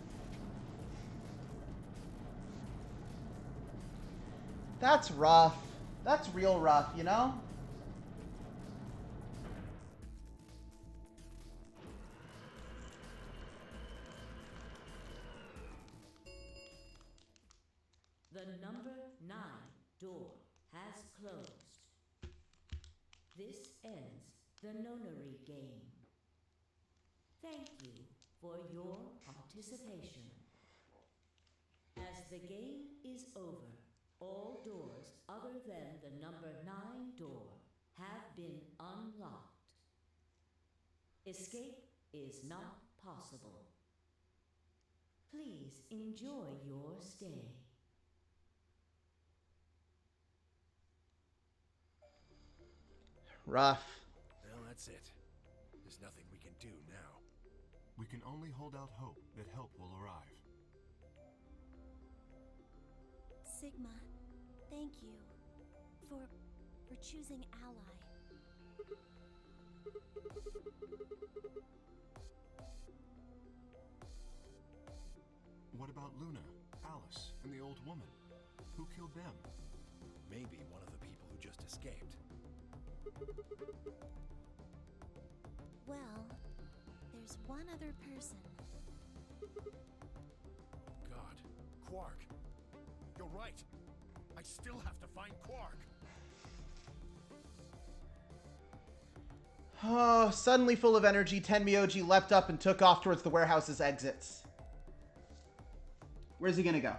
That's rough. That's real rough, you know? The number 9 door has closed. This ends the nonary game. Thank you for your participation. As the game is over, all doors other than the number 9 door have been unlocked. Escape is not possible. Please enjoy your stay. Rough. Well, that's it. There's nothing we can do now. We can only hold out hope that help will arrive. Sigma, thank you for choosing Ally. What about Luna, Alice, and the old woman? Who killed them? Maybe one of the people who just escaped. Well, there's one other person. God. Quark. You're right. I still have to find Quark. Oh, suddenly full of energy, Tenmyoji leapt up and took off towards the warehouse's exits. Where's he gonna go?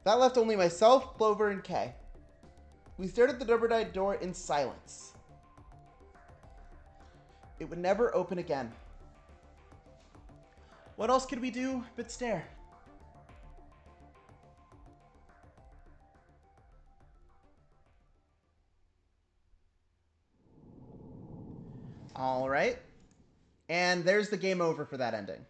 That left only myself, Clover, and Kay. We stared at the double-dyed door in silence. It would never open again. What else could we do but stare? All right. And there's the game over for that ending.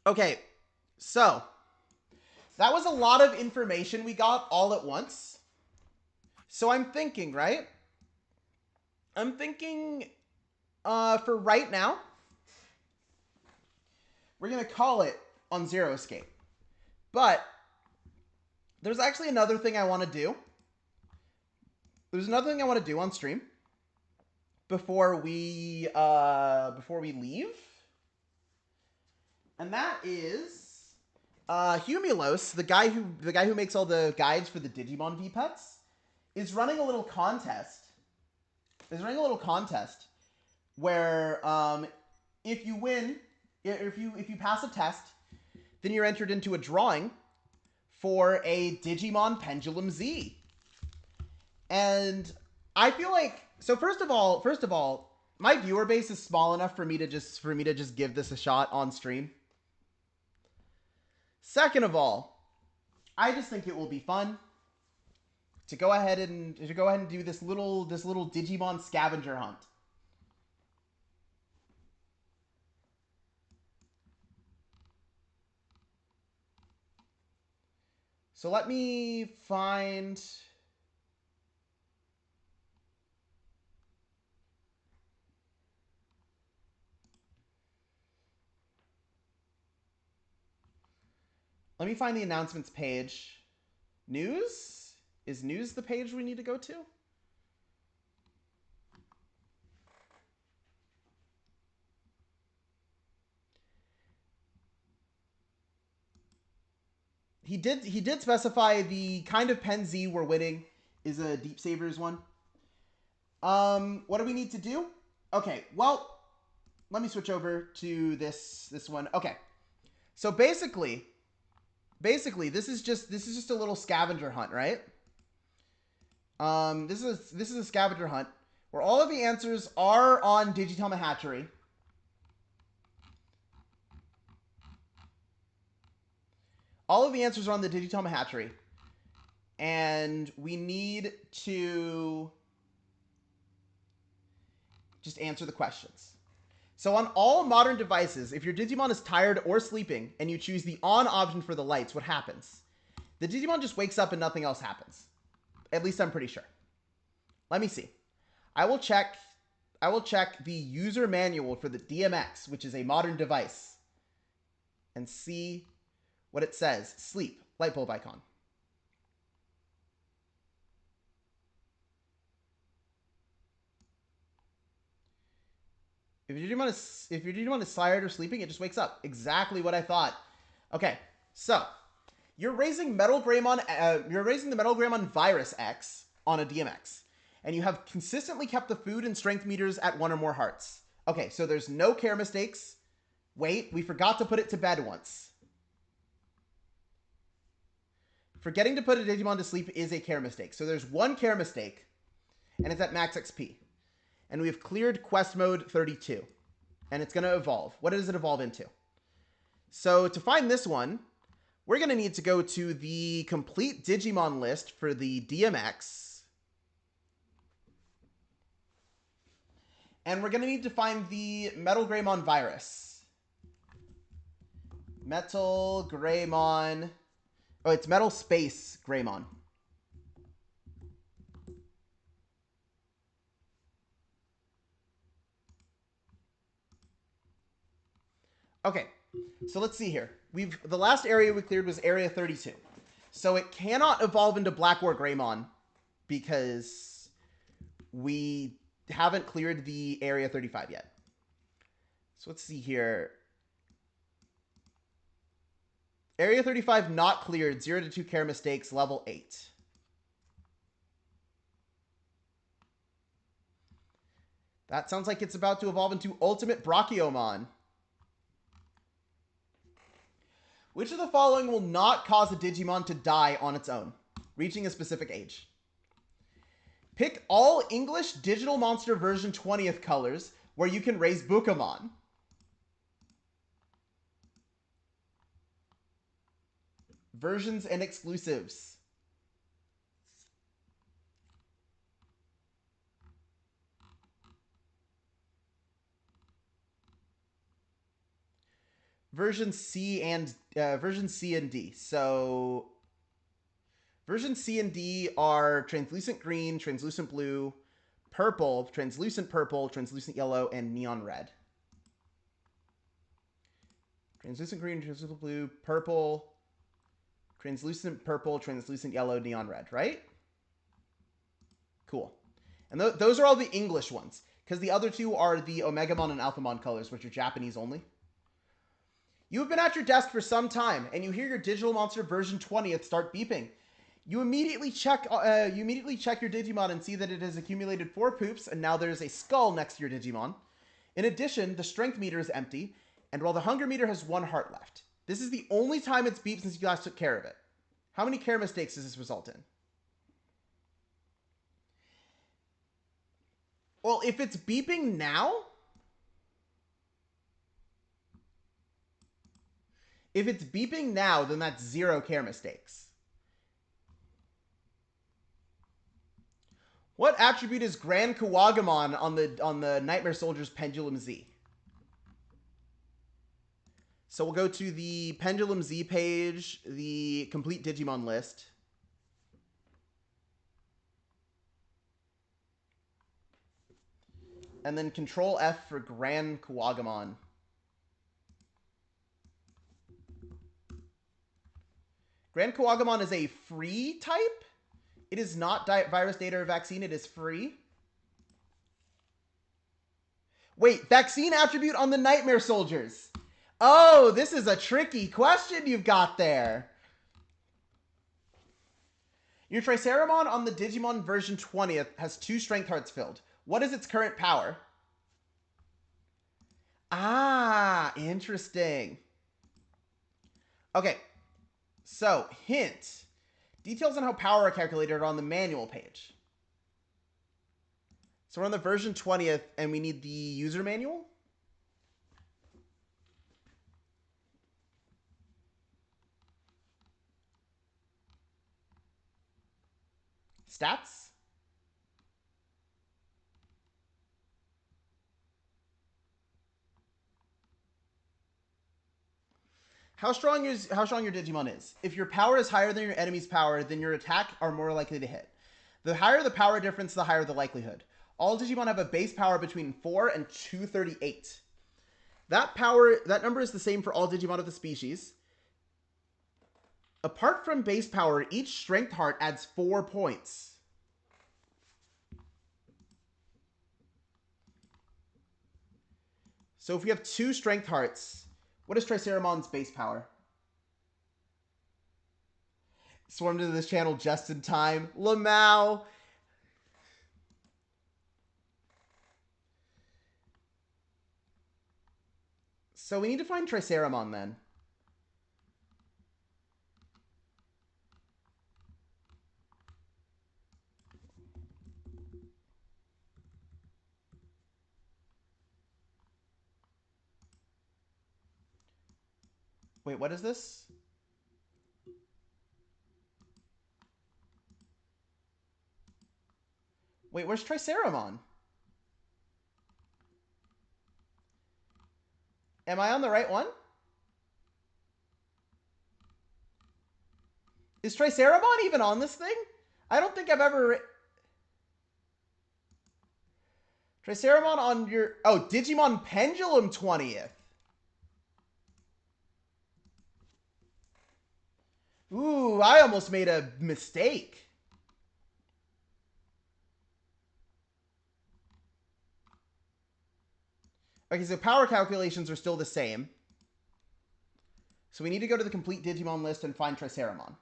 Okay, so that was a lot of information we got all at once. So I'm thinking, right? I'm thinking for right now, we're going to call it on Zero Escape. But there's actually another thing I want to do. There's another thing I want to do on stream before we leave. And that is Humulos, the guy who makes all the guides for the Digimon V-Pets, is running a little contest. Where if you win, if you pass a test, then you're entered into a drawing for a Digimon Pendulum Z. And I feel like, so first of all, my viewer base is small enough for me to just give this a shot on stream. Second of all, I just think it will be fun to go ahead and do this little Digimon scavenger hunt. So let me find... Let me find the announcements page. News? Is news the page we need to go to? He did specify the kind of Pen Z we're winning is a Deep Sabers one. What do we need to do? Okay, well, let me switch over to this one. Okay. So basically this is just a little scavenger hunt, right? This is a scavenger hunt where all of the answers are on Digitama Hatchery. All of the answers are on the Digitama Hatchery. And we need to just answer the questions. So on all modern devices, if your Digimon is tired or sleeping and you choose the on option for the lights, what happens? The Digimon just wakes up and nothing else happens. At least I'm pretty sure. Let me see. I will check the user manual for the DMX, which is a modern device, and see what it says. Sleep. Light bulb icon. If your Digimon is tired or sleeping, it just wakes up. Exactly what I thought. Okay, so you're raising Metal Greymon. You're raising the Metal Greymon Virus X on a DMX, and you have consistently kept the food and strength meters at 1 or more hearts. Okay, so there's no care mistakes. Wait, we forgot to put it to bed once. Forgetting to put a Digimon to sleep is a care mistake. So there's one care mistake, and it's at max XP. And we've cleared quest mode 32. And it's going to evolve. What does it evolve into? So to find this one, we're going to need to go to the complete Digimon list for the DMX. And we're going to need to find the Metal Greymon virus. Metal Greymon. Oh, it's Metal Space Greymon. Okay, so let's see here. The last area we cleared was Area 32. So it cannot evolve into Black War Greymon because we haven't cleared the Area 35 yet. So let's see here. Area 35 not cleared. 0 to 2 care mistakes, level 8. That sounds like it's about to evolve into Ultimate Brachiomon. Which of the following will not cause a Digimon to die on its own, reaching a specific age? Pick all English Digital Monster version 20th colors where you can raise Bukamon. Versions and exclusives. Version C and D. So version C and D are translucent green, translucent blue, purple, translucent yellow, and neon red. Translucent green, translucent blue, purple, translucent yellow, neon red, right? Cool. And those are all the English ones, because the other two are the Omegamon and Alphamon colors, which are Japanese only. You have been at your desk for some time, and you hear your Digital Monster version 20th start beeping. You immediately check your Digimon and see that it has accumulated 4 poops, and now there's a skull next to your Digimon. In addition, the strength meter is empty, and while the hunger meter has 1 heart left. This is the only time it's beeped since you last took care of it. How many care mistakes does this result in? Well, if it's beeping now... If it's beeping now, then that's 0 care mistakes. What attribute is Grand Kuwagamon on the Nightmare Soldier's Pendulum Z? So we'll go to the Pendulum Z page, the complete Digimon list. And then Control F for Grand Kuwagamon. Grand Kuwagamon is a free type. It is not virus, data, or vaccine. It is free. Wait, vaccine attribute on the Nightmare Soldiers. Oh, this is a tricky question you've got there. Your Triceramon on the Digimon version 20th has 2 strength hearts filled. What is its current power? Ah, interesting. Okay. So, hint. Details on how power are calculated are on the manual page. So we're on the version 20th, and we need the user manual. Stats. How strong your Digimon is. If your power is higher than your enemy's power, then your attack are more likely to hit. The higher the power difference, the higher the likelihood. All Digimon have a base power between 4 and 238. That number is the same for all Digimon of the species. Apart from base power, each strength heart adds 4 points. So if we have 2 strength hearts, what is Triceramon's base power? Swarmed into this channel just in time. Lamau. So we need to find Triceramon then. Wait, what is this? Wait, where's Triceramon? Am I on the right one? Is Triceramon even on this thing? I don't think I've ever... Triceramon on your... Oh, Digimon Pendulum 20th. Ooh, I almost made a mistake. Okay, so power calculations are still the same. So we need to go to the complete Digimon list and find Triceramon.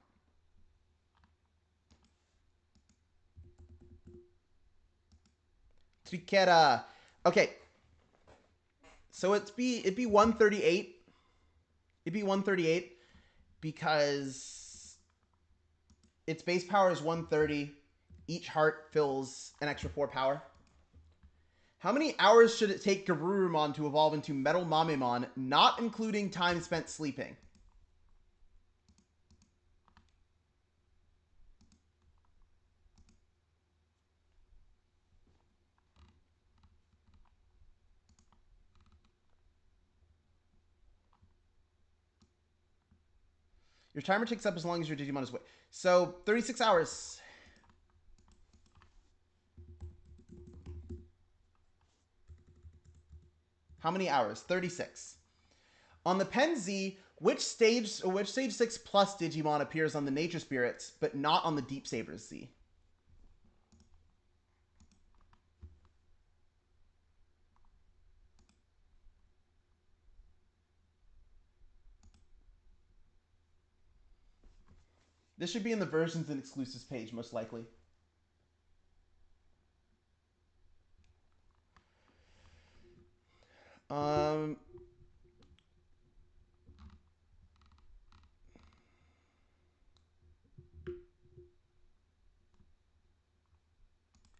Triquera. Okay. So it'd be 138. It'd be 138 because its base power is 130. Each heart fills an extra 4 power. How many hours should it take Garurumon to evolve into Metal Mamemon, not including time spent sleeping? Your timer takes up as long as your Digimon is awake. So, 36 hours. How many hours? 36. On the Pen Z, which stage 6 plus Digimon appears on the Nature Spirits, but not on the Deep Sabers Z? This should be in the versions and exclusives page, most likely.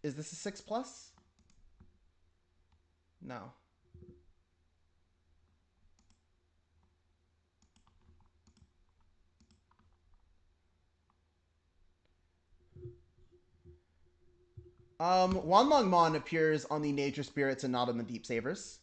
Is this a 6 plus? No. Wanlongmon appears on the Nature Spirits and not on the Deep Sabers.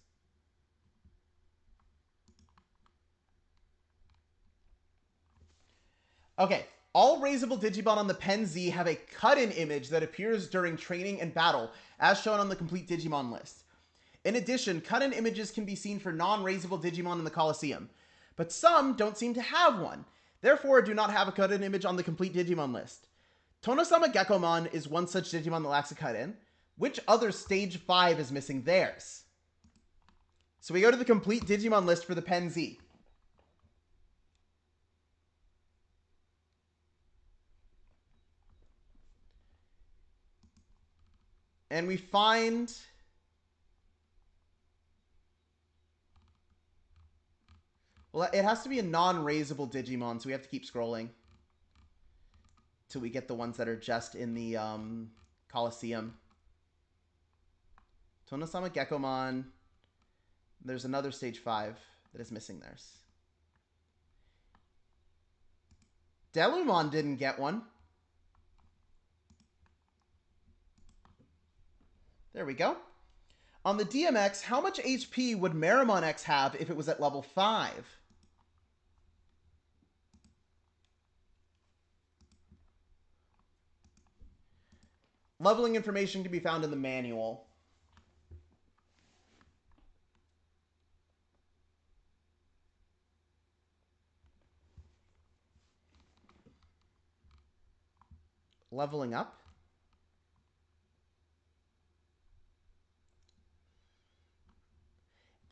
Okay, all raisable Digimon on the Pen Z have a cut-in image that appears during training and battle, as shown on the complete Digimon list. In addition, cut-in images can be seen for non-raisable Digimon in the Colosseum, but some don't seem to have one, therefore do not have a cut-in image on the complete Digimon list. Tonosama Gekomon is one such Digimon that lacks a cut-in. Which other Stage 5 is missing theirs? So we go to the complete Digimon list for the Pen Z. And we find... Well, it has to be a non-raisable Digimon, so we have to keep scrolling till we get the ones that are just in the Colosseum. Tonosama Gekomon. There's another Stage 5 that is missing theirs. Delumon didn't get one. There we go. On the DMX, how much HP would Meramon X have if it was at level 5? Leveling information can be found in the manual. Leveling up.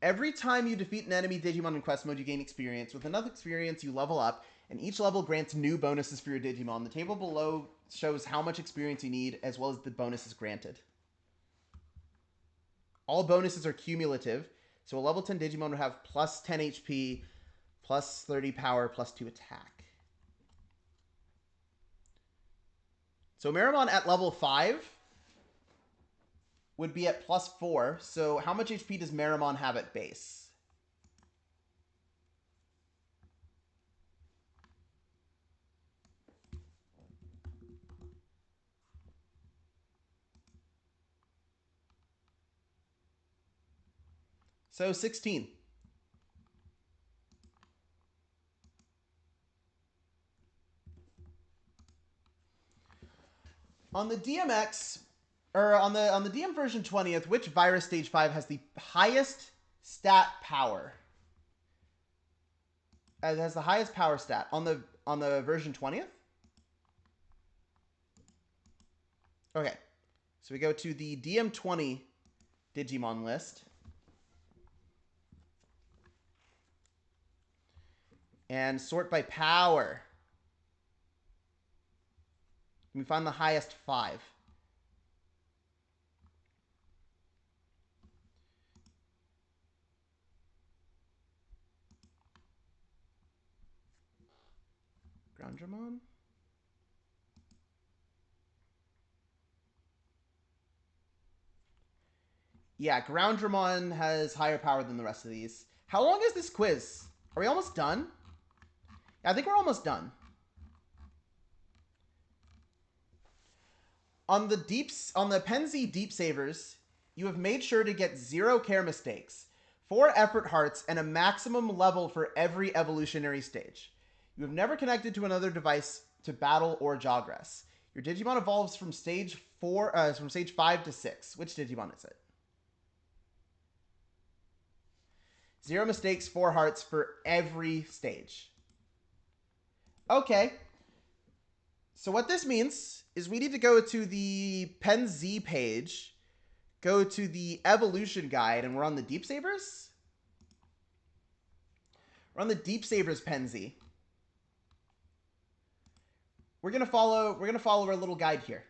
Every time you defeat an enemy Digimon in quest mode, you gain experience. With enough experience, you level up, and each level grants new bonuses for your Digimon. The table below shows how much experience you need, as well as the bonuses granted. All bonuses are cumulative, so a level 10 Digimon would have plus 10 HP, plus 30 power, plus 2 attack. So Meramon at level 5 would be at plus 4. So how much HP does Meramon have at base? So 16. On the DMX, or on the DM version 20th, which virus stage 5 has the highest stat power? It has the highest power stat on the version 20th. Okay, so we go to the DM20 Digimon list. And sort by power. We find the highest 5. Groundramon? Yeah, Groundramon has higher power than the rest of these. How long is this quiz? Are we almost done? Yeah, I think we're almost done. On the Penzi Deep Savers, you have made sure to get 0 care mistakes, 4 effort hearts, and a maximum level for every evolutionary stage. You have never connected to another device to battle or Jogress. Your Digimon evolves from stage 5 to 6. Which Digimon is it? 0 mistakes, 4 hearts for every stage. Okay. So what this means is we need to go to the Penzi page, go to the evolution guide, and we're on the Deep Savers? We're on the Deep Savers Penzi. We're gonna follow our little guide here.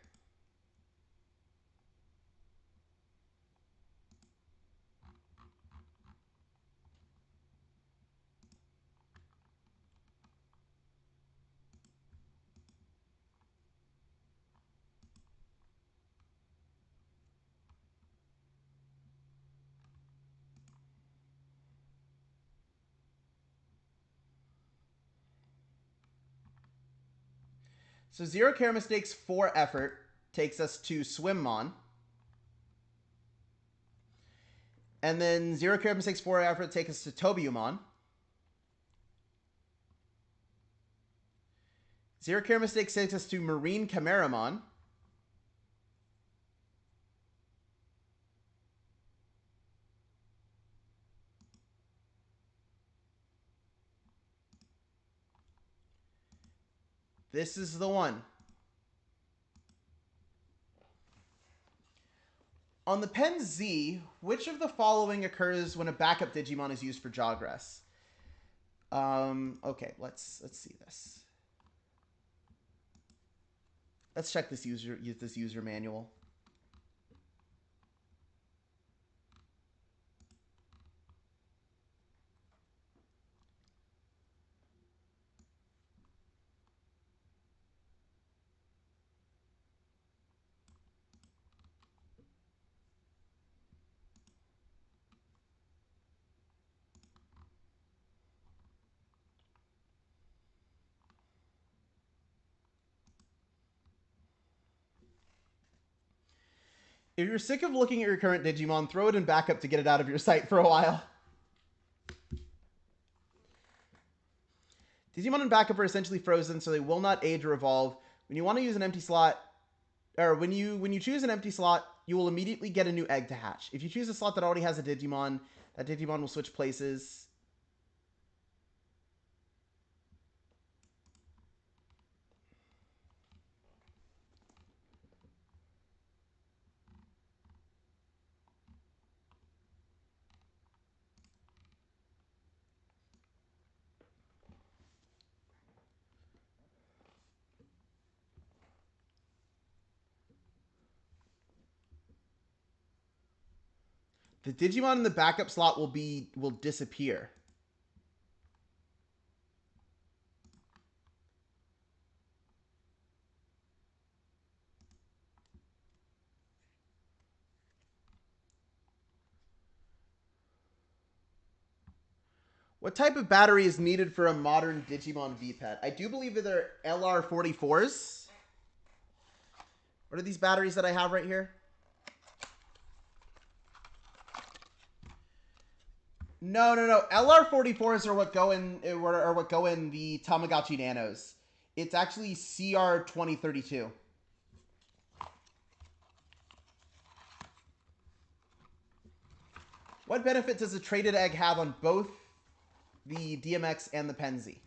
So 0 care mistakes, 4 effort takes us to Swimmon. And then 0 care mistakes, 4 effort takes us to Tobyumon. 0 care mistakes takes us to Marine Chimeramon. This is the one. On the Penzi, which of the following occurs when a backup Digimon is used for Jogress? Okay, let's see this. Let's check this user manual. If you're sick of looking at your current Digimon, throw it in backup to get it out of your sight for a while. Digimon in backup are essentially frozen, so they will not age or evolve. When you want to use an empty slot, or when you choose an empty slot, you will immediately get a new egg to hatch. If you choose a slot that already has a Digimon, that Digimon will switch places. The Digimon in the backup slot will disappear. What type of battery is needed for a modern Digimon V-Pet? I do believe that they're LR44s. What are these batteries that I have right here? No. LR44s are what go in the Tamagotchi Nanos. It's actually CR2032. What benefit does a traded egg have on both the DMX and the Pen Z.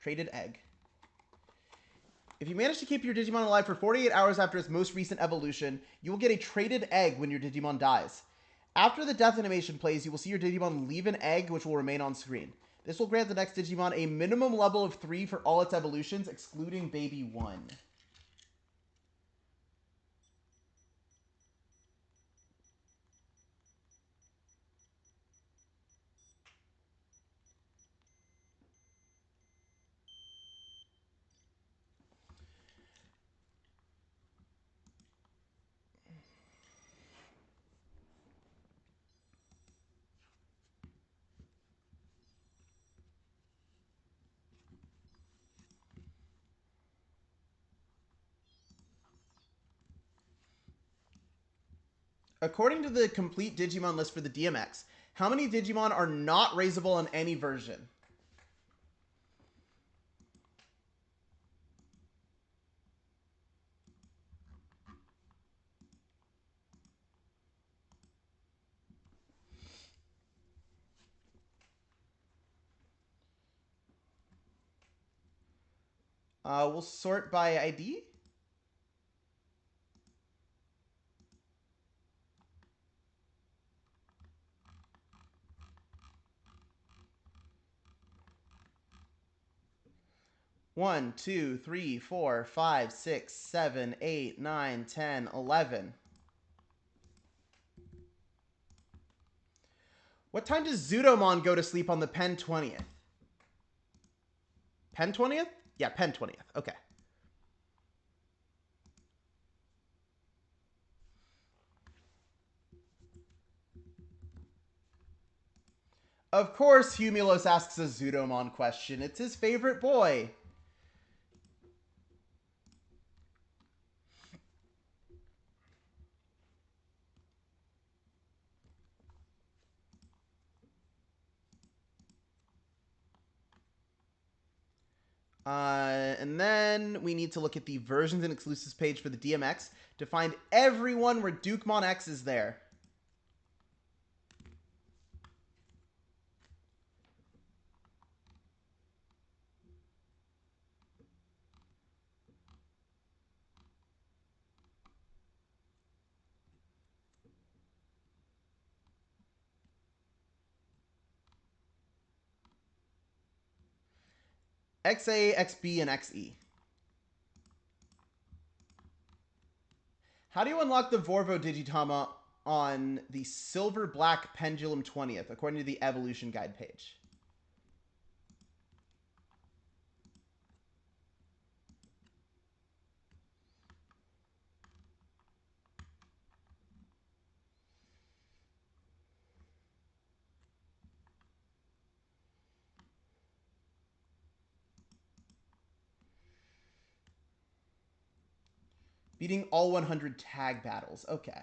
Traded egg. If you manage to keep your Digimon alive for 48 hours after its most recent evolution, you will get a traded egg when your Digimon dies. After the death animation plays, you will see your Digimon leave an egg, which will remain on screen. This will grant the next Digimon a minimum level of 3 for all its evolutions, excluding Baby 1. According to the complete Digimon list for the DMX, how many Digimon are not raisable in any version? We'll sort by ID. One, 2, 3, 4, 5, 6, 7, 8, 9, 10, 11. What time does Zudomon go to sleep on the Pen 20th? Pen 20th? Yeah, Pen 20th. Okay. Of course, Humulos asks a Zudomon question. It's his favorite boy. And then we need to look at the versions and exclusives page for the DMX to find everyone where Dukemon X is there. XA, XB, and XE. How do you unlock the Vorvo Digitama on the Silver Black Pendulum 20th, according to the Evolution Guide page? Beating all 100 tag battles. Okay.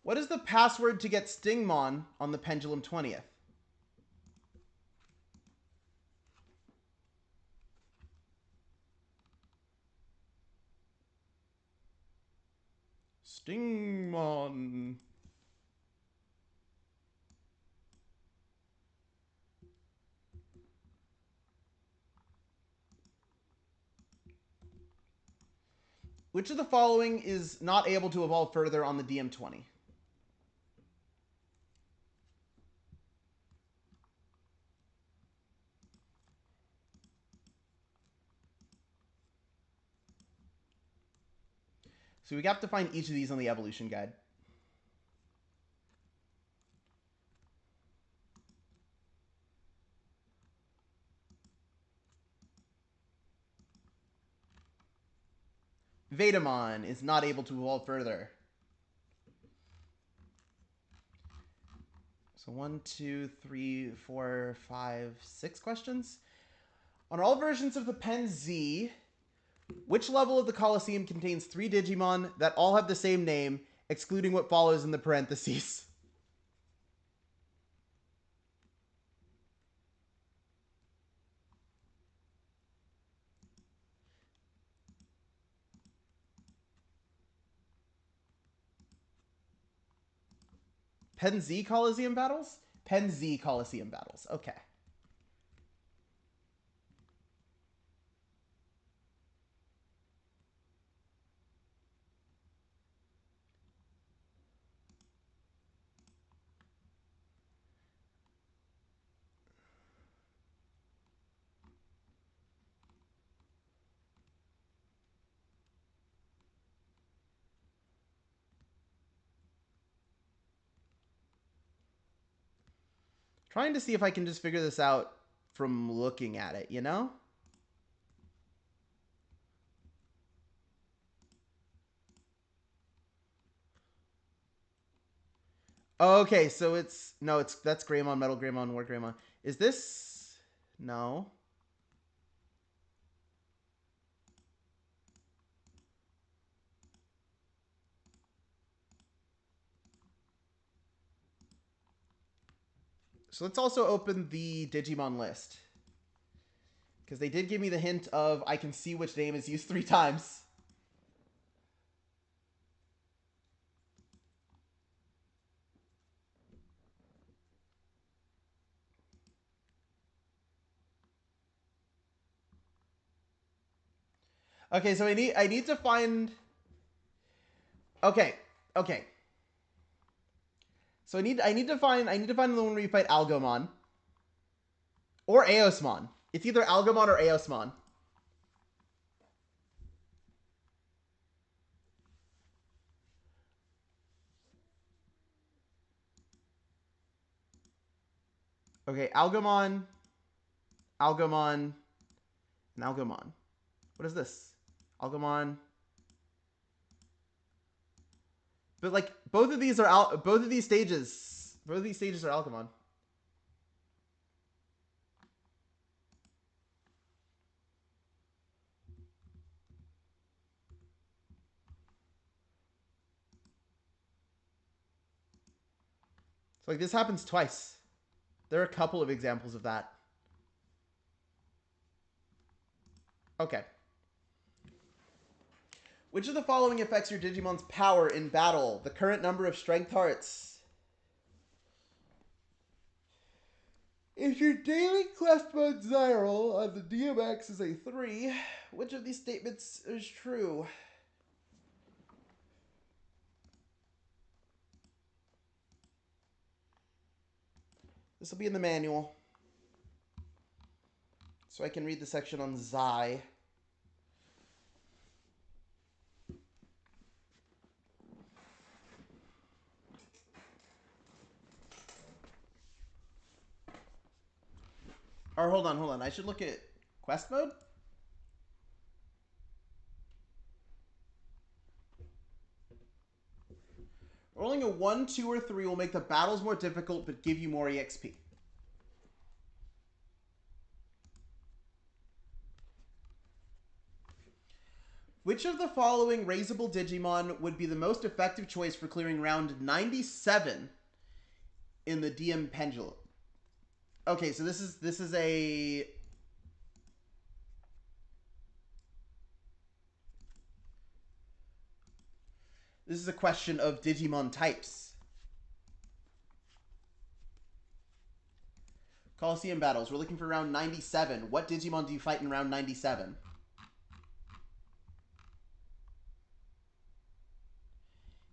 What is the password to get Stingmon on the Pendulum 20th? Stingmon. Which of the following is not able to evolve further on the DM20? So we have to find each of these on the Evolution Guide. Vetamon is not able to evolve further. So 1, 2, 3, 4, 5, 6 questions. On all versions of the Pen Z, which level of the Colosseum contains 3 Digimon that all have the same name, excluding what follows in the parentheses? Pen Z Coliseum battles? Pen Z Coliseum battles. Okay. Trying to see if I can just figure this out from looking at it, you know? Okay, so it's... No, that's Greymon, Metal Greymon, War Greymon. Is this... No. So let's also open the Digimon list. Because they did give me the hint of I can see which name is used 3 times. Okay, so I need to find... Okay. So I need to find the one where you fight Algomon. Or Eosmon. It's either Algomon or Eosmon. Okay, Algomon, and Algomon. What is this? Algomon. But like both of these stages are Algomon. So like this happens twice. There are a couple of examples of that. Okay. Which of the following affects your Digimon's power in battle? The current number of strength hearts. If your daily quest mode Zyril on the DMX is a 3, which of these statements is true? This will be in the manual. So I can read the section on Zai. Or hold on. I should look at quest mode? Rolling a 1, 2, or 3 will make the battles more difficult but give you more EXP. Which of the following raisable Digimon would be the most effective choice for clearing round 97 in the DM Pendulum? Okay, so this is a... This is a question of Digimon types. Coliseum battles. We're looking for round 97. What Digimon do you fight in round 97?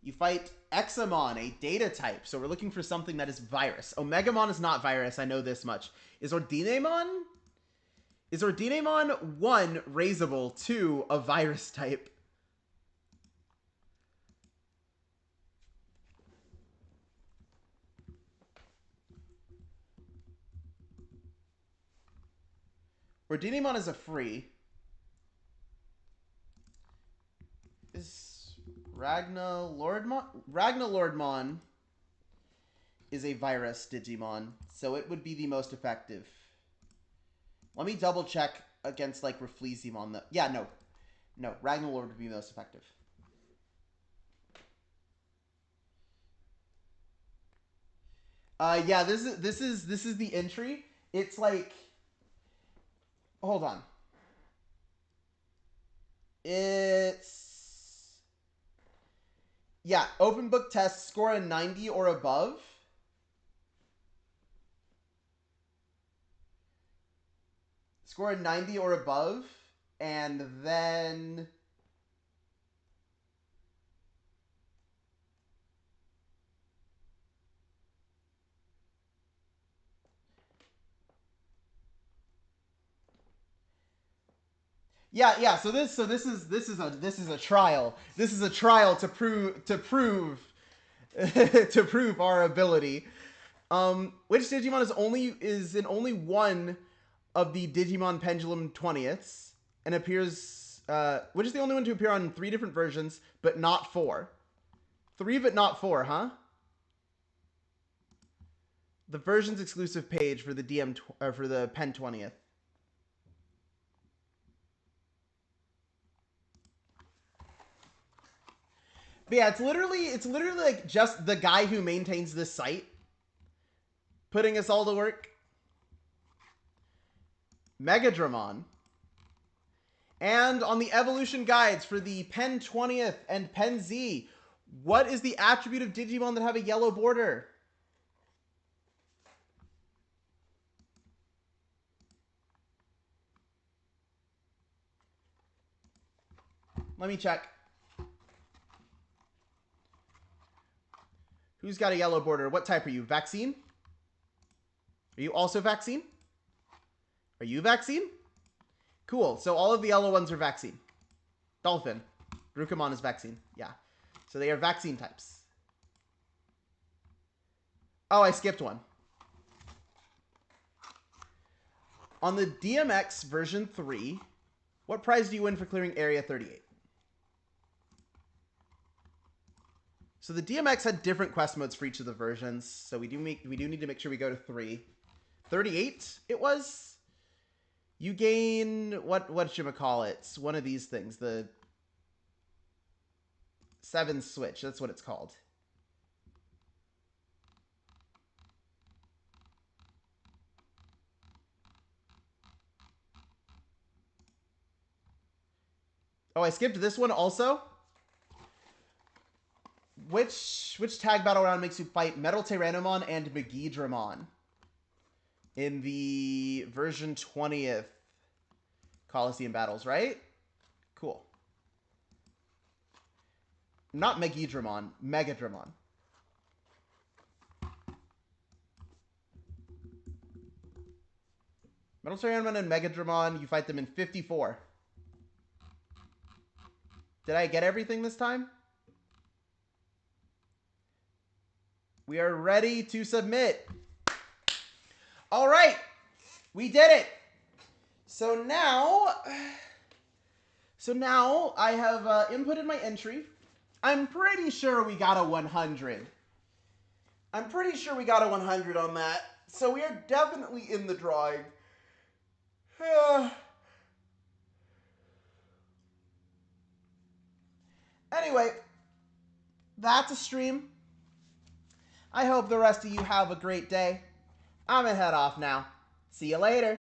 You fight Examon, a data type. So we're looking for something that is virus. Omegamon is not virus. I know this much. Is Ordinemon? Is Ordinemon 1 raisable, 2 a virus type? Ordinemon is a free. Is Ragna Lordmon is a virus Digimon, so it would be the most effective. Let me double check against like Rafflesimon. Yeah, no, Ragna Lord would be the most effective. Yeah, this is the entry. It's like, hold on. It's, yeah, open book test, score a 90 or above. Score a 90 or above, and then... Yeah. So this is a trial. This is a trial to prove to prove our ability. Which Digimon is in only one of the Digimon Pendulum 20ths and appears. Which is the only one to appear on 3 different versions, but not 4. 3, but not 4, huh? The versions exclusive page for the for the Pen 20th. But yeah, it's literally like just the guy who maintains this site putting us all to work. Megadramon. And on the evolution guides for the Pen 20th and Pen Z, what is the attribute of Digimon that have a yellow border? Let me check. Who's got a yellow border? What type are you? Vaccine? Are you also vaccine? Are you vaccine? Cool. So all of the yellow ones are vaccine. Dolphin. Rukamon is vaccine. Yeah. So they are vaccine types. Oh, I skipped one. On the DMX version 3, what prize do you win for clearing Area 38? So the DMX had different quest modes for each of the versions. So we do need to make sure we go to 3. 38 it was. You gain what should I call it? It's one of these things, the 7 switch. That's what it's called. Oh, I skipped this one also. Which tag battle round makes you fight Metal Tyrannomon and Megidramon in the version 20th Coliseum battles, right? Cool. Not Megidramon, Megadramon. Metal Tyrannomon and Megadramon, you fight them in 54. Did I get everything this time? We are ready to submit. All right. We did it. So now I have inputted my entry. I'm pretty sure we got a 100. I'm pretty sure we got a 100 on that. So we are definitely in the drawing. Anyway, that's a stream. I hope the rest of you have a great day. I'm gonna head off now. See you later.